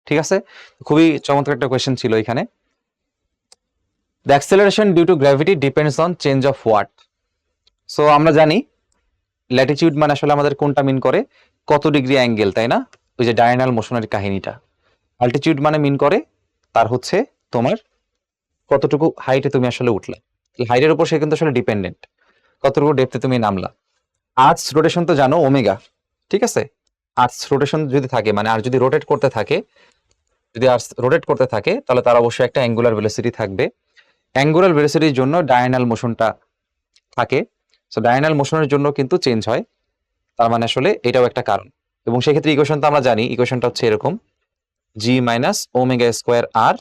ঠিক আছে, খুবই চমৎকার একটা কোয়েশ্চেন ছিল এখানে। The acceleration due to gravity depends on change of what. So আমরা জানি ল্যাটিটিউড মানে আসলে আমাদের কোনটা মিন করে, কত ডিগ্রি অ্যাঙ্গেল, তাই না? ওই যে ডায়াগোনাল মোশনের কাহিনীটা। অল্টিটিউড মানে মিন করে তার হচ্ছে তোমার কতটুকু হাইটে তুমি আসলে উঠলে, হাইটের উপর সে কিন্তু আসলে ডিপেন্ডেন্ট, কতটুকু ডেপথে তুমি নামলা। আর্থস রোটেশন তো জানো ওমেগা, ঠিক আছে? আর্থস রোটেশন যদি থাকে মানে আর যদি রোটেট করতে থাকে, যদি আর্থস রোটেট করতে থাকে তাহলে তার অবশ্যই একটা অ্যাঙ্গুলার ভেলোসিটি থাকবে। অ্যাঙ্গুলার ভেলোসিটির জন্য ডায়াগোনাল মোশনটা থাকে, সো ডায়াগোনাল মোশনের জন্য কিন্তু চেঞ্জ হয়, তার মানে আসলে এটাও একটা কারণ। এবং সেক্ষেত্রে ইকুয়েশন তো আমরা জানি, ইকুয়েশনটা হচ্ছে এরকম g - omega square r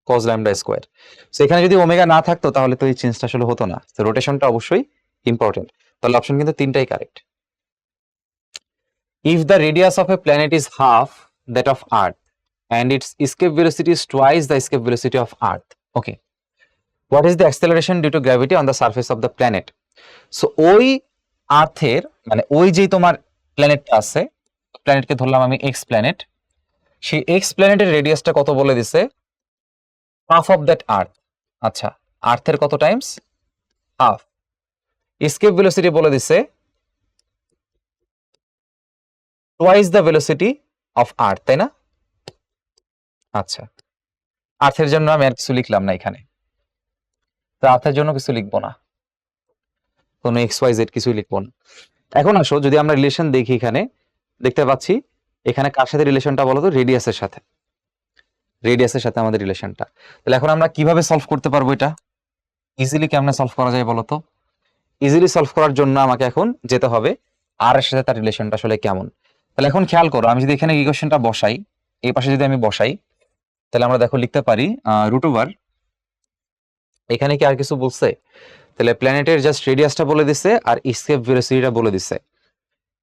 cos lambda square. So এখানে যদি ওমেগা না থাকতো তাহলে তো এই চেঞ্জটা আসলে হতো না, তো রোটেশনটা অবশ্যই ইম্পর্টেন্ট। তাহলে অপশন কিন্তু তিনটাই correct. If the radius of A planet is half that of earth and its escape velocity is twice the escape velocity of earth, okay, what is the acceleration due to gravity on the surface of the planet? So ওই আর্থের মানে ওই যে তোমার প্ল্যানেটটা আছে, প্ল্যানেটকে ধরলাম আমি x planet, সেই x প্ল্যানেটের রেডিয়াসটা কত বলে দিছে, হাফ অফ দ্যাট আর্থ। আচ্ছা, আর্থের কত টাইমস, হাফ। এসকেপ ভেলোসিটি বলে দিছে twice the velocity of earth, তাই না? আচ্ছা, আর্থের জন্য আমি আর কিছু লিখলাম না এখানে, তো আর্থের জন্য কিছু লিখবো না, কোনো এক্স ওয়াই জেড কিছুই লিখবো না। এখন আসো যদি আমরা রিলেশন দেখি, এখানে দেখতে পাচ্ছি এখানে কার সাথে রিলেশনটা বলো তো, রেডিয়াসের সাথে, রেডিয়াসের সাথে আমাদের রিলেশনটা। তাহলে এখন আমরা কিভাবে সলভ করতে পারবো এটা, ইজিলি কেমনে সলভ করা যায় বলো তো? ইজিলি সলভ করার জন্য আমাকে এখন যেতে হবে আর এর সাথে তার রিলেশনটা আসলে কেমন। তাহলে এখন খেয়াল করো, আমি যদি এখানে ইকুয়েশনটা বসাই, এই পাশে যদি আমি বসাই, তাহলে আমরা দেখো লিখতে পারি √, এখানে কি আর কিছু বলছে? তাহলে প্ল্যানেটের জাস্ট রেডিয়াসটা বলে দিছে আর এসকেপ ভেলোসিটিটা বলে দিছে,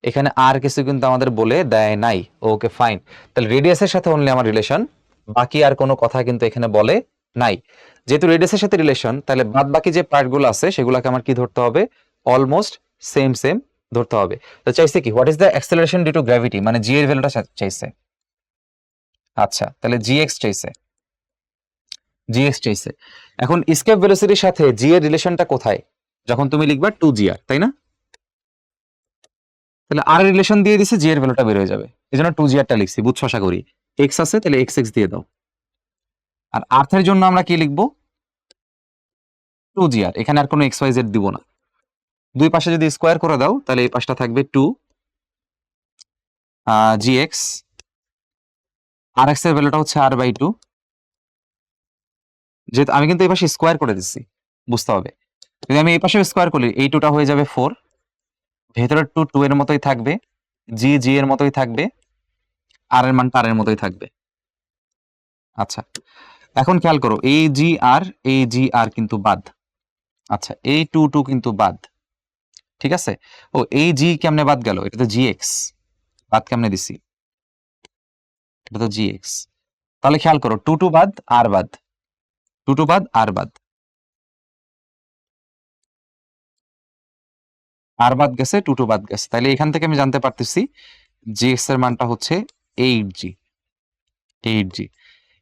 এখানে আর কিছু কিন্তু আমাদের বলে দেয় নাই। ওকে ফাইন, তাহলে রেডিয়াসের সাথে অনলি আমার রিলেশন, বাকি আর কোনো কথা কিন্তু এখানে বলে নাই। যেহেতু রেডিয়াসের সাথে রিলেশন, তাহলে বাদ বাকি যে পার্টগুলো আছে সেগুলোকে আমার কি ধরতে হবে, অলমোস্ট সেম সেম ধরতে হবে। তো চাইছে কি, what is the acceleration due to gravity, মানে জি এর ভ্যালুটা চাইছে। আচ্ছা, তাহলে জিএক্স চাইছে, জিএক্স চাইছে। এখন এসকেপ ভেলোসিটির সাথে জি এর রিলেশনটা কোথায়, যখন তুমি লিখবা 2gr, তাই না? তাহলে আর রিলেশন দিয়ে দিছে, জি এর ভ্যালুটা বের হয়ে যাবে, এই জন্য 2gr লিখছি, বুঝছো আশা করি। এক্স আছে তাহলে এক্স এক্স দিয়ে দাও, আর আর্থের জন্য আমরা কি লিখবো, 2gr, এখানে আর কোনো এক্স ওয়াই জেড দিব না। দুই পাশে যদি স্কোয়ার করে দাও তাহলে এই পাশটা থাকবে 2 gx, আর এক্স এর ভ্যালুটা হচ্ছে r/2, যেহেতু আমি কিন্তু এই পাশে স্কোয়ার করে দিচ্ছি, বুঝতে হবে। যদি আমি এই পাশে স্কোয়ার করি, এই 2টা হয়ে যাবে 4, ভেতরের 2 2 এর মতোই থাকবে, জি জি এর মতোই থাকবে, আর এর মানটা আর এর মতোই থাকবে। আচ্ছা, এখন খেয়াল করো এই জি আর কিন্তু বাদ, আচ্ছা এই 2 2 কিন্তু বাদ, ঠিক আছে? ও এই জি কেমনে বাদ গেল, এটা তো জিএক্স, বাদ কেমনে দিছি, এটা তো জিএক্স। তাহলে খেয়াল করো 2 2 বাদ আর বাদ, 2 2 বাদ আর বাদ, আর বাদ গেছে, 2 2 বাদ গেছে। তাহলে এখান থেকে আমি জানতে পারতেছি জিএক্স এর মানটা হচ্ছে 8g, 8g,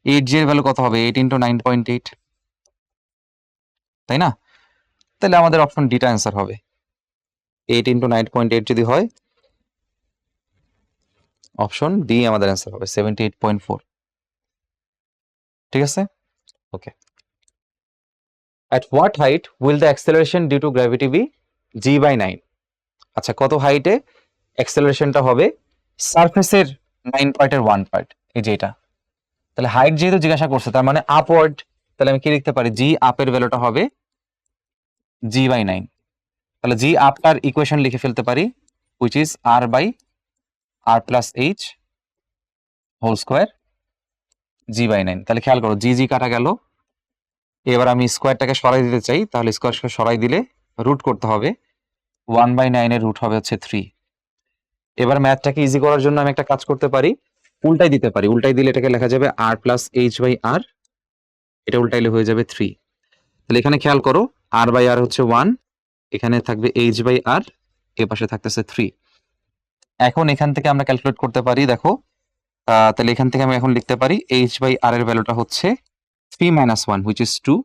8g এর ভ্যালু কত হবে, 8 × 9.8, তাই না? তাহলে আমাদের অপশন ডিটা অ্যান্সার হবে। 8 ইন্টু 9.8 যদি হয়, অপশন ডি আমাদের অ্যান্সার হবে 78.4। ঠিক আছে, ওকে। At what height will the acceleration due to gravity be g/9? আচ্ছা, কত হাইটে অ্যাক্সেলারেশনটা হবে সারফেসের 9 পার্টের 1 পার্ট, এই যে এটা। তাহলে হাইট যেহেতু জিজ্ঞাসা করছে, তার মানে আপওয়ার্ড, তাহলে আমি কি লিখতে পারি, জি আপের ভ্যালুটা হবে g/9। তাহলে জি আপটার ইকুয়েশন লিখে ফেলতে পারি, which is r/r plus H whole square g/9। তাহলে খেয়াল করো, জি জি কাটা গেল। এবার আমি স্কোয়ারটাকে সরাই দিতে চাই, তাহলে স্কোয়ারকে সরাই দিলে রুট করতে হবে, 1/9 এর রুট হবে হচ্ছে 3। এবার ম্যাথটাকে ইজি করার জন্য আমি একটা কাজ করতে পারি, উল্টাই দিতে পারি। উল্টাই দিলে এটাকে লেখা যাবে r প্লাস h/r, এটা উল্টাইলে হয়ে যাবে 3। তাহলে এখানে খেয়াল করো, r/r হচ্ছে 1, এখানে থাকবে h/r, এ পাশে থাকতেছে 3। এখন এখান থেকে আমরা ক্যালকুলেট করতে পারি, দেখো, তাহলে এখান থেকে আমি এখন লিখতে পারি h/r এর ভ্যালুটা হচ্ছে 3 - 1 হুইচ ইজ 2,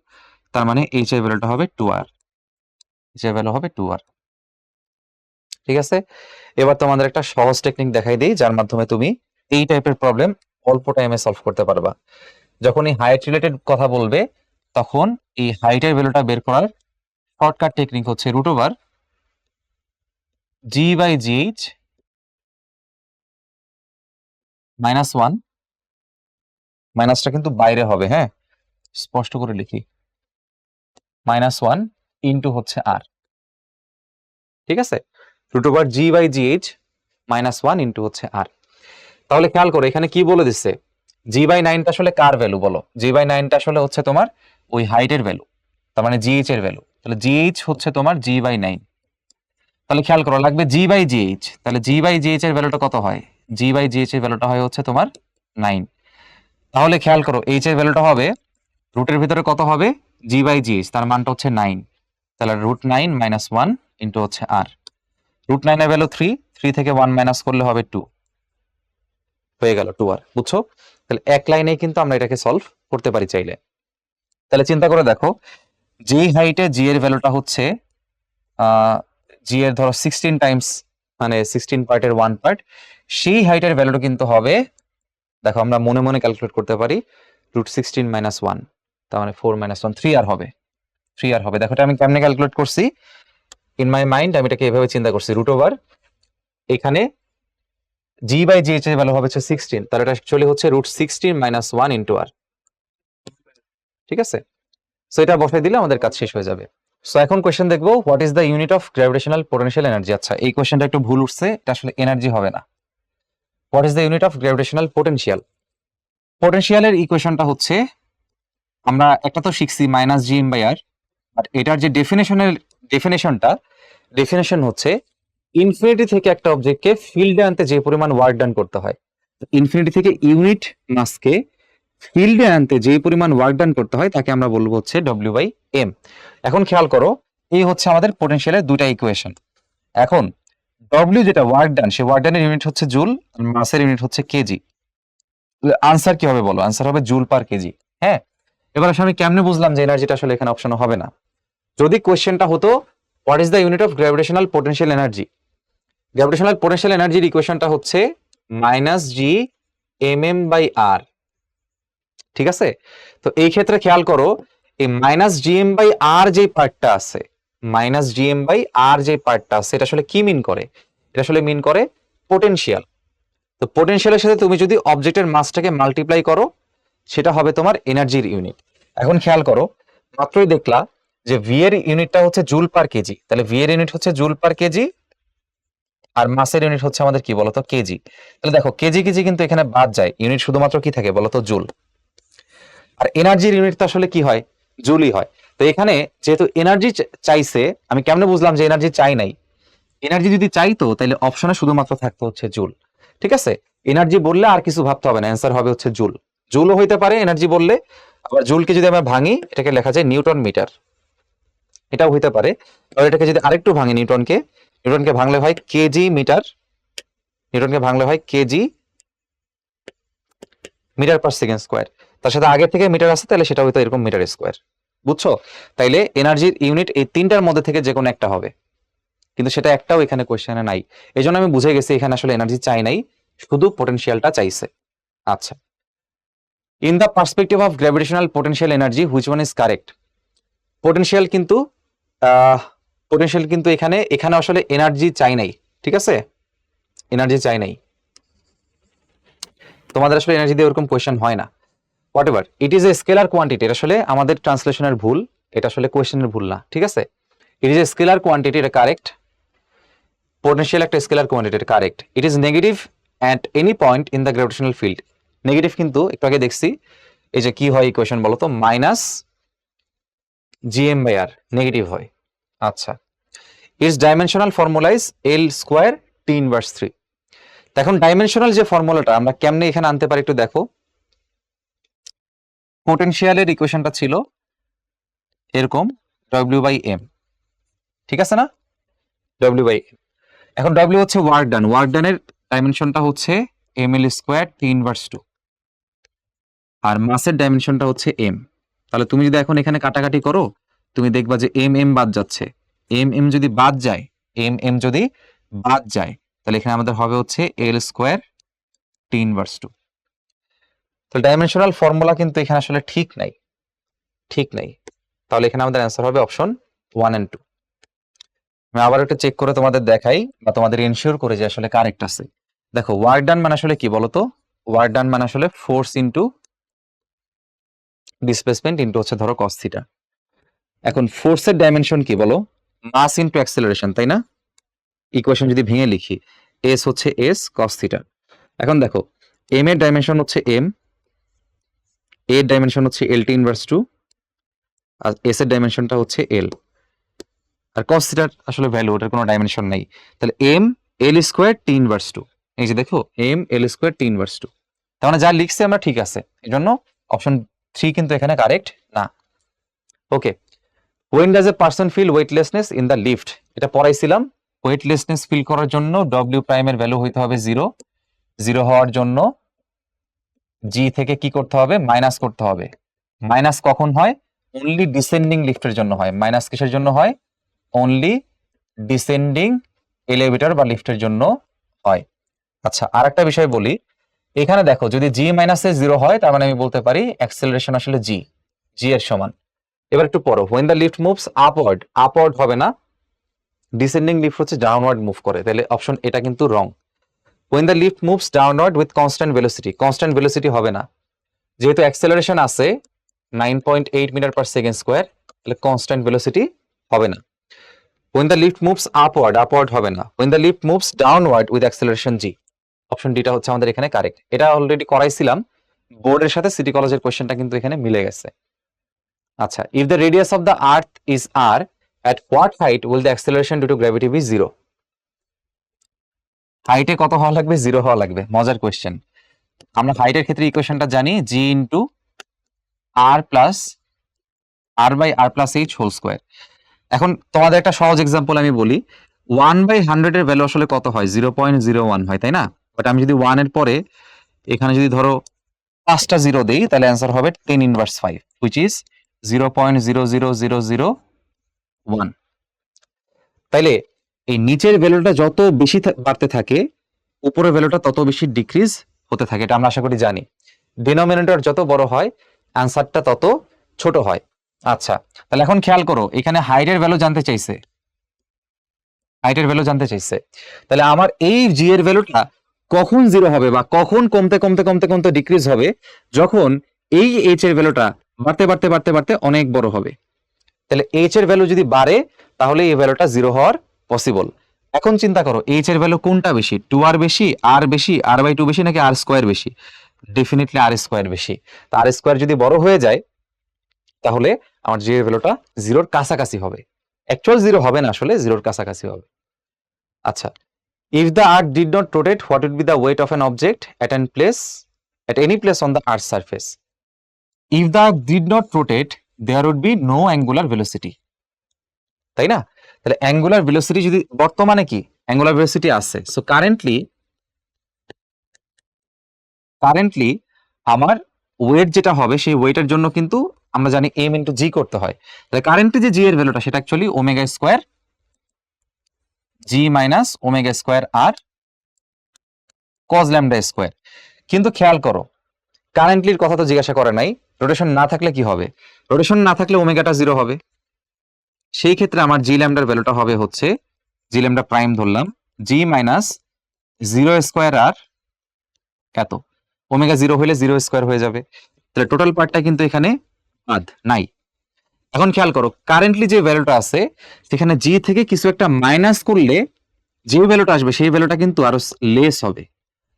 তার মানে h এর ভ্যালুটা হবে 2r, h এর ভ্যালু হবে 2r। ঠিক আছে, এবার তোমাদের একটা সহজ টেকনিক দেখাই দিই, যার মাধ্যমে তুমি এই টাইপের প্রবলেম অল্প টাইমে সলভ করতে পারবা। যখন এই হাইট রিলেটেড কথা বলবে, তখন এই হাইটের ভ্যালুটা বের করার শর্টকাট টেকনিক হচ্ছে √/g/gh, -1, মাইনাসটা কিন্তু বাইরে হবে, হ্যাঁ, স্পষ্ট করে লিখি, -1 ইন্টু হচ্ছে r। ঠিক আছে, √g/gh -1 ইন্টু হচ্ছে r। তাহলে খেয়াল করো, এখানে কি বলে দিচ্ছে, g/9টা আসলে কার ভ্যালু বলো? g/9টা আসলে হচ্ছে তোমার ওই হাইটের ভ্যালু, তার মানে gh এর ভ্যালু। তাহলে gh হচ্ছে তোমার g/9। তাহলে খেয়াল করো, লাগবে g/gh। তাহলে g/gh এর ভ্যালুটা কত হয়? g/gh এর ভ্যালুটা হয় হচ্ছে তোমার 9। তাহলে খেয়াল করো, h এর ভ্যালুটা হবে, রুটের ভিতরে কত হবে, g/gh, তার মানটা হচ্ছে 9। তাহলে √9 - 1 ইন্টু হচ্ছে r। √9 এর ভ্যালু 3, 3 থেকে 1 মাইনাস করলে হবে 2, হয়ে গেল 2r। বুঝছো? তাহলে এক লাইনে কিন্তু আমরা এটাকে সলভ করতে পারি চাইলে। তাহলে চিন্তা করে দেখো, যেই হাইটে জি এর ভ্যালুটা হচ্ছে জি এর ধরো 16 টাইমস, মানে 16 পার্টের 1 পার্ট, সেই হাইটের ভ্যালুটা কিন্তু হবে, দেখো আমরা মনে মনে ক্যালকুলেট করতে পারি, √16 - 1, তার মানে 4 - 1 3r হবে, 3r হবে। দেখো এটা আমি কেমনে ক্যালকুলেট করছি, ইন মাই মাইন্ড আমি এটাকে এভাবে চিন্তা করছি, √ওভার এখানে g/gh এর ভ্যালু হবে হচ্ছে 16, তাহলে এটা অ্যাকচুয়ালি হচ্ছে √16 - 1 ইন্টু r। ঠিক আছে, সো এটা বসাই দিলে আমাদের কাজ শেষ হয়ে যাবে। সো এখন কোশ্চেন দেখবো, what is the unit of gravitational potential energy. আচ্ছা, এই কোশ্চেনটা একটু ভুল উঠছে, এটা আসলে এনার্জি হবে না। What is the unit of gravitational potential? পোটেনশিয়ালের ইকুয়েশনটা হচ্ছে, আমরা একটা তো শিখছি -gm/r, বাট এটার যে ডেফিনেশন হচ্ছে ইনফিনিটি থেকে একটা অবজেক্টকে ফিল্ডে আনতে যে পরিমাণ ওয়ার্ক ডান করতে হয়, ইনফিনিটি থেকে ইউনিট মাসকে ফিল্ডে আনতে যে পরিমাণ ওয়ার্ক ডান করতে হয় তাকে আমরা বলবো হচ্ছে W/m। এখন খেয়াল করো, এই হচ্ছে আমাদের পোটেনশিয়ালের দুটা ইকুয়েশন। এখন W যেটা ওয়ার্ক ডান, সে ওয়ার্ক ডানের ইউনিট হচ্ছে জুল, আর মাসের ইউনিট হচ্ছে কেজি। আনসার কি হবে বলো? আনসার হবে জুল পার কেজি। হ্যাঁ, এবার আসলে আমি কেমনে বুঝলাম যে এনার্জিটা আসলে এখানে অপশন হবে না? যদি কোয়েশ্চেনটা হতো what is the unit of gravitational potential energy, gravitational potential এনার্জির ইকুয়েশনটা হচ্ছে -gmm/r। ঠিক আছে, তো এই ক্ষেত্রে খেয়াল করো, এই -gm/r যে পার্টটা আছে, -gm/r যে পার্টটা আছে, এটা আসলে কি মিন করে? এটা আসলে মিন করে পোটেনশিয়াল। তো পোটেনশিয়ালের সাথে তুমি যদি অবজেক্টের মাসটাকে মাল্টিপ্লাই করো, সেটা হবে তোমার এনার্জির ইউনিট। এখন খেয়াল করো, মাত্রই দেখলা যে ভি এর ইউনিটটা হচ্ছে জুল পার কেজি, তাহলে ভি এর ইউনিট হচ্ছে জুল পার কেজি, আর মাসের ইউনিট হচ্ছে আমাদের কি বলতো, কেজি। তাহলে দেখো কেজি কেজি কিন্তু এখানে বাদ যায়, ইউনিট শুধুমাত্র কি থাকে বলতো, জুল। আর এনার্জির ইউনিট তো আসলে কি হয়, জুলই হয়। তো এখানে যেহেতু এনার্জি চাইছে, আমি কেমনে বুঝলাম যে এনার্জি চাই নাই? এনার্জি যদি চাইতো তাহলে অপশনে শুধুমাত্র থাকতো হচ্ছে জুল। ঠিক আছে, এনার্জি বললে আর কিছু ভাবতে হবে না, অ্যান্সার হবে হচ্ছে জুল। জুলও হইতে পারে এনার্জি বললে, আবার জুলকে যদি আমরা ভাঙি, এটাকে লেখা যায় নিউটন মিটার, এটাও হইতে পারে। আর এটাকে যদি আরেকটু ভাঙি, নিউটনকে ভাঙলে হয় কেজি মিটার, নিউটনকে ভাঙলে হয় KG meter per second square. তার সাথে আগে থেকে মিটার আছে, তাহলে সেটা হয়তো এরকম মিটার স্কোয়ার। বুঝছো? তাইলে এনার্জির ইউনিট এই তিনটার মধ্যে থেকে যে কোনো একটা হবে। কিন্তু সেটা একটাও এখানে কোয়েশ্চেনে নাই। এই জন্য আমি বুঝে গেছি এখানে আসলে এনার্জি চাই নাই, শুধু পোটেনশিয়ালটা চাইছে। আচ্ছা, in the perspective of gravitational potential energy which one is correct? Potential কিন্তু এখানে এখানে আসলে এনার্জি চাই নাই, ঠিক আছে, এনার্জি চাই নাই। তোমাদের আসলে এনার্জি দিয়ে ওরকম কোয়েশ্চেন হয় না। What ever, it is a scalar quantity. এটা আসলে আমাদের ট্রান্সলেশনের ভুল, এটা আসলে কোয়েশ্চেনের ভুল না, ঠিক আছে। It is a scalar quantity, এটা কারেক্ট। পোটেনশিয়াল একটা স্কেলার কোয়ান্টিটি, এটা correct. It is negative at any point in the gravitational field. Negative কিন্তু একটু আগে দেখছি, এই যে কি হয় ইকুয়েশন বলো তো, মাইনাস gm/r, নেগেটিভ হয়। আচ্ছা, it's dimensional formula is L² T inverse 3। এখন ডাইমেনশনাল যে ফর্মুলাটা আমরা কেমনে এখানে আনতে পারি একটু দেখো। পোটেনশিয়ালের ইকুয়েশনটা ছিল এরকম W/m, ঠিক আছে না, W/m। এখন W হচ্ছে ওয়ার্ক ডান, ওয়ার্ক ডানের ডাইমেনশনটা হচ্ছে mL² T ইনভার্স 2, আর মাসের ডাইমেনশনটা হচ্ছে m। তাহলে তুমি যদি এখন এখানে কাটাকাটি করো, তুমি দেখবা যে m বাদ যাচ্ছে। m যদি বাদ যায়, যদি বাদ যায়, তাহলে এখানে আমাদের হবে হচ্ছে L² T ইনভার্স 2। তাহলে ডাইমেনশনাল ফর্মুলা কিন্তু এখানে আসলে ঠিক নাই, ঠিক নাই। তাহলে এখানে আমাদের অ্যান্সার হবে অপশন 1 and 2। আমি আবার একটু চেক করে তোমাদের দেখাই, বা তোমাদের এনশিওর করে যে আসলে কারেক্ট আছে। দেখো, ওয়ার্ক ডান মানে আসলে কি বলতো, ওয়ার্ক ডান মানে আসলে ফোর্স ইনটু ডিসপ্লেসমেন্ট ইনটু হচ্ছে ধরো cos থিটা। এখন ফোর্সের ডাইমেনশন কি বলো, মাস ইনটু অ্যাক্সেলারেশন, তাই না। ইকুয়েশন যদি ভেঙে লিখি, s হচ্ছে s cos থিটা। এখন দেখো, m এর ডাইমেনশন হচ্ছে m, a এর ডাইমেনশন হচ্ছে lt ইনভার্স 2, আর s এর ডাইমেনশনটা হচ্ছে l, আর cos থিটার আসলে ভ্যালু, ওটার কোনো ডাইমেনশন নাই। তাহলে m L² T ইনভার্স 2, এই যে দেখো m L² T ইনভার্স 2। তার মানে যা লিখছে আমরা ঠিক আছে, এই জন্য অপশন 3 কিন্তু এখানে কারেক্ট না। ওকে, when does a person feel weightlessness in the lift? এটা পড়াইছিলাম। ওয়েটলেসনেস ফিল করার জন্য w প্রাইম এর ভ্যালু হইতে হবে 0, 0 হওয়ার জন্য g থেকে কি করতে হবে, মাইনাস করতে হবে। মাইনাস কখন হয়, অনলি ডিসেন্ডিং লিফটের জন্য হয়। মাইনাস কিসের জন্য হয়, অনলি ডিসেন্ডিং এলিভেটর বা লিফটের জন্য হয়। আচ্ছা, আর একটা বিষয় বলি, এখানে দেখো যদি g মাইনাসে 0 হয়, তার মানে আমি বলতে পারি অ্যাক্সেলারেশন আসলে g এর সমান। এবার একটু পড়ো, when the lift moves upward, upward হবে না, ডিসেন্ডিং লিফট হচ্ছে ডাউনওয়ার্ড মুভ করে, তাহলে অপশন এটা কিন্তু রং। when the lift moves downward with constant velocity, constant velocity হবে না, যেহেতু অ্যাক্সেলারেশন আছে 9.8 মিটার পার সেকেন্ড স্কয়ার, তাহলে কনস্ট্যান্ট ভেলোসিটি হবে না। when the lift moves upward, upward হবে না। when the lift moves downward with acceleration g, option ডিটা হচ্ছে আমাদের এখানে কারেক্ট। এটা অলরেডি করাইছিলাম বোর্ডের সাথে, সিটি কলেজের কোশ্চেনটা কিন্তু এখানে মিলে গেছে। আচ্ছা, if the radius of the earth is r, at what height will the acceleration due to gravity be 0? হাইটে কত হওয়া লাগবে, 0 হওয়া লাগবে। মজার কোশ্চেন। আমরা হাইটের ক্ষেত্রে ইকুয়েশনটা জানি, g into r plus r/r plus h whole square. এখন তোমাদের একটা সহজ এক্সাম্পল আমি বলি, 1/100 এর ভ্যালু আসলে কত হয়, 0.01 হয়, তাই না। বাট আমি যদি 1 এর পরে এখানে যদি ধরো 5টা 0 দেই, তাহলে অ্যান্সার হবে 10 ইনভার্স 5, হুইচ ইজ 0.00001। তাইলে এই নিচের ভ্যালুটা যত বেশি বাড়তে থাকে, উপরের ভ্যালুটা তত বেশি ডিক্রিজ হতে থাকে, এটা আমরা আশা করি জানি। ডিনোমিনেটর যত বড় হয়, অ্যান্সারটা তত ছোট হয়। আচ্ছা, তাহলে এখন খেয়াল করো, এখানে হাইটের ভ্যালু জানতে চাইছে, হাইটের ভ্যালু জানতে চাইছে। তাহলে আমার এই জি এর ভ্যালুটা কখন 0 হবে, বা কখন কমতে কমতে কমতে কমতে ডিক্রিজ হবে, যখন এই এইচ এর ভ্যালুটা বাড়তে বাড়তে বাড়তে বাড়তে অনেক বড় হবে। তাহলে এইচ এর ভ্যালু যদি বাড়ে, তাহলে এই ভ্যালুটা 0 হওয়ার পসিবল। এখন চিন্তা করো, এইচ এর ভ্যালু কোনটা বেশি, 2r বেশি, r বেশি, r/2 বেশি, নাকি r স্কয়ার বেশি? ডেফিনেটলি r স্কয়ার বেশি। তো r স্কয়ার যদি বড় হয়ে যায়, তাহলে আমার জি এর ভ্যালুটা 0-র কাছাকাছি হবে। অ্যাকচুয়াল 0 হবে না, আসলে 0-র কাছাকাছি হবে। আচ্ছা, if the earth did not rotate, what would be the weight of an object at any place on the earth's surface? If the earth did not rotate, there would be no angular velocity, তাই না। তাহলে angular velocity যদি, বর্তমানে কি angular velocity আছে, so currently আমার wait যেটা হবে, সেই ওয়েটের জন্য কিন্তু আমরা জানি m ইনটু g করতে হয়। তাহলে কারেন্টলি যে g এর ভ্যালুটা, সেটা অ্যাকচুয়ালি ওমেগা স্কয়ার জি মাইনাস ওমেগা স্কোয়ার আর কজ ল্যামডা স্কোয়ার। কিন্তু খেয়াল করো, কারেন্টলির কথা তো জিজ্ঞাসা করে নাই, রোটেশন না থাকলে কি হবে? রোটেশন না থাকলে ওমেগাটা 0 হবে। সেই ক্ষেত্রে আমার জি ল্যামডার ভ্যালুটা হবে হচ্ছে, জি ল্যামডা প্রাইম ধরলাম, জি মাইনাস 0 স্কোয়ার আর এত, ওমেগা 0 হলে 0 স্কোয়ার হয়ে যাবে। তাহলে টোটাল পার্টটা কিন্তু এখানে বাদ নাই। এখন খেয়াল করো, কারেন্টলি যে ভ্যালুটা আছে সেখানে জি থেকে কিছু একটা মাইনাস করলে যে ভ্যালুটা আসবে সেই ভ্যালুটা কিন্তু আরো লেস হবে,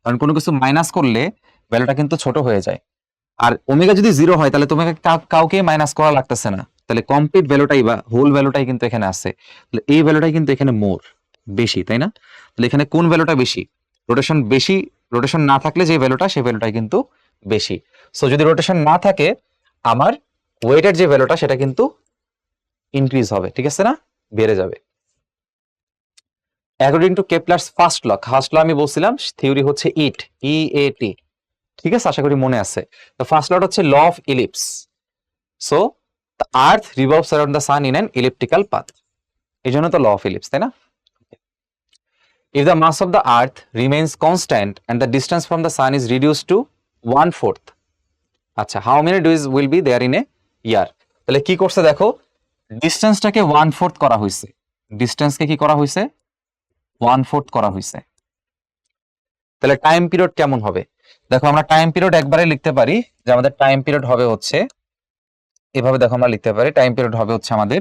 কারণ কোনো কিছু মাইনাস করলে ভ্যালুটা কিন্তু ছোট হয়ে যায়। আর ওমেগা যদি 0 হয় তাহলে তোমাকে কাউকে মাইনাস করা লাগতেছে না, তাহলে কমপ্লিট ভ্যালুটাই বা হোল ভ্যালুটাই কিন্তু এখানে আছে। তাহলে এই ভ্যালুটাই কিন্তু এখানে মোর বেশি, তাই না? তাহলে এখানে কোন ভ্যালুটা বেশি? রোটেশন বেশি। রোটেশন না থাকলে যে ভ্যালুটা সেই ভ্যালুটাই কিন্তু বেশি। সো যদি রোটেশন না থাকে আমার ওয়েটের যে ভ্যালুটা সেটা কিন্তু ইনক্রিজ হবে, ঠিক আছে না, বেড়ে যাবে। According to Kepler's first law, first law আমি বলছিলাম থিওরি হচ্ছে EAT, ঠিক আছে, আশা করি মনে আছে। তো ফার্স্ট লটা হচ্ছে law of ellipse. So the earth revolves around the sun in an elliptical path, এই জন্য তো ল অফ ইলিপস, তাই না? If the mass of the earth remains constant and the distance from the sun is reduced to 1/4, আচ্ছা, how many days will be there in a year? তাহলে কি করছে দেখো, ডিস্টেন্সটাকে 1/4 করা হয়েছে, ডিস্টেন্সকে কি করা হয়েছে, 1/4 করা হয়েছে। তাহলে টাইম পিরিয়ড কেমন হবে? দেখো আমরা টাইম পিরিয়ড একবারে লিখতে পারি যে আমাদের টাইম পিরিয়ড হবে হচ্ছে এভাবে, দেখো আমরা লিখতে পারি টাইম পিরিয়ড হবে হচ্ছে আমাদের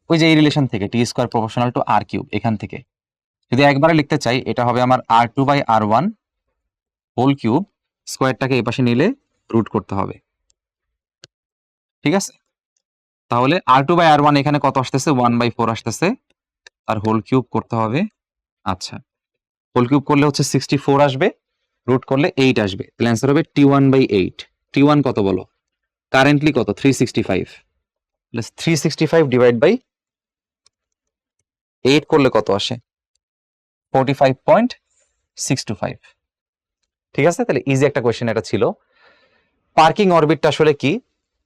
ওই যে এই রিলেশন থেকে T square proportional to R cube, এখান থেকে যদি একবারে লিখতে চাই এটা হবে আমার R2/R1 হোল কিউব, স্কোয়ারটাকে এই পাশে নিলে রুট করতে হবে, ঠিক আছে? তাহলে R2/R1 এখানে কত আসতেছে, 1/4 আসতেছে, আর হোল কিউব করতে হবে। আচ্ছা, হোল কিউব করলে হচ্ছে 64 আসবে, রুট করলে 8 আসবে, তাহলে অ্যান্সার হবে T1/8। T1 কত বলো? কারেন্টলি কত? 365, 365 ডিভাইড বাই 8 করলে কত আসে? 45.625, ঠিক আছে? তাহলে ইজি একটা কোয়েশ্চেন এটা ছিল। পার্কিং অরবিটটা আসলে কি?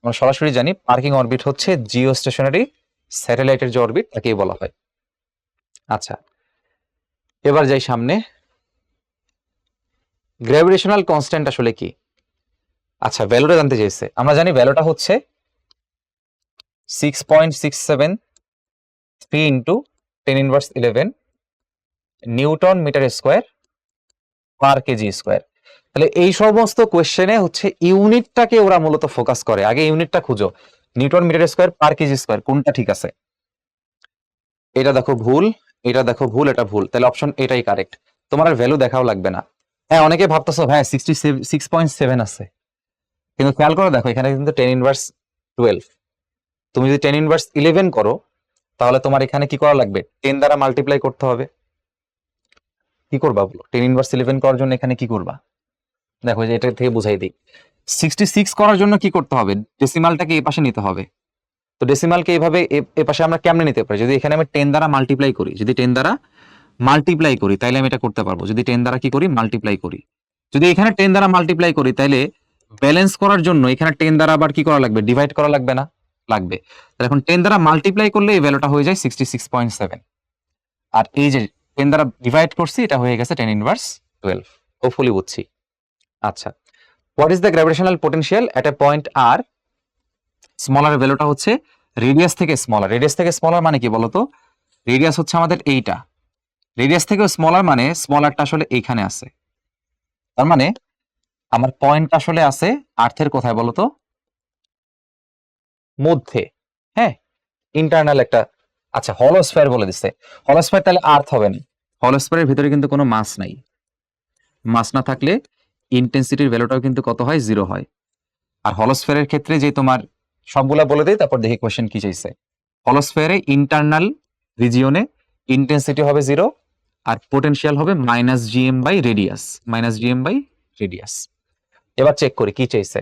আমরা সরাসরি জানি পার্কিং অরবিট হচ্ছে জিও স্টেশনারি স্যাটেলাইটের যে অরবিট তাকেই বলা হয়। আচ্ছা, এবার যাই সামনে, গ্র্যাভিটেশনাল কনস্ট্যান্ট আসলে কি? আচ্ছা, ভ্যালুটা জানতে চাইছে। আমরা জানি ভ্যালুটা হচ্ছে 6.673 into 10⁻11 newton meter square per KG square. তাহলে এই সমস্ত কোয়েশ্চেনে হচ্ছে ইউনিটটাকে ওরা মূলত ফোকাস করে, আগে ইউনিটটা খুঁজো, newton meter square per KG square কোনটা ঠিক আছে? এটা দেখো ভুল, এটা দেখো ভুল, এটা ভুল, তাহলে অপশন এটাই কারেক্ট, তোমার আর ভ্যালু দেখাও লাগবে না। হ্যাঁ, অনেকে ভাবতেছো হ্যাঁ 6.7 আছে, কিন্তু খেয়াল করে দেখো এখানে কিন্তু 10⁻12, তুমি যদি 10⁻11 করো তাহলে তোমার এখানে কি করা লাগবে, 10 দ্বারা মাল্টিপ্লাই করতে হবে। কি করবা বলো? 10⁻11 করার জন্য এখানে কি করবা? দেখো যে এটা থেকে বুঝাই দিই, 66 করার জন্য কি করতে হবে, ডেসিমালটাকে এই পাশে নিতে হবে। তো ডেসিমালকে এইভাবে এ পাশে আমরা কেমনে নিতে পারি? যদি এখানে আমি 10 দ্বারা মাল্টিপ্লাই করি, যদি 10 দ্বারা মাল্টিপ্লাই করি তাহলে আমি এটা করতে পারবো, যদি 10 দ্বারা কি করি, মাল্টিপ্লাই করি। যদি এখানে 10 দ্বারা মাল্টিপ্লাই করি তাহলে ব্যালেন্স করার জন্য এখানে 10 দ্বারা আবার কি করা লাগবে, ডিভাইড করা লাগবে না? লাগবে। তাহলে এখন 10 দ্বারা মাল্টিপ্লাই করলে এই ভ্যালুটা হয়ে যায় 66.7, আর এই যে 10 দ্বারা ডিভাইড করছি এটা হয়ে গেছে 10⁻12। হোপফুলি বুঝছি। আচ্ছা, what is the gravitational potential at a point R? Smaller ভ্যালুটা হচ্ছে রেডিয়াস থেকে স্মলার। রেডিয়াস থেকে স্মলার মানে কি বলতো? রেডিয়াস হচ্ছে আমাদের এইটা, রেডিয়াস থেকেও স্মলার মানে স্মলারটা আসলে এইখানে আছে, তার মানে আমার পয়েন্ট আসলে আছে আর্থের কোথায় বলতো? মধ্যে, হ্যাঁ, ইন্টারনাল একটা। আচ্ছা, হলোস্ফিয়ার বলে দিচ্ছে, হলোস্ফিয়ার তাহলে আর্থ হবে না, হলোস্ফিয়ারের ভিতরে কিন্তু কোনো মাস নাই, মাস না থাকলে ইন্টেন্সিটির ভ্যালুটাও কিন্তু কত হয়, 0 হয়। আর হলোস্ফিয়ারের ক্ষেত্রে যে তোমার সবগুলা বলে দেই, তারপর দেখি কোয়েশ্চেন কি চাইছে। হলোস্ফিয়ারে ইন্টারনাল রিজিয়নে ইন্টেন্সিটি হবে 0, আর পোটেনশিয়াল হবে -gm/রেডিয়াস, -gm/রেডিয়াস। এবার চেক করি কি চাইছে,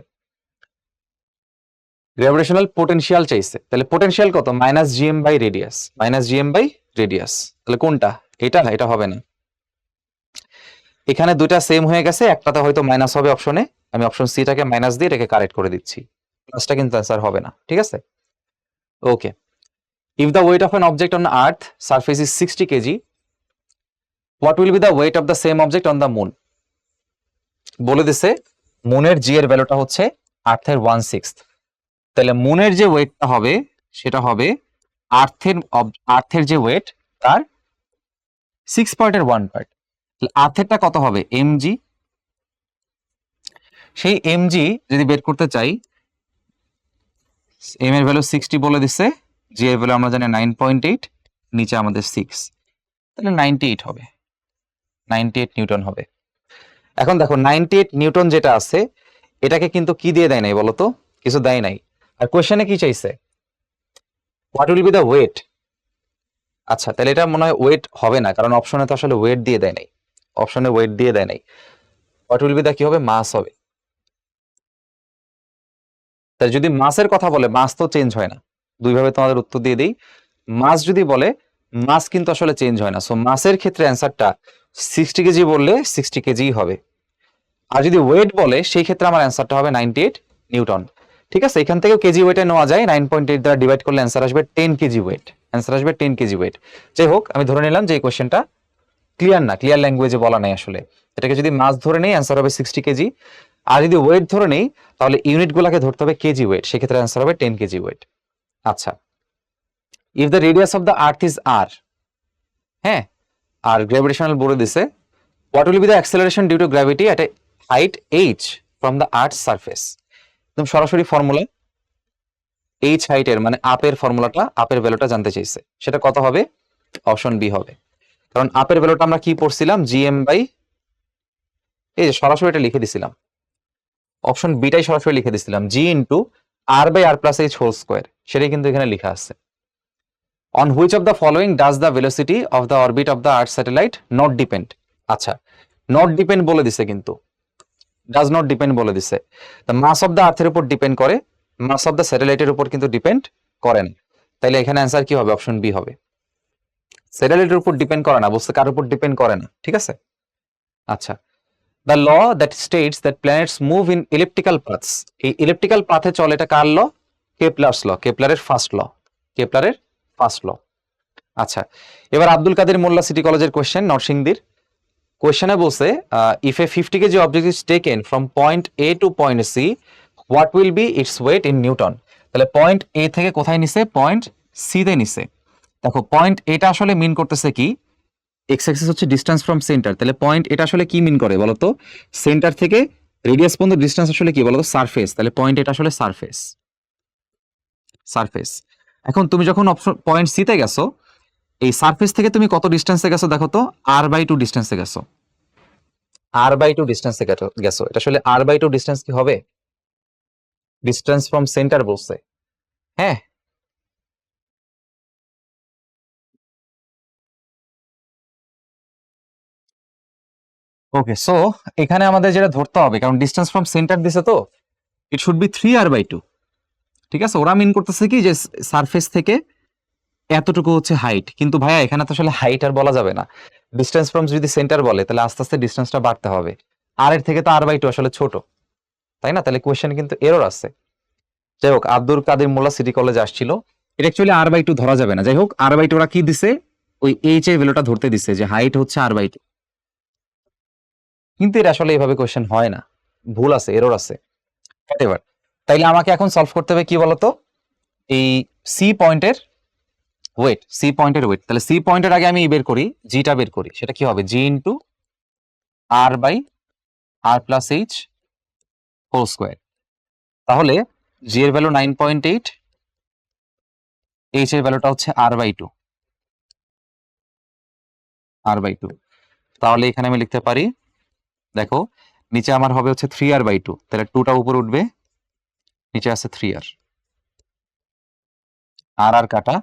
গ্র্যাভিটেশনাল পোটেনশিয়াল চাইছে, তাহলে পোটেনশিয়াল কত, -gm/রেডিয়াস, -gm/রেডিয়াস, তাহলে কোনটা? এটা, এটা হবে না। এখানে দুইটা সেম হয়ে গেছে, একটাতে হয়তো মাইনাস হবে অপশনে, আমি অপশন সিটাকে মাইনাস দিয়ে এটাকে কারেক্ট করে দিচ্ছি, প্লাসটা কিন্তু অ্যান্সার হবে না, ঠিক আছে? Okay, if the weight of an object on earth surface is 60 kg, what will be the weight of the same object on the moon? বলে দিছে মুনের জি এর ভ্যালুটা হচ্ছে আর্থের 1/6। তাহলে মুনের যে ওয়েটটা হবে সেটা হবে আর্থের যে ওয়েট তার 6 পার্টের 1 পার্ট। আর্থেরটা কত হবে? mg। সেই mg যদি বের করতে চাই, m এর ভ্যালু 60 বলে দিছে, g এর ভ্যালু আমরা জানি 9.8, নিচে আমাদের 6, তাহলে 98 হবে, 98 নিউটন হবে। এখন দেখো 98 নিউটন যেটা আছে এটাকে কিন্তু কি দিয়ে দেয় নাই বলতো? কিছু দেয় নাই। আর কোশ্চেনে কি চাইছে? What will be the weight? আচ্ছা, তাহলে এটা মনে হয় ওয়েট হবে না, কারণ অপশনে তো আসলে ওয়েট দিয়ে দেয় নাই, অপশনে ওয়েট দিয়ে দেয় নাই। হোয়াট উইল বি দ্য কি হবে? মাস হবে। তাই যদি মাসের কথা বলে, মাস তো চেঞ্জ হয় না। দুইভাবে তোমাদের উত্তর দিয়ে দিই। মাস যদি বলে, মাস কিন্তু আসলে চেঞ্জ হয় না, সো মাসের ক্ষেত্রে অ্যান্সারটা 60 কেজি বললে 60 কেজিই হবে। আর যদি ওয়েট বলে সেই ক্ষেত্রে আমার অ্যান্সারটা হবে 98 নিউটন। ঠিক আছে, এখান থেকেও কেজি ওয়েটে নেওয়া যায়, 9.8 দ্বারা ডিভাইড করলে অ্যান্সার আসবে 10 কেজি ওয়েট, অ্যান্সার আসবে 10 কেজি ওয়েট। যাই হোক, আমি ধরে নিলাম যে এই কোশ্চেনটা ক্লিয়ার না, ক্লিয়ার ল্যাঙ্গুয়েজে বলা নাই আসলে। এটাকে যদি মাস ধরে নেই অ্যান্সার হবে 60 কেজি, আর যদি ওয়েট ধরে নেই তাহলে ইউনিটগুলোকে ধরতে হবে কেজি ওয়েট, সেক্ষেত্রে অ্যান্সার হবে 10 কেজি ওয়েট। আচ্ছা, if the radius of the earth is R, হ্যাঁ, আর গ্র্যাভিটেশনাল বলে দিছে, what will be the acceleration due to gravity at a height h from the earth surface? একদম সরাসরি ফর্মুলা, h হাইটের মানে আপের ফর্মুলাটা, আপের ভ্যালুটা জানতে চাইছে, সেটা কত হবে? অপশন বি হবে, কারণ আপের ভ্যালুটা আমরা কি পড়ছিলাম? gm বাই, এই যে সরাসরি এটা লিখে দিছিলাম, অপশন বিটাই সরাসরি লিখে দিছিলাম, g into R by R plus H whole square, সেটাই কিন্তু এখানে লেখা আছে। On which of the following does the velocity of the orbit of the earth satellite not depend? আচ্ছা, নট ডিপেন্ড বলে দিছে, কিন্তু ডাজ নট ডিপেন্ড বলে দিছে। দ্য মাস অফ দ্য আর্থের উপর ডিপেন্ড করে, মাস অফ দ্য স্যাটেলাইটের উপর কিন্তু ডিপেন্ড করেন। তাইলে এখানে অ্যান্সার কি হবে? অপশন বি হবে। স্যাটেলাইটের উপর ডিপেন্ড করে না, বলছে কার উপর ডিপেন্ড করে না, ঠিক আছে। আচ্ছা, the law that states that planets move in elliptical paths, এই ইলিপ্টিক্যাল পাথে চলে, এটা কার ল? কেপলারস ল, কেপলারের ফার্স্ট ল, কেপলারের ফার্স্ট ল। আচ্ছা, এবার আব্দুল কাদের মোল্লা সিটি কলেজের কোশ্চেন, নরসিংদীর। কোশ্চেনে বলছে if a 50 KG object is taken from point A to point C, what will be its weight in newton? তাহলে পয়েন্ট এ থেকে কোথায় নিছে? পয়েন্ট সি তে নিছে। দেখো পয়েন্ট এটা আসলে মিন করতেছে কি? এক্স অ্যাক্সিস হচ্ছে ডিসটেন্স ফ্রম সেন্টার, তাহলে পয়েন্ট এটা আসলে কি মিন করে বলতো? সেন্টার থেকে রেডিয়াস পর্যন্ত ডিসটেন্স আসলে কি বলতো? সারফেস। তাহলে পয়েন্ট এটা আসলে সারফেস, সারফেস। এখন তুমি যখন অপশন পয়েন্ট সি তে গেছো, এই সারফেস থেকে তুমি কত ডিসটেন্সে গেছো দেখো তো? r/2 ডিসটেন্সে গেছো, r/2 ডিসটেন্সে গেছো। এটা আসলে r/2 ডিসটেন্স কি হবে? ডিসটেন্স ফ্রম সেন্টার বলছে, হ্যাঁ। ওকে, সো এখানে আমাদের যেটা ধরতে হবে, কারণ ডিসটেন্স ফ্রম সেন্টার দিছে, তো ইট শুড বি 3r/2। ঠিক আছে, ওরা মিন করতেছে কি যে সারফেস থেকে এতটুকু হচ্ছে হাইট, কিন্তু ভাইয়া এখানে তো আসলে হাইট আর বলা যাবে না। ডিসটেন্স ফ্রম যদি সেন্টার বলে তাহলে আস্তে আস্তে ডিসটেন্সটা বাড়তে হবে, আর এর থেকে তো r/2 আসলে ছোট, তাই না? তাহলে কোয়েশ্চেন কিন্তু এরর আছে। যাই হোক, আব্দুল কাদের মোল্লা সিটি কলেজে আসছিল, এটা অ্যাকচুয়ালি r/2 ধরা যাবে না। যাই হোক, r/2 ওরা কি দিছে? ওই এইচ এর ভ্যালুটা ধরতে দিছে যে হাইট হচ্ছে r/2, কিন্তু এটা আসলে এইভাবে কোয়েশ্চেন হয় না, ভুল আছে, এরর আছে। হোয়াটএভার, তাইলে আমাকে এখন সলভ করতে হবে কি বলতো? এই সি পয়েন্টের ওয়েট, সি পয়েন্টের ওয়েট। তাহলে সি পয়েন্টের আগে আমি বের করি, জিটা বের করি, সেটা কি হবে? G into R by R plus H whole square. তাহলে জি এর ভ্যালু 9.8, এইচ এর ভ্যালুটা হচ্ছে r/2, r/2। তাহলে এখানে আমি লিখতে পারি, দেখো নিচে আমার হবে হচ্ছে 3r/2, তাহলে 2টা উপরে উঠবে, নিচে আছে 3r, আর আর কাটা।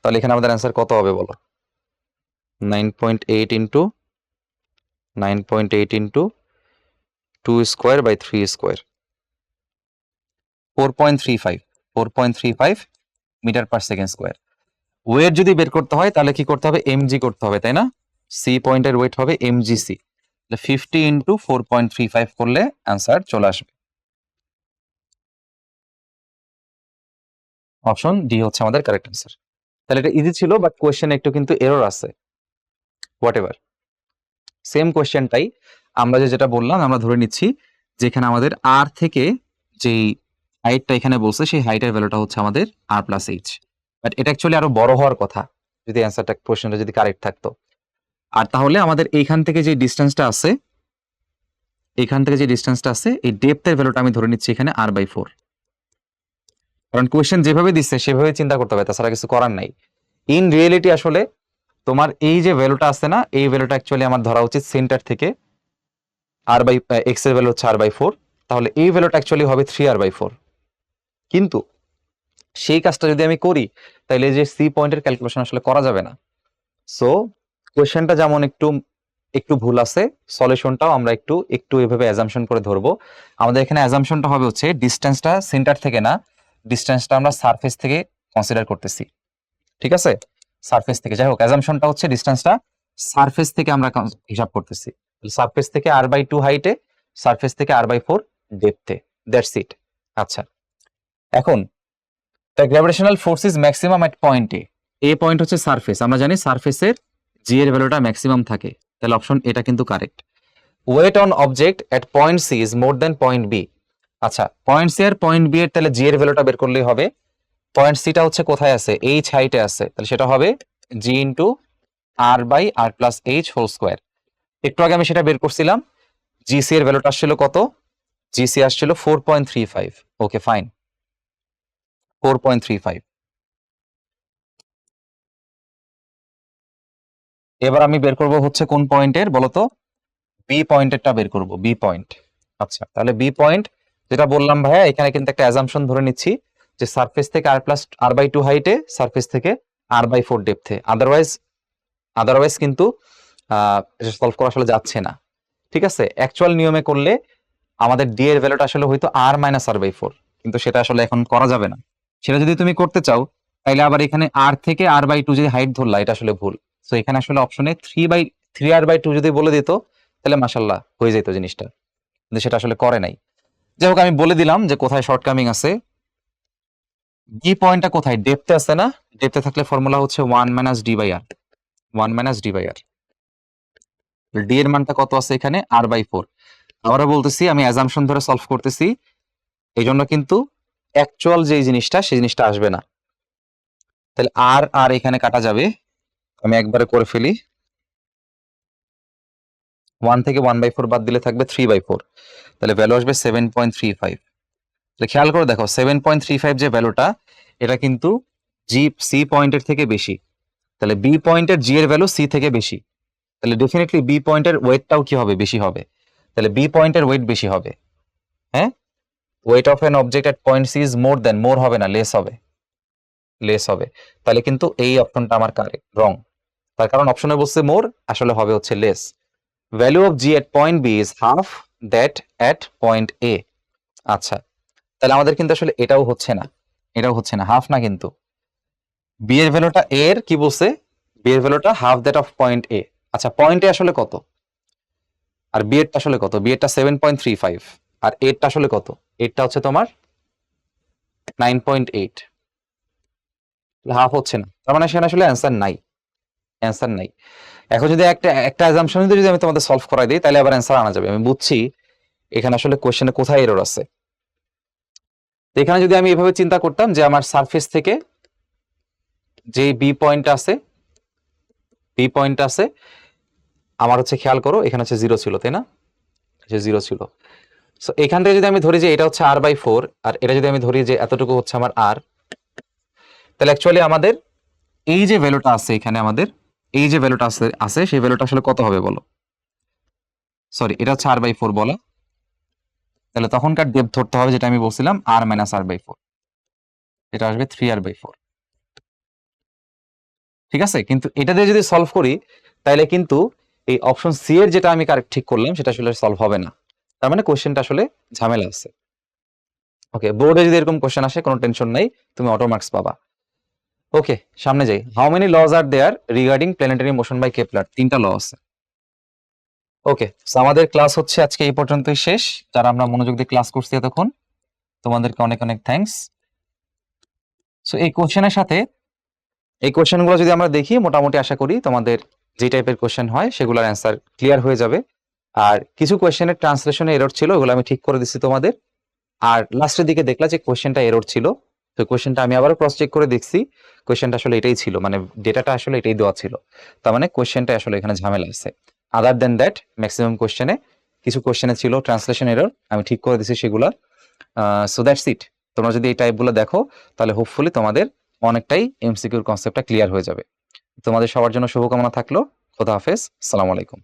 তাহলে এখানে আমাদের অ্যান্সার কত হবে বলো? 9.8 into 9.8 into 2 square by 3 square, 4.35, 4.35 metre per second square. Weight যদি বের করতে হয় তাহলে কি করতে হবে? এমজি করতে হবে, তাই না? সি পয়েন্টের ওয়েট হবে এমজিসি, 50 ইন্টু 4.35 করলে অ্যান্সার চলে আসবে। অপশন ডি হচ্ছে আমাদের কারেক্ট অ্যান্সার। তাহলে এটা ইজি ছিল, বাট কোয়েশ্চেনে একটু কিন্তু এরর আছে। হোয়াট এভার, সেম কোয়েশ্চেনটাই আমরা যেটা বললাম, আমরা ধরে নিচ্ছি যেখানে আমাদের আর থেকে যেই হাইটটা এখানে বলছে সেই হাইটের ভ্যালুটা হচ্ছে আমাদের আর প্লাস এইচ। বাট এটা অ্যাকচুয়ালি আরো বড় হওয়ার কথা যদি অ্যান্সারটা কোয়েশ্চেনটা যদি কারেক্ট থাকতো। আর তাহলে আমাদের এইখান থেকে যে ডিস্টেন্সটা আছে, এখান থেকে যে ডিস্টেন্সটা আছে, এই ডেপথের ভ্যালুটা আমি ধরে নিচ্ছি এখানে r/4। কারণ কোয়েশ্চেন যেভাবে দিচ্ছে সেভাবে চিন্তা করতে হবে, তাছাড়া কিছু করার নাই। ইন রিয়েলিটি আসলে তোমার এই যে ভ্যালুটা আছে না, এই ভ্যালুটা অ্যাকচুয়ালি আমার ধরা উচিত সেন্টার থেকে x এর ভ্যালু হচ্ছে r/4, তাহলে এই ভ্যালুটা অ্যাকচুয়ালি হবে 3r/4। কিন্তু সেই কাজটা যদি আমি করি তাহলে যে সি পয়েন্টের ক্যালকুলেশন আসলে করা যাবে না। সো কোয়েশ্চেনটা যেমন একটু একটু ভুল আছে, সলিউশনটাও আমরা একটু এভাবে অ্যাজাম্পশন করে ধরবো। আমাদের এখানে অ্যাজাম্পশনটা হবে হচ্ছে ডিসটেন্সটা সেন্টার থেকে না, ডিসটেন্সটা আমরা সারফেস থেকে কনসিডার করতেছি। ঠিক আছে, সারফেস থেকে, যাই হোক অ্যাজাম্পশনটা হচ্ছে ডিসটেন্সটা সারফেস থেকে আমরা হিসাব করতেছি। সারফেস থেকে r/2 হাইটে, সারফেস থেকে r/4 ডেপথে, দ্যাটস ইট। আচ্ছা, এখন the gravitational force is maximum at point A point হচ্ছে সারফেস, আমরা জানি সারফেসের জি এর ভ্যালুটা ম্যাক্সিমাম থাকে, তাহলে অপশন এটা কিন্তু correct. Weight on object at point C is more than point B. আচ্ছা, পয়েন্ট সি আর পয়েন্ট বি এর তাহলে জি এর ভ্যালুটা বের করলেই হবে। পয়েন্ট সিটা হচ্ছে কোথায় আছে, এইচ হাইটে আছে, তাহলে সেটা হবে G into r/r+h whole square. একটু আগে আমি সেটা বের করছিলাম, জিসি এর ভ্যালুটা আসছিল কত, জিসি আসছিল 4.35। Okay fine, 4.35। এবার আমি বের করব হচ্ছে কোন পয়েন্টের বলতো, বি পয়েন্টেরটা বের করব, বি পয়েন্ট। আচ্ছা, তাহলে বি পয়েন্ট যেটা বললাম ভাইয়া, এখানে কিন্তু একটা অ্যাজাম্পশন ধরে নিচ্ছি যে সারফেস থেকে r/2 হাইটে, সারফেস থেকে r/4 ডেপথে, আদারওয়াইজ কিন্তু এটা সলভ করা আসলে যাচ্ছে না। ঠিক আছে, অ্যাকচুয়াল নিয়মে করলে আমাদের ডি এর ভ্যালুটা আসলে হয়তো r/4, কিন্তু সেটা আসলে এখন করা যাবে না। সেটা যদি তুমি করতে চাও তাহলে আবার এখানে r থেকে r/2 যদি হাইট ধরলা, এটা আসলে ভুল। সো এখানে আসলে অপশনে 3r/2 যদি বলে দিত তাহলে মাশাল্লাহ হয়ে যেত জিনিসটা, কিন্তু সেটা আসলে করে নাই। যাই হোক, আমি বলে দিলাম যে কোথায় শর্টকামিং আছে। বি পয়েন্টটা কোথায়, ডেপথে আছে না, ডেপথে থাকলে ফর্মুলা হচ্ছে 1 - d/r, 1 - d/r। ডি এর মানটা কত আছে এখানে, r/4। আবারও বলতেছি, আমি অ্যাজাম্পশন ধরে সলভ করতেছি, এই জন্য কিন্তু অ্যাকচুয়াল যে জিনিসটা সেই জিনিসটা আসবে না। তাহলে আর আর এখানে কাটা যাবে, আমি একবারে করে ফেলি। 1 থেকে 1/4 বাদ দিলে থাকবে 3/4, তাহলে ভ্যালু আসবে 7.35। তাহলে খেয়াল করে দেখো 7.35 যে ভ্যালুটা, এটা কিন্তু সি পয়েন্টের থেকে বেশি, তাহলে বি পয়েন্টের জি এর ভ্যালু সি থেকে বেশি, তাহলে ডেফিনেটলি বি পয়েন্টের ওয়েটটাও কি হবে, বেশি হবে। তাহলে বি পয়েন্টের ওয়েট বেশি হবে। হ্যাঁ, weight of an object at point C is more then, more হবে না, লেস হবে, লেস হবে। তাহলে কিন্তু এই অপশনটা আমার কারেক্ট, রং। তার কারণ অপশনে বলছে মোর, আসলে হবে হচ্ছে less. Value of G at point B is half that at point A. আচ্ছা, তাহলে আমাদের কিন্তু আসলে এটাও হচ্ছে না, এটাও হচ্ছে না, হাফ না কিন্তু। বি এর ভ্যালুটা এর কি বলছে, বি এর ভ্যালুটা half that of point A. আচ্ছা, পয়েন্ট এ আসলে কত, আর বি এরটা আসলে কত, বি এরটা 7.35, আর এরটা আসলে কত, এরটা হচ্ছে তোমার 9.8, হাফ হচ্ছে না, তার মানে সেখানে আসলে অ্যান্সার নাই, অ্যান্সার নাই। এখন যদি একটা অ্যাজাম্পশন যদি আমি তোমাদের সলভ করাই দিই তাহলে আবার অ্যান্সার আনা যাবে। আমি বুঝছি এখানে আসলে কোশ্চেনে কোথায় এরর আছে। তো এখানে যদি আমি এভাবে চিন্তা করতাম যে আমার সারফেস থেকে যে বি পয়েন্ট আছে, বি পয়েন্ট আছে আমার হচ্ছে, খেয়াল করো এখানে হচ্ছে 0 ছিল, তাই না, যে 0 ছিল। সো এখান থেকে যদি আমি ধরি যে এটা হচ্ছে r/4, আর এটা যদি আমি ধরি যে এতটুকু হচ্ছে আমার r, তাহলে অ্যাকচুয়ালি আমাদের এই যে ভ্যালুটা আছে এখানে, আমাদের এই যে ভ্যালুটা আছে সেই ভ্যালুটা আসলে কত হবে বলো, সরি এটা হচ্ছে r/4 বলো, তাহলে তখনকার ডেপথ ধরতে হবে যেটা আমি বলছিলাম r - r/4, এটা আসবে 3r/4। ঠিক আছে, কিন্তু এটা দিয়ে যদি সলভ করি তাহলে কিন্তু এই অপশন সি এর যেটা আমি কারেক্ট ঠিক করলাম সেটা আসলে সলভ হবে না, তার মানে কোশ্চেনটা আসলে ঝামেলা আছে। ওকে, বোর্ডে যদি এরকম কোশ্চেন আসে কোনো টেনশন নাই, তুমি অটো মার্কস পাবা। ওকে, সামনে যাই। How many laws are there regarding planetary motion by Kepler? 3টা ল আছে। ওকে, সো আমাদের ক্লাস হচ্ছে আজকে এই পর্যন্তই শেষ। যারা আমরা মনোযোগ দিয়ে ক্লাস করছি এতক্ষণ, তোমাদেরকে অনেক অনেক থ্যাঙ্কস। সো এই কোশ্চেনের সাথে এই কোয়েশ্চেনগুলো যদি আমরা দেখি মোটামুটি আশা করি তোমাদের যে টাইপের কোয়েশ্চেন হয় সেগুলোর অ্যান্সার ক্লিয়ার হয়ে যাবে। আর কিছু কোয়েশ্চেনের ট্রান্সলেশনে এরর ছিল, ওগুলো আমি ঠিক করে দিচ্ছি তোমাদের। আর লাস্টের দিকে দেখলা যে কোয়েশ্চেনটা এরর ছিল, তো কোয়েশ্চেনটা আমি আবারও ক্রস চেক করে দেখছি, কোয়েশ্চেনটা আসলে এটাই ছিল, মানে ডেটাটা আসলে এটাই দেওয়া ছিল, তার মানে কোয়েশ্চেনটা আসলে এখানে ঝামেলা আছে। আদার দেন দ্যাট ম্যাক্সিমাম কোয়েশ্চেনে, কিছু কোয়েশ্চেনে ছিল ট্রান্সলেশন এরর, আমি ঠিক করে দিচ্ছি সেগুলো। So that's it. তোমরা যদি এই টাইপগুলো দেখো তাহলে হোপফুলি তোমাদের অনেকটাই এমসিকিউর কনসেপ্টটা ক্লিয়ার হয়ে যাবে। তোমাদের সবার জন্য শুভকামনা থাকলো। খোদা হাফেজ, আসসালামু আলাইকুম।